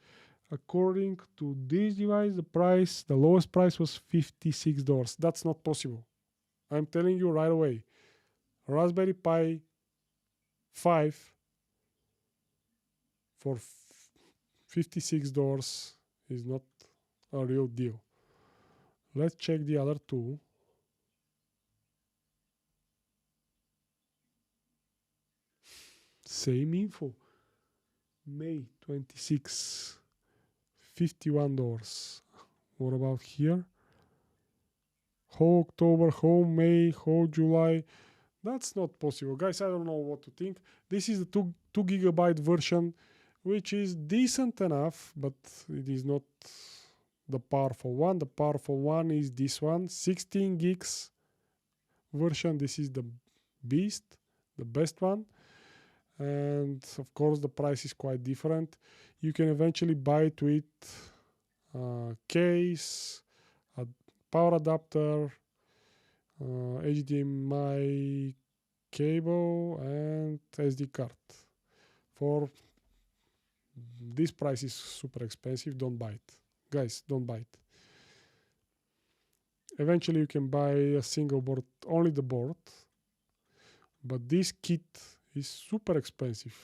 According to this device, the lowest price was $56. That's not possible. I'm telling you right away. Raspberry Pi 5 for $56 is not a real deal. Let's check the other two. Same info. May 26, $51. What about here? Whole October, whole May, whole July. That's not possible. Guys, I don't know what to think. This is the 2 gigabyte version, which is decent enough, but it is not the powerful one. The powerful one is this one, 16 gigs version. This is the beast, the best one. And of course, the price is quite different. You can eventually buy it with a case, a power adapter, HDMI cable, and SD card. For this price is super expensive. Don't buy it, guys. Don't buy it. Eventually, you can buy a single board, only the board, but this kit is super expensive.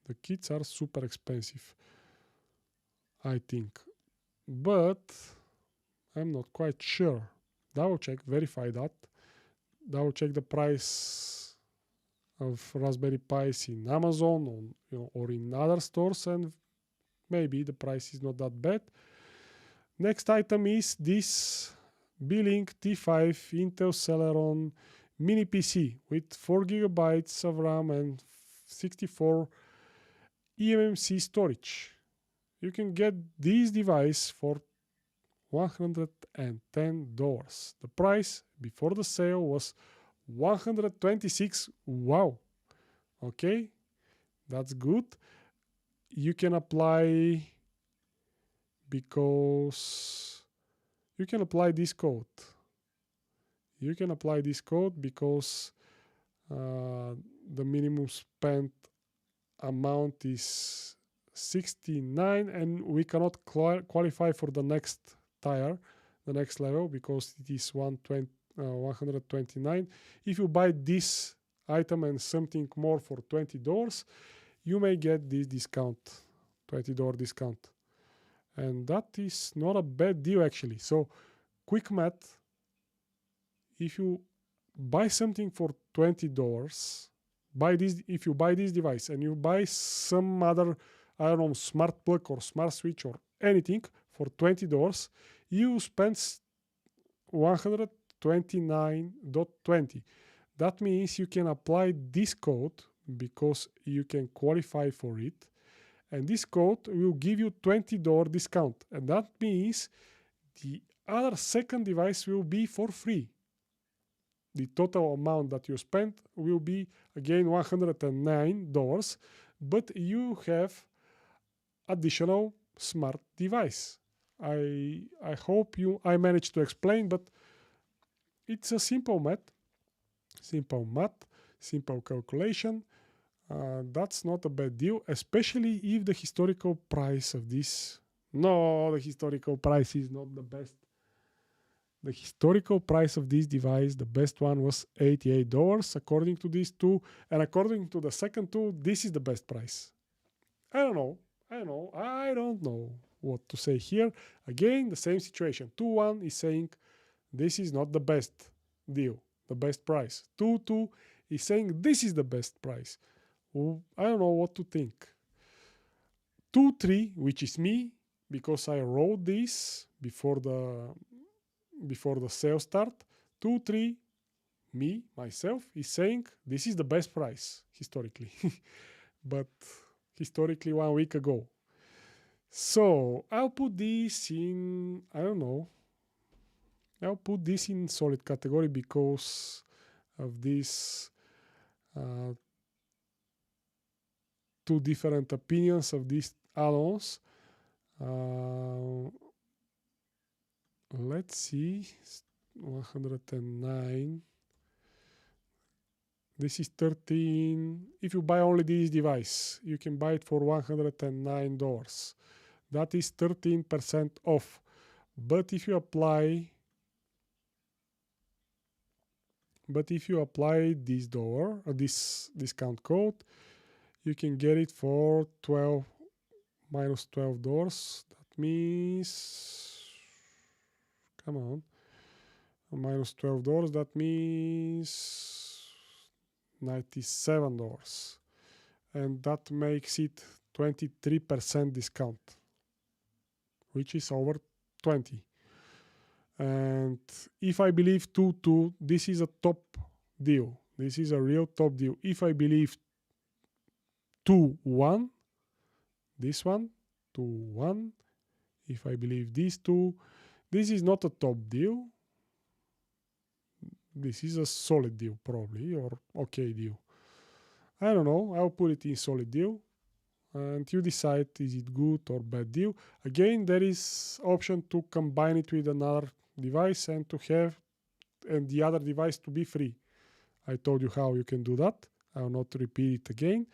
The kits are super expensive, I think, but I'm not quite sure. Double check, verify that. Double check the price of Raspberry Pis in Amazon or in other stores, and maybe the price is not that bad. Next item is this B-Link T5 Intel Celeron mini PC with 4 gigabytes of RAM and 64 eMMC storage. You can get this device for $110. The price before the sale was $126. Wow. Okay, that's good. You can apply because you can apply this code. You can apply this code because the minimum spent amount is 69, and we cannot qualify for the next tier, the next level, because it is 129. If you buy this item and something more for $20, you may get this discount, $20 discount. And that is not a bad deal, actually. So, quick math. If you buy something for $20, if you buy this device and you buy some other, I don't know, smart plug or smart switch or anything for $20, you spend $129.20. That means you can apply this code because you can qualify for it. And this code will give you $20 discount. And that means the other second device will be for free. The total amount that you spent will be again $109, but you have additional smart device. I hope I managed to explain, but it's a simple math, simple calculation. That's not a bad deal, especially if the historical price of this. No, the historical price is not the best. The historical price of this device, the best one, was $88 according to these two, and according to the second two, this is the best price. I don't know what to say here. Again, the same situation. 2.1 is saying this is not the best deal, the best price. 2.2 is saying this is the best price. I don't know what to think. 2.3, which is me, because I wrote this before the sale start. 2-3, me myself is saying this is the best price historically, but historically 1 week ago. So I'll put this in, I don't know, I'll put this in solid category because of these two different opinions of these add-ons. Let's see, 109. This is 13. If you buy only this device, you can buy it for $109. That is 13% off. But if you apply this this discount code, you can get it for minus $12. That means, come on, minus $12. That means $97, and that makes it 23% discount, which is over 20. And if I believe 2.2, this is a top deal. This is a real top deal. If I believe 2.1, this one, 2.1, if I believe these two, this is not a top deal. This is a solid deal probably, or okay deal. I don't know. I'll put it in solid deal. And you decide, is it good or bad deal. Again, there is option to combine it with another device and the other device to be free. I told you how you can do that. I will not repeat it again.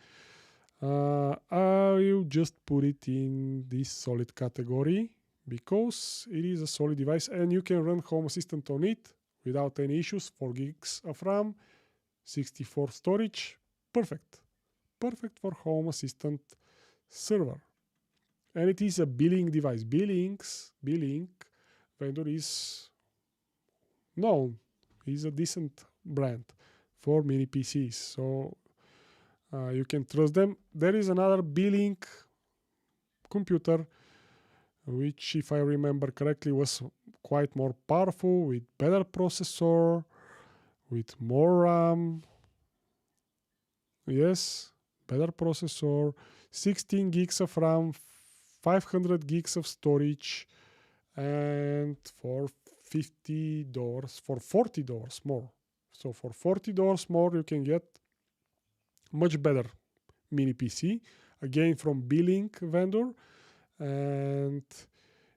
I will just put it in this solid category because it is a solid device and you can run Home Assistant on it without any issues. 4 gigs of RAM, 64 storage, perfect for Home Assistant server. And it is a billing device. Billing vendor is known. Is a decent brand for mini PCs, so you can trust them. There is another billing computer, which, if I remember correctly, was quite more powerful, with better processor, with more RAM. Yes, better processor, 16 gigs of RAM, 500 gigs of storage, and for $50, for $40 more. So for $40 more, you can get much better mini PC, again from billing vendor, and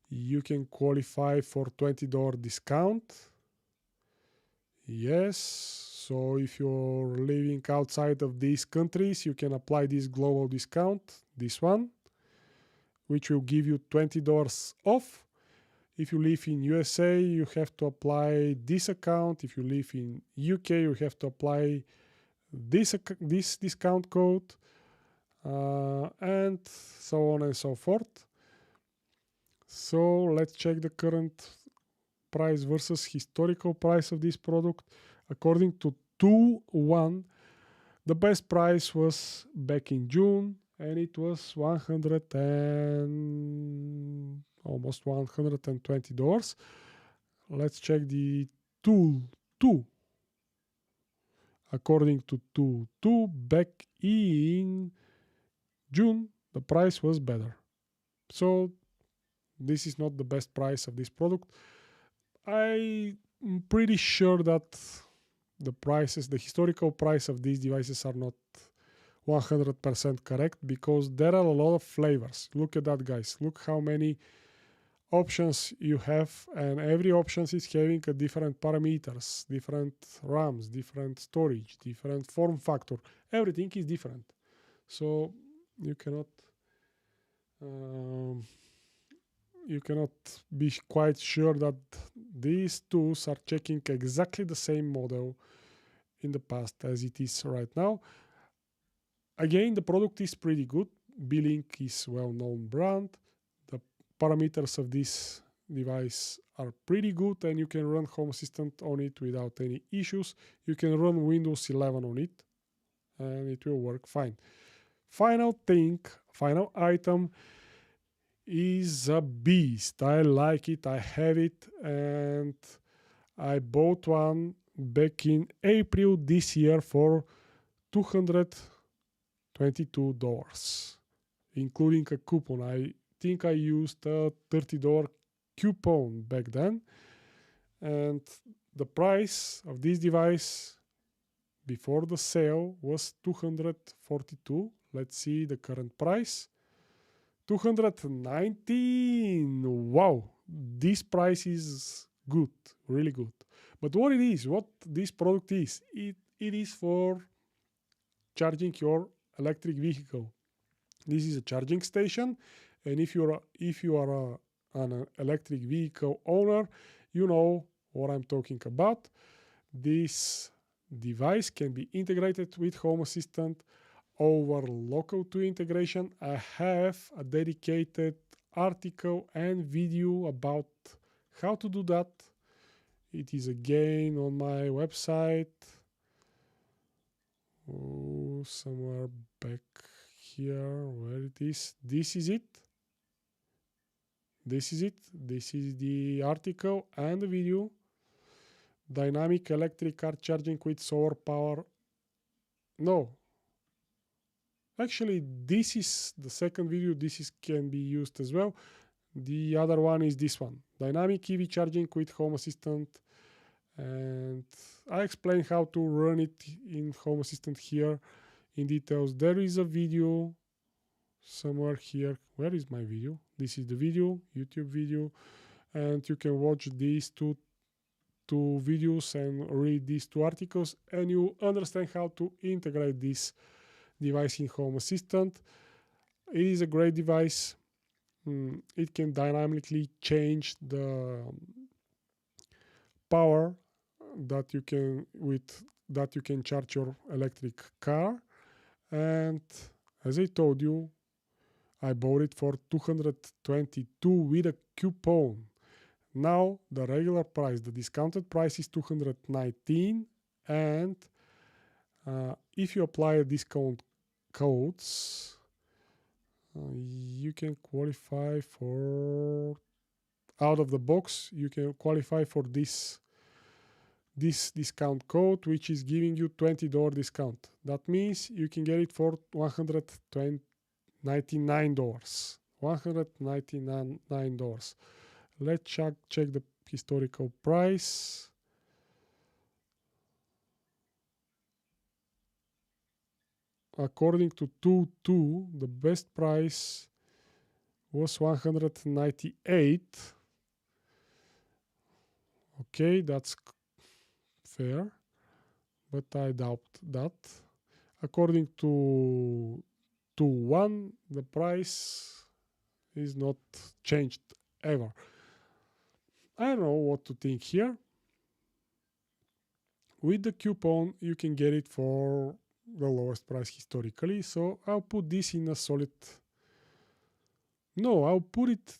you can qualify for $20 discount. Yes, so if you're living outside of these countries, you can apply this global discount, this one, which will give you $20 off. If you live in USA, you have to apply this account. If you live in UK, you have to apply this discount code, and so on and so forth. So let's check the current price versus historical price of this product. According to 2.1, the best price was back in June, and it was almost $120. Let's check the tool 2. According to tool 2, back in June, the price was better. So this is not the best price of this product. I'm pretty sure that the historical price of these devices are not 100% correct, because there are a lot of flavors. Look at that, guys. Look how many options you have, and every option is having a different parameters, different RAMs, different storage, different form factor. Everything is different. So you cannot be quite sure that these tools are checking exactly the same model in the past as it is right now. Again, the product is pretty good. Billing is well-known brand. The parameters of this device are pretty good, and you can run Home Assistant on it without any issues. You can run Windows 11 on it, and it will work fine. Final item is a beast. I like it, I have it, and I bought one back in April this year for $222, including a coupon. I think I used a $30 coupon back then, and the price of this device before the sale was $242. Let's see the current price. $219. Wow, this price is good, really good. But what it is, what this product is, it is for charging your electric vehicle. This is a charging station, and if you are an electric vehicle owner, you know what I'm talking about. This device can be integrated with Home Assistant over local to integration. I have a dedicated article and video about how to do that. It is again on my website. Oh, somewhere back here, where it is. This is it. This is it. This is the article and the video. Dynamic electric car charging with solar power. No. Actually, this is the second video. This can be used as well. The other one is this one. Dynamic EV charging with Home Assistant. And I explain how to run it in Home Assistant here in details. There is a video somewhere here. Where is my video? This is the video, YouTube video. And you can watch these two videos and read these two articles, and you understand how to integrate this device in Home Assistant. It is a great device. It can dynamically change the power that you can charge your electric car. And as I told you, I bought it for $222 with a coupon. Now the regular price, the discounted price is $219, and if you apply discount codes, you can qualify for, out of the box, you can qualify for this discount code, which is giving you $20 discount. That means you can get it for $199. $199. Let's check the historical price. According to 2.2, the best price was $198. Okay, that's fair, but I doubt that. According to 2.1, the price is not changed ever. I don't know what to think here. With the coupon, you can get it for the lowest price historically. So I'll put this in a solid. No, I'll put it.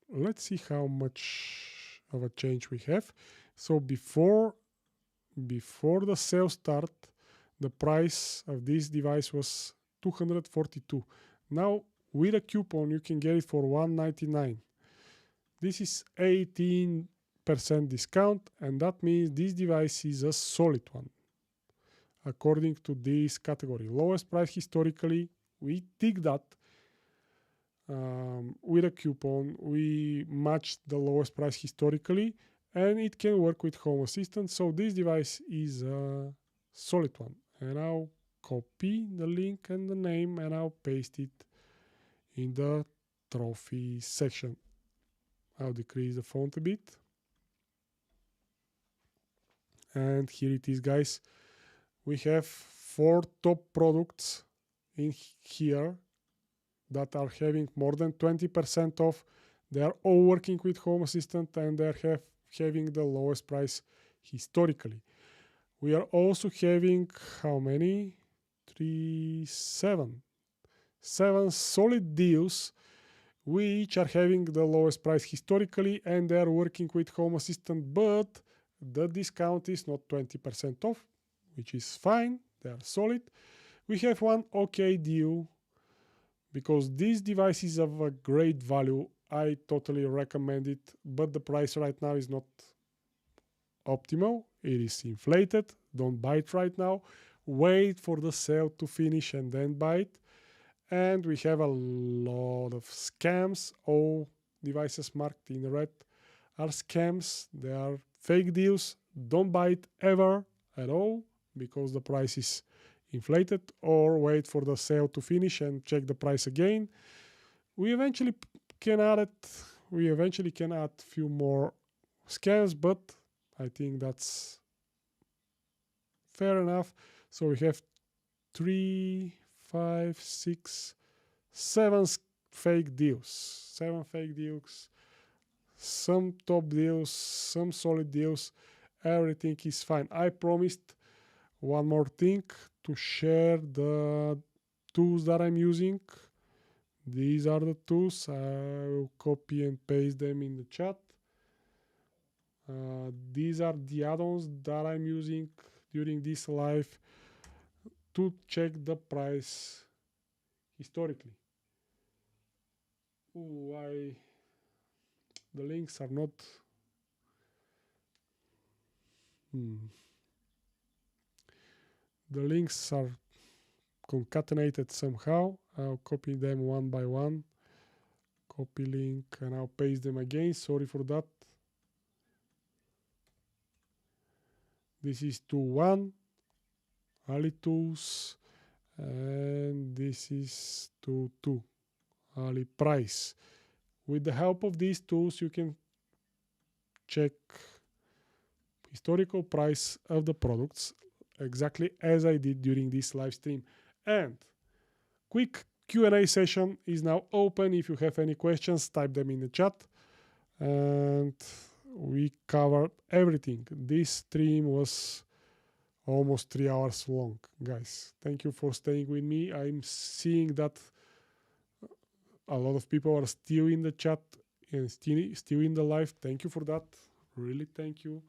Let's see how much of a change we have. So before the sale start, the price of this device was $242. Now with a coupon, you can get it for $199. This is 18% discount, and that means this device is a solid one. According to this category, lowest price historically, we tick that. With a coupon, we match the lowest price historically, and it can work with Home Assistant. So this device is a solid one. And I'll copy the link and the name, and I'll paste it in the trophy section. I'll decrease the font a bit. And here it is, guys. We have 4 top products in here that are having more than 20% off. They are all working with Home Assistant, and they're having the lowest price historically. We are also having how many? 7 solid deals, which are having the lowest price historically, and they are working with Home Assistant, but the discount is not 20% off, which is fine. They are solid. We have one okay deal because this device is of a great value. I totally recommend it, but the price right now is not optimal. It is inflated. Don't buy it right now. Wait for the sale to finish and then buy it. And we have a lot of scams. All devices marked in red are scams. They are fake deals. Don't buy it ever at all because the price is inflated, or wait for the sale to finish and check the price again. We eventually can add it. We eventually can add a few more scams, but I think that's fair enough. So we have 3, 5, 6, 7 fake deals. 7 fake deals. Some top deals, some solid deals. Everything is fine. I promised one more thing, to share the tools that I'm using. These are the tools. I will copy and paste them in the chat. These are the add-ons that I'm using during this live to check the price historically. Why the links are not the links are concatenated somehow. I'll copy them one by one. Copy link and I'll paste them again. Sorry for that. This is tool 1, Ali tools, and this is tool 2, Ali price. With the help of these tools, you can check historical price of the products exactly as I did during this live stream. And quick Q&A session is now open. If you have any questions, type them in the chat. And we covered everything. This stream was almost 3 hours long, guys. Thank you for staying with me. I'm seeing that a lot of people are still in the chat and still in the live. Thank you for that. Really, thank you.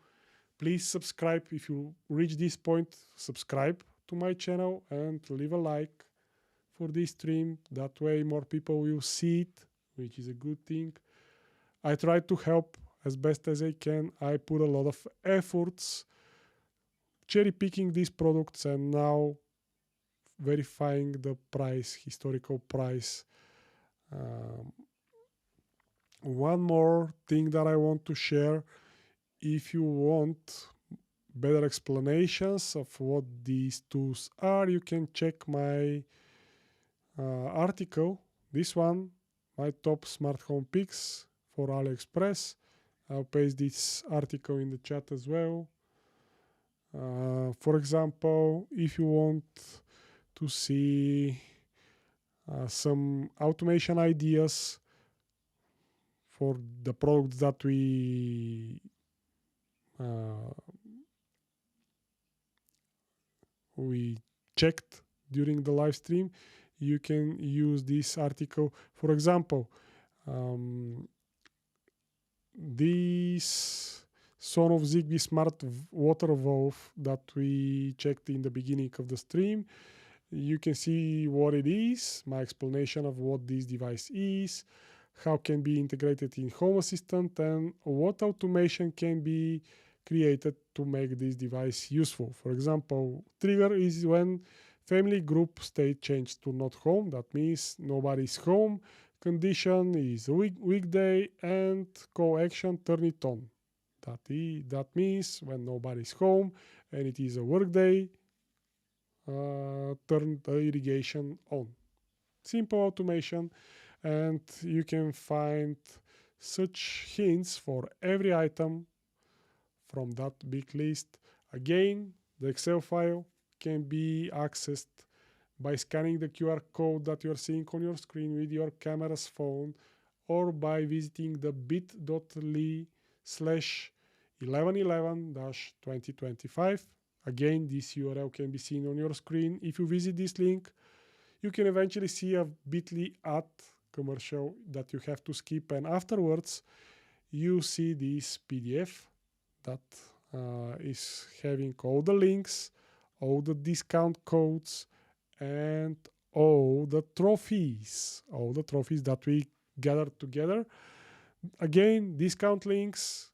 Please subscribe if you reach this point. Subscribe to my channel and leave a like for this stream. That way more people will see it, which is a good thing. I try to help as best as I can. I put a lot of efforts cherry picking these products and now verifying the price, historical price. One more thing that I want to share. If you want better explanations of what these tools are, you can check my article. This one, my top smart home picks for AliExpress. I'll paste this article in the chat as well. For example, if you want to see some automation ideas for the products that we checked during the live stream, you can use this article. For example, this Son of Zigbee smart water valve that we checked in the beginning of the stream, you can see what it is, my explanation of what this device is, how can be integrated in Home Assistant, and what automation can be created to make this device useful. For example, trigger is when family group state changed to not home. That means nobody's home. Condition is weekday, and call action, turn it on. That means when nobody's home and it is a work day, turn the irrigation on. Simple automation, and you can find such hints for every item from that big list. Again, the Excel file can be accessed by scanning the QR code that you are seeing on your screen with your camera's phone, or by visiting the bit.ly/1111-2025. Again, this URL can be seen on your screen. If you visit this link, you can eventually see a bit.ly ad commercial that you have to skip, and afterwards you see this PDF that is having all the links, all the discount codes, and all the trophies that we gathered together. Again, discount links,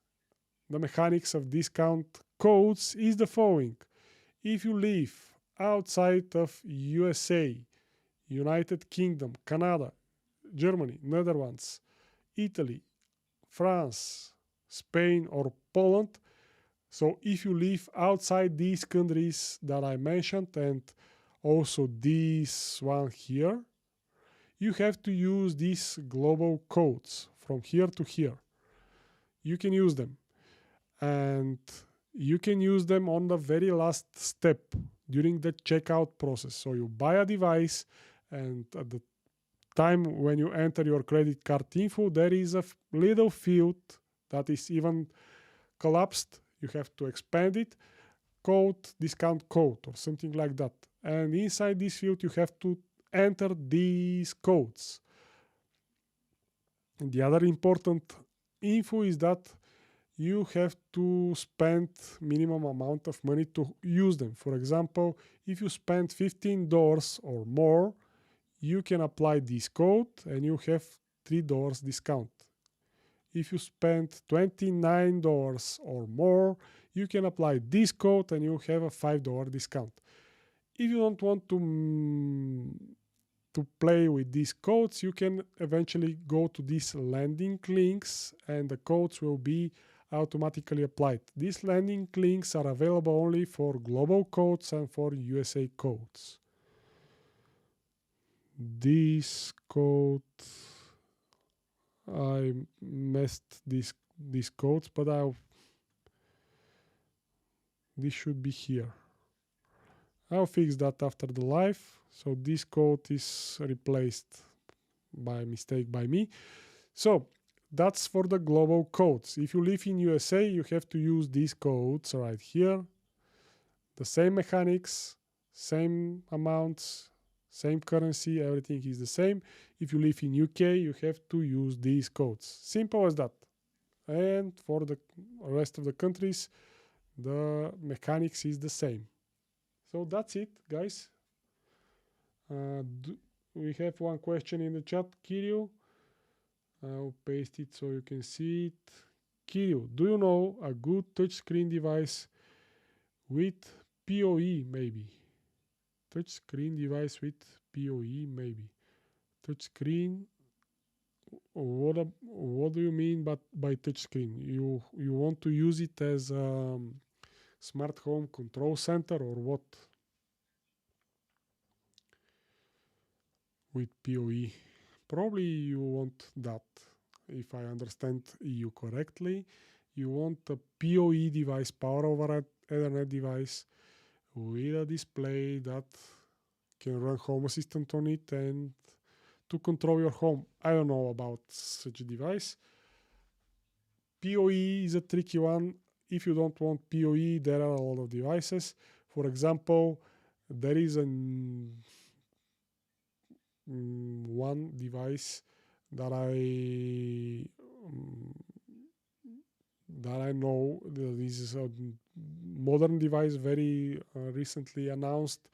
the mechanics of discount codes is the following. If you live outside of USA, United Kingdom, Canada, Germany, Netherlands, Italy, France, Spain, or Poland, so if you live outside these countries that I mentioned and also this one here, you have to use these global codes from here to here. You can use them. And you can use them on the very last step during the checkout process. So you buy a device, and at the time when you enter your credit card info, there is a little field that is even collapsed. You have to expand it, code, discount code, or something like that. And inside this field, you have to enter these codes. And the other important info is that you have to spend minimum amount of money to use them. For example, if you spend $15 or more, you can apply this code and you have $3 discount. If you spend $29 or more, you can apply this code and you have a $5 discount. If you don't want to play with these codes, you can eventually go to these landing links and the codes will be automatically applied. These landing links are available only for global codes and for USA codes. This code, I messed these codes, but this should be here. I'll fix that after the live. So this code is replaced by mistake by me. So that's for the global codes. If you live in USA, you have to use these codes right here. The same mechanics, same amounts, same currency, everything is the same. If you live in UK, you have to use these codes. Simple as that. And for the rest of the countries, the mechanics is the same. So that's it, guys. We have one question in the chat, Kirill. I'll paste it so you can see it. Kirill, do you know a good touchscreen device with PoE maybe? Touchscreen device with PoE maybe. Touchscreen, what do you mean by touchscreen? You want to use it as a smart home control center or what? With PoE. Probably you want that, if I understand you correctly. You want a PoE device, power over Ethernet device, with a display that can run Home Assistant on it and to control your home. I don't know about such a device. PoE is a tricky one. If you don't want PoE, there are a lot of devices. For example, there is one device that I know that is a modern device, very recently announced,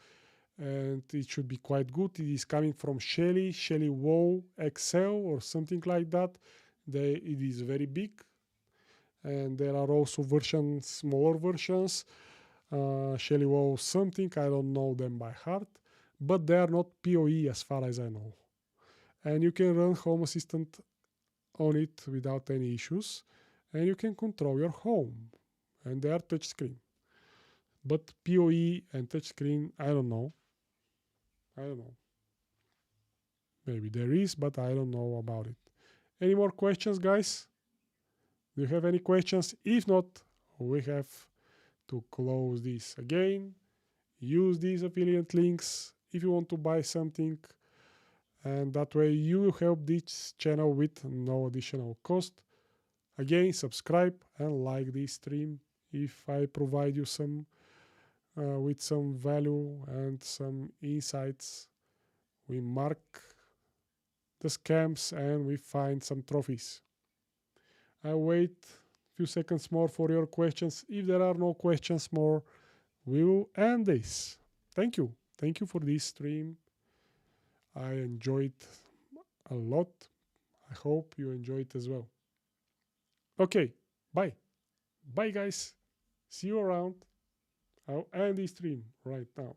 and it should be quite good. It is coming from Shelly Wow XL or something like that. It is very big, and there are also smaller versions. Shelly Wow something, I don't know them by heart, but they are not PoE as far as I know. And you can run Home Assistant on it without any issues, and you can control your home, and they are touchscreen. But PoE and touchscreen, I don't know. Maybe there is, but I don't know about it. Any more questions, guys? Do you have any questions? If not, we have to close this again. Use these affiliate links if you want to buy something, and that way you help this channel with no additional cost. Again, subscribe and like this stream if I provide you some with some value and some insights. We mark the scams and we find some trophies. I'll wait a few seconds more for your questions. If there are no questions more, we will end this. Thank you. Thank you for this stream. I enjoyed a lot. I hope you enjoy it as well. Okay, bye. Bye, guys. See you around. I'll end the stream right now.